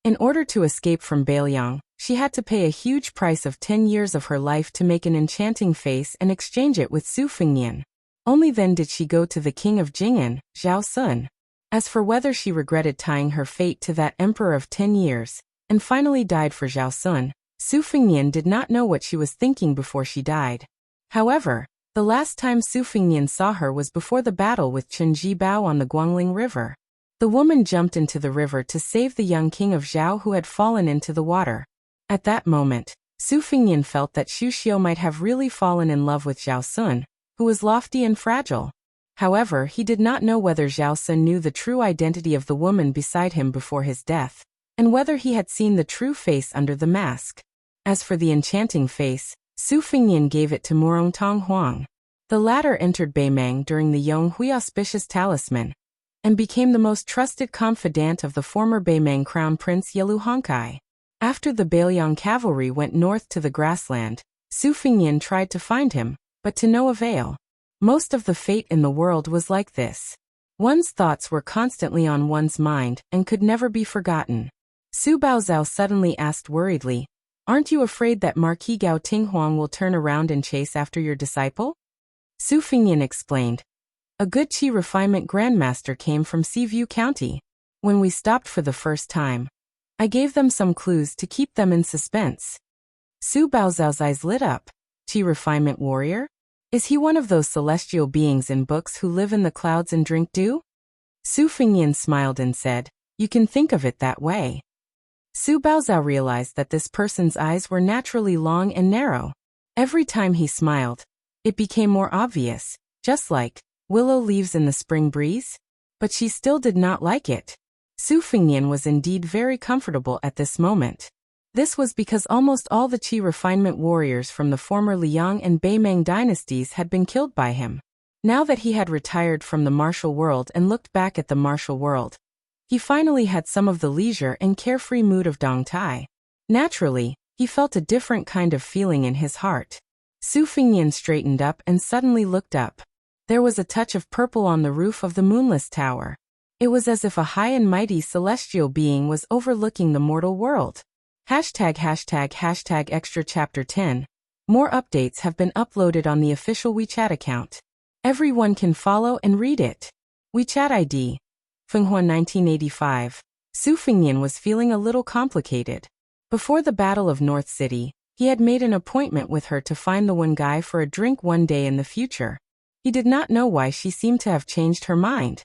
In order to escape from Bailiang, she had to pay a huge price of 10 years of her life to make an enchanting face and exchange it with Su Fengnian. Only then did she go to the king of Jing'an, Zhao Sun. As for whether she regretted tying her fate to that emperor of 10 years, and finally died for Zhao Sun, Su Fengnian did not know what she was thinking before she died. However, the last time Su Fengnian saw her was before the battle with Chen Jibao on the Guangling River. The woman jumped into the river to save the young king of Zhao who had fallen into the water. At that moment, Su Fengnian felt that Xu Xiu might have really fallen in love with Zhao Sun, who was lofty and fragile. However, he did not know whether Zhao Sun knew the true identity of the woman beside him before his death, and whether he had seen the true face under the mask. As for the enchanting face, Su Fengnian gave it to Murong Tong Huang. The latter entered Beimang during the Yong Hui auspicious talisman, and became the most trusted confidant of the former Beimang crown prince Yelu Hongkai. After the Bailiang cavalry went north to the grassland, Su Fengnian tried to find him, but to no avail. Most of the fate in the world was like this. One's thoughts were constantly on one's mind and could never be forgotten. Su Baozhao suddenly asked worriedly, "Aren't you afraid that Marquis Gao Tinghuang will turn around and chase after your disciple?" Su Fengnian explained, "A good Qi refinement grandmaster came from Seaview County. When we stopped for the first time, I gave them some clues to keep them in suspense. Su Baozao's eyes lit up. Qi refinement warrior? Is he one of those celestial beings in books who live in the clouds and drink dew? Su Fengnian smiled and said, you can think of it that way. Su Baozao realized that this person's eyes were naturally long and narrow. Every time he smiled, it became more obvious, just like willow leaves in the spring breeze. But she still did not like it. Su Fengnian was indeed very comfortable at this moment. This was because almost all the Qi refinement warriors from the former Liang and Beimeng dynasties had been killed by him. Now that he had retired from the martial world and looked back at the martial world, he finally had some of the leisure and carefree mood of Dong Tai. Naturally, he felt a different kind of feeling in his heart. Su Fengnian straightened up and suddenly looked up. There was a touch of purple on the roof of the moonless tower. It was as if a high and mighty celestial being was overlooking the mortal world. ### extra chapter 10. More updates have been uploaded on the official WeChat account. Everyone can follow and read it. WeChat ID. Fenghua 1985. Su Fengnian was feeling a little complicated. Before the Battle of North City, he had made an appointment with her to find the one guy for a drink one day in the future. He did not know why she seemed to have changed her mind.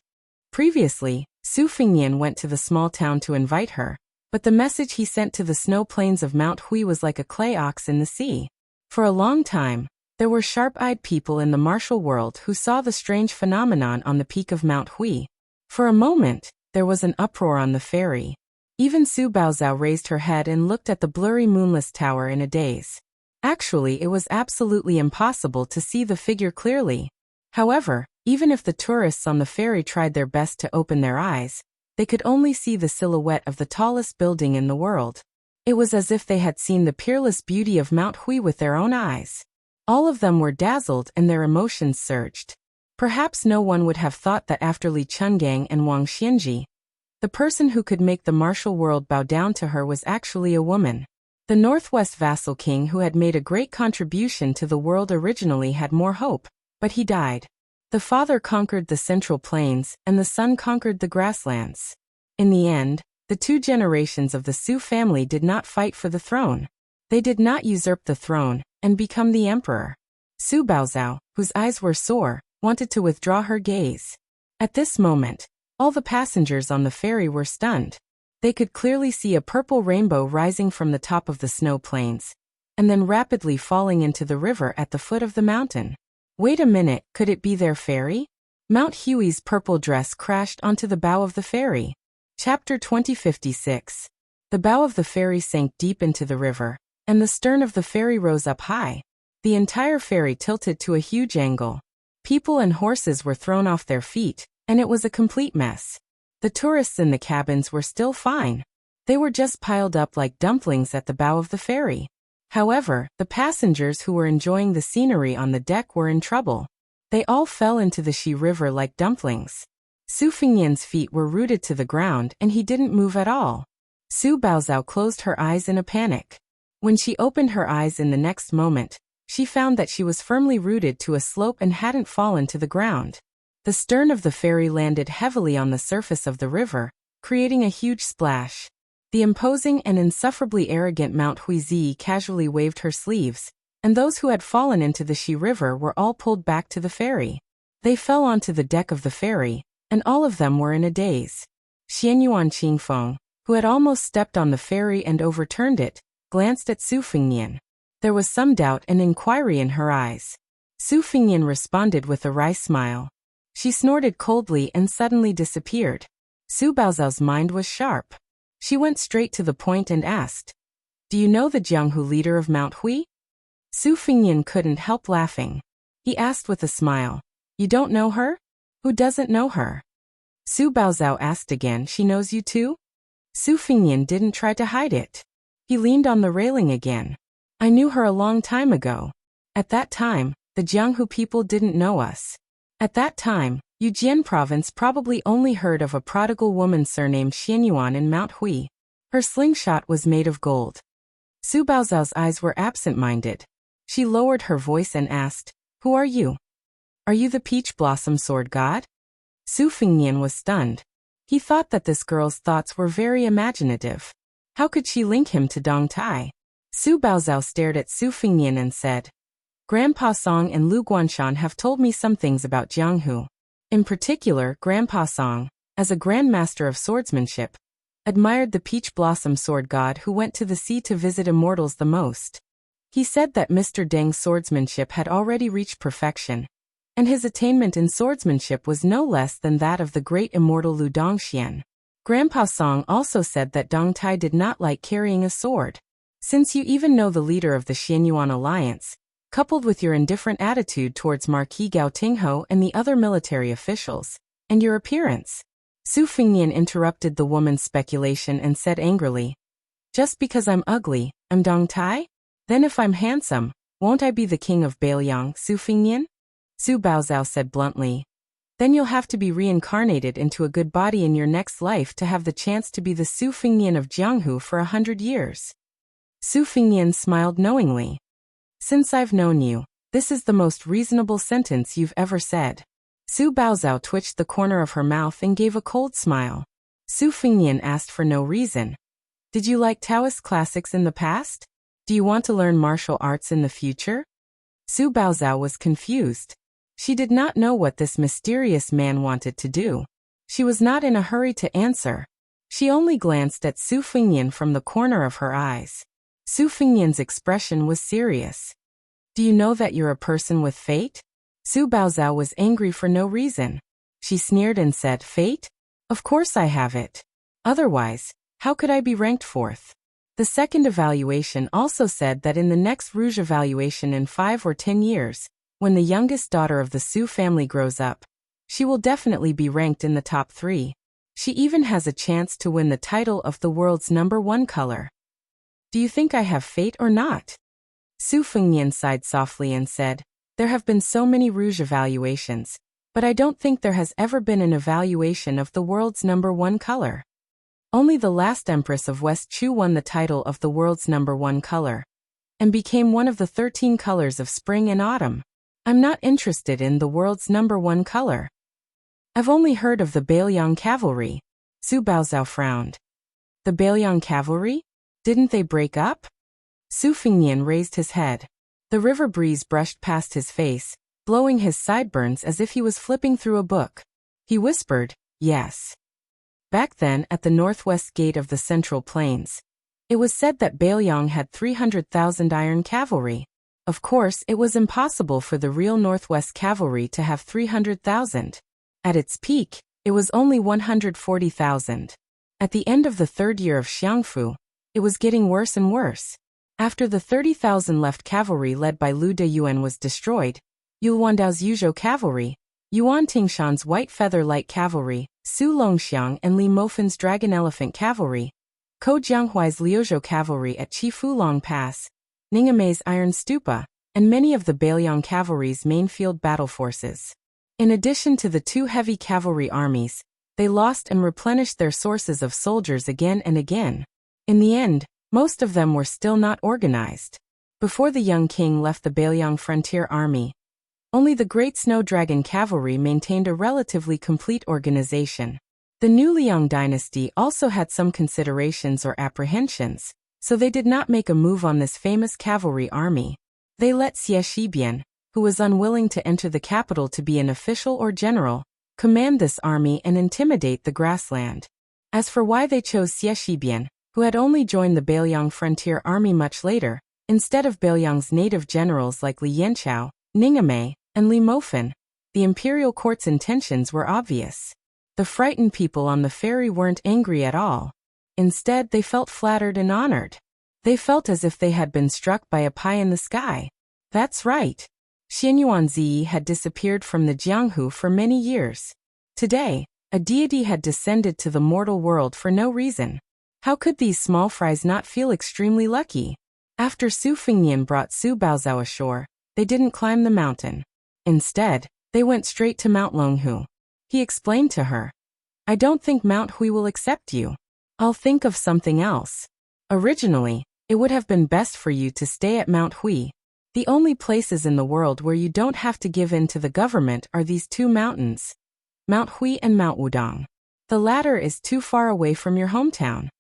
Previously, Su Fengnian went to the small town to invite her, but the message he sent to the snow plains of Mount Hui was like a clay ox in the sea. For a long time, there were sharp-eyed people in the martial world who saw the strange phenomenon on the peak of Mount Hui. For a moment, there was an uproar on the ferry. Even Su Baozao raised her head and looked at the blurry moonless tower in a daze. Actually, it was absolutely impossible to see the figure clearly. However, even if the tourists on the ferry tried their best to open their eyes, they could only see the silhouette of the tallest building in the world. It was as if they had seen the peerless beauty of Mount Hui with their own eyes. All of them were dazzled and their emotions surged. Perhaps no one would have thought that after Li Chungang and Wang Xianji, the person who could make the martial world bow down to her was actually a woman. The Northwest vassal king who had made a great contribution to the world originally had more hope, but he died. The father conquered the central plains, and the son conquered the grasslands. In the end, the two generations of the Su family did not fight for the throne. They did not usurp the throne and become the emperor. Su Baozao, whose eyes were sore, wanted to withdraw her gaze. At this moment, all the passengers on the ferry were stunned. They could clearly see a purple rainbow rising from the top of the snow plains, and then rapidly falling into the river at the foot of the mountain. Wait a minute, could it be their ferry? Mount Hui's purple dress crashed onto the bow of the ferry. Chapter 2056. The bow of the ferry sank deep into the river, and the stern of the ferry rose up high. The entire ferry tilted to a huge angle. People and horses were thrown off their feet, and it was a complete mess. The tourists in the cabins were still fine. They were just piled up like dumplings at the bow of the ferry. However, the passengers who were enjoying the scenery on the deck were in trouble. They all fell into the Shi River like dumplings. Su Fengnian's feet were rooted to the ground and he didn't move at all. Su Baozao closed her eyes in a panic. When she opened her eyes in the next moment, she found that she was firmly rooted to a slope and hadn't fallen to the ground. The stern of the ferry landed heavily on the surface of the river, creating a huge splash. The imposing and insufferably arrogant Mount Huizi casually waved her sleeves, and those who had fallen into the Shi River were all pulled back to the ferry. They fell onto the deck of the ferry, and all of them were in a daze. Xianyuan Qingfeng, who had almost stepped on the ferry and overturned it, glanced at Su Fengnian. There was some doubt and inquiry in her eyes. Su Fengnian responded with a wry smile. She snorted coldly and suddenly disappeared. Su Baozao's mind was sharp. She went straight to the point and asked, "Do you know the Jianghu leader of Mount Hui?" Su Fengnian couldn't help laughing. He asked with a smile, "You don't know her? Who doesn't know her?" Su Baozao asked again, "She knows you too?" Su Fengnian didn't try to hide it. He leaned on the railing again. "I knew her a long time ago. At that time, the Jianghu people didn't know us. At that time, Fujian province probably only heard of a prodigal woman surnamed Xianyuan in Mount Hui. Her slingshot was made of gold." Su Baozao's eyes were absent-minded. She lowered her voice and asked, "Who are you? Are you the peach blossom sword god?" Su Fengnian was stunned. He thought that this girl's thoughts were very imaginative. How could she link him to Dong Tai? Su Baozhao stared at Su Fingnian and said, Grandpa Song and Lu Guanshan have told me some things about Jianghu. In particular, Grandpa Song, as a grandmaster of swordsmanship, admired the peach blossom sword god who went to the sea to visit immortals the most. He said that Mr. Deng's swordsmanship had already reached perfection, and his attainment in swordsmanship was no less than that of the great immortal Lu Dongxian. Grandpa Song also said that Dong Tai did not like carrying a sword. Since you even know the leader of the Xianyuan alliance, coupled with your indifferent attitude towards Marquis Gao Tingho and the other military officials, and your appearance. Su Fingnian interrupted the woman's speculation and said angrily, Just because I'm ugly, I'm Dong Tai? Then if I'm handsome, won't I be the king of Bailiang, Su Fingnian? Su Baozhao said bluntly, Then you'll have to be reincarnated into a good body in your next life to have the chance to be the Su Fingnian of Jianghu for 100 years. Su Fingnian smiled knowingly. Since I've known you, this is the most reasonable sentence you've ever said. Su Baozhao twitched the corner of her mouth and gave a cold smile. Su Fingnian asked for no reason. Did you like Taoist classics in the past? Do you want to learn martial arts in the future? Su Baozhao was confused. She did not know what this mysterious man wanted to do. She was not in a hurry to answer. She only glanced at Su Fingnian from the corner of her eyes. Su Fingnian's expression was serious. Do you know that you're a person with fate? Su Baozhao was angry for no reason. She sneered and said, Fate? Of course I have it. Otherwise, how could I be ranked fourth? The second evaluation also said that in the next Rouge evaluation in 5 or 10 years, when the youngest daughter of the Su family grows up, she will definitely be ranked in the top 3. She even has a chance to win the title of the world's #1 color. Do you think I have fate or not? Su Fingnian sighed softly and said, There have been so many Rouge evaluations, but I don't think there has ever been an evaluation of the world's #1 color. Only the last Empress of West Chu won the title of the world's #1 color, and became one of the 13 colors of spring and autumn. I'm not interested in the world's #1 color. I've only heard of the Bailiang cavalry. Su Baozhao frowned. The Bailiang cavalry? Didn't they break up? Su Fingnian raised his head. The river breeze brushed past his face, blowing his sideburns as if he was flipping through a book. He whispered, Yes. Back then, at the northwest gate of the Central Plains, it was said that Bailiang had 300,000 iron cavalry. Of course, it was impossible for the real Northwest cavalry to have 300,000. At its peak, it was only 140,000. At the end of the 3rd year of Xiangfu, it was getting worse and worse. After the 30,000 left cavalry led by Lu Deyuan was destroyed, Yulwandao's Yuzhou cavalry, Yuan Tingshan's White Feather Light cavalry, Su Longxiang and Li Mofan's Dragon Elephant cavalry, Ko Jianghuai's Liuzhou cavalry at Chifulong Pass, Ningamei's Iron Stupa, and many of the Bailiang cavalry's main field battle forces. In addition to the 2 heavy cavalry armies, they lost and replenished their sources of soldiers again and again. In the end, most of them were still not organized. Before the young king left the Bailiang frontier army, only the Great Snow Dragon cavalry maintained a relatively complete organization. The new Liang dynasty also had some considerations or apprehensions, so they did not make a move on this famous cavalry army. They let Xie Shibian, who was unwilling to enter the capital to be an official or general, command this army and intimidate the grassland. As for why they chose Xie Shibian, who had only joined the Bailiang frontier army much later, instead of Bailiang's native generals like Li Yanchao, Ningamei, and Li Mofan, the imperial court's intentions were obvious. The frightened people on the ferry weren't angry at all. Instead, they felt flattered and honored. They felt as if they had been struck by a pie in the sky. That's right. Xianyuan Ziyi had disappeared from the Jianghu for many years. Today, a deity had descended to the mortal world for no reason. How could these small fries not feel extremely lucky? After Su Fingnian brought Su Baozhao ashore, they didn't climb the mountain. Instead, they went straight to Mount Longhu. He explained to her, I don't think Mount Hui will accept you. I'll think of something else. Originally, it would have been best for you to stay at Mount Hui. The only places in the world where you don't have to give in to the government are these 2 mountains, Mount Hui and Mount Wudong. The latter is too far away from your hometown.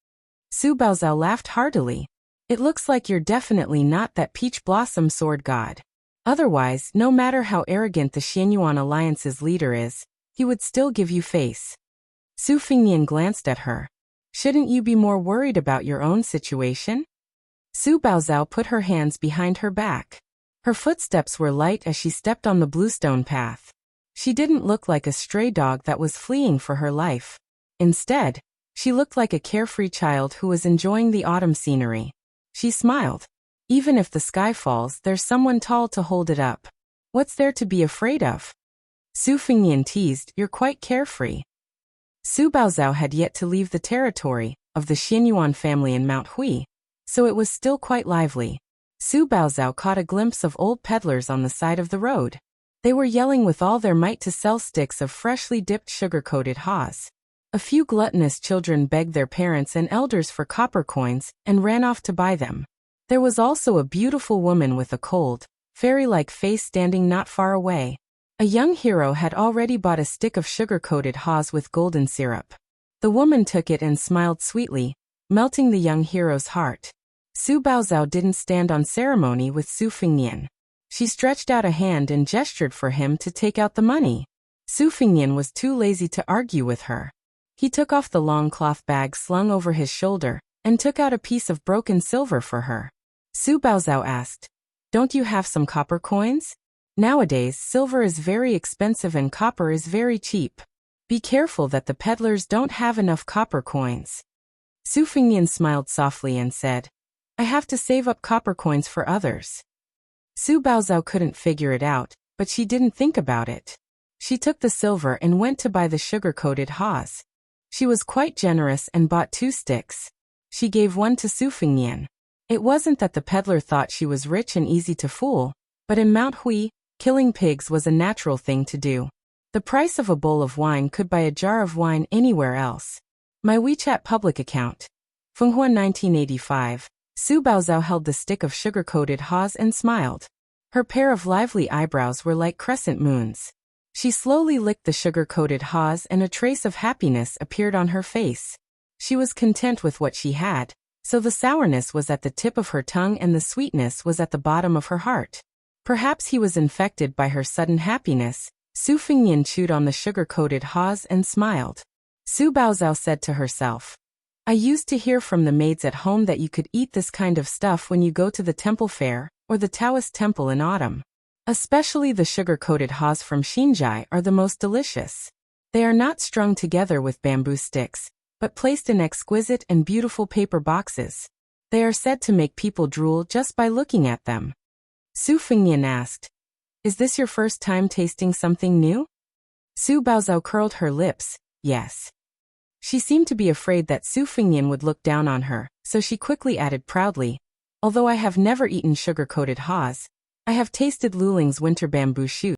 Su Baozhao laughed heartily. It looks like you're definitely not that peach blossom sword god. Otherwise, no matter how arrogant the Xianyuan Alliance's leader is, he would still give you face. Su Fingnian glanced at her. Shouldn't you be more worried about your own situation? Su Baozhao put her hands behind her back. Her footsteps were light as she stepped on the bluestone path. She didn't look like a stray dog that was fleeing for her life. Instead, she looked like a carefree child who was enjoying the autumn scenery. She smiled. Even if the sky falls, there's someone tall to hold it up. What's there to be afraid of? Su Fingnian teased, you're quite carefree. Su Baozhao had yet to leave the territory of the Xianyuan family in Mount Hui, so it was still quite lively. Su Baozhao caught a glimpse of old peddlers on the side of the road. They were yelling with all their might to sell sticks of freshly dipped sugar-coated haws. A few gluttonous children begged their parents and elders for copper coins and ran off to buy them. There was also a beautiful woman with a cold, fairy-like face standing not far away. A young hero had already bought a stick of sugar-coated haws with golden syrup. The woman took it and smiled sweetly, melting the young hero's heart. Su Baozhao didn't stand on ceremony with Su Fingnian. She stretched out a hand and gestured for him to take out the money. Su Fingnian was too lazy to argue with her. He took off the long cloth bag slung over his shoulder and took out a piece of broken silver for her. Su Baozhao asked, "Don't you have some copper coins? Nowadays, silver is very expensive and copper is very cheap. Be careful that the peddlers don't have enough copper coins." Su Fingnian smiled softly and said, "I have to save up copper coins for others." Su Baozhao couldn't figure it out, but she didn't think about it. She took the silver and went to buy the sugar-coated haws. She was quite generous and bought 2 sticks. She gave one to Su Fingnian. It wasn't that the peddler thought she was rich and easy to fool, but in Mount Hui, killing pigs was a natural thing to do. The price of a bowl of wine could buy a jar of wine anywhere else. My WeChat public account. Fenghua 1985. Su Baozhao held the stick of sugar-coated haws and smiled. Her pair of lively eyebrows were like crescent moons. She slowly licked the sugar-coated haws and a trace of happiness appeared on her face. She was content with what she had, so the sourness was at the tip of her tongue and the sweetness was at the bottom of her heart. Perhaps he was infected by her sudden happiness. Su Fingnian chewed on the sugar-coated haws and smiled. Su Baozhao said to herself, "I used to hear from the maids at home that you could eat this kind of stuff when you go to the temple fair or the Taoist temple in autumn. Especially the sugar-coated haws from Xinjai are the most delicious. They are not strung together with bamboo sticks, but placed in exquisite and beautiful paper boxes. They are said to make people drool just by looking at them." Su Fingnian asked, "Is this your first time tasting something new?" Su Baozhao curled her lips, yes. She seemed to be afraid that Su Fingnian would look down on her, so she quickly added proudly, "Although I have never eaten sugar-coated haws, I have tasted Luling's winter bamboo shoots."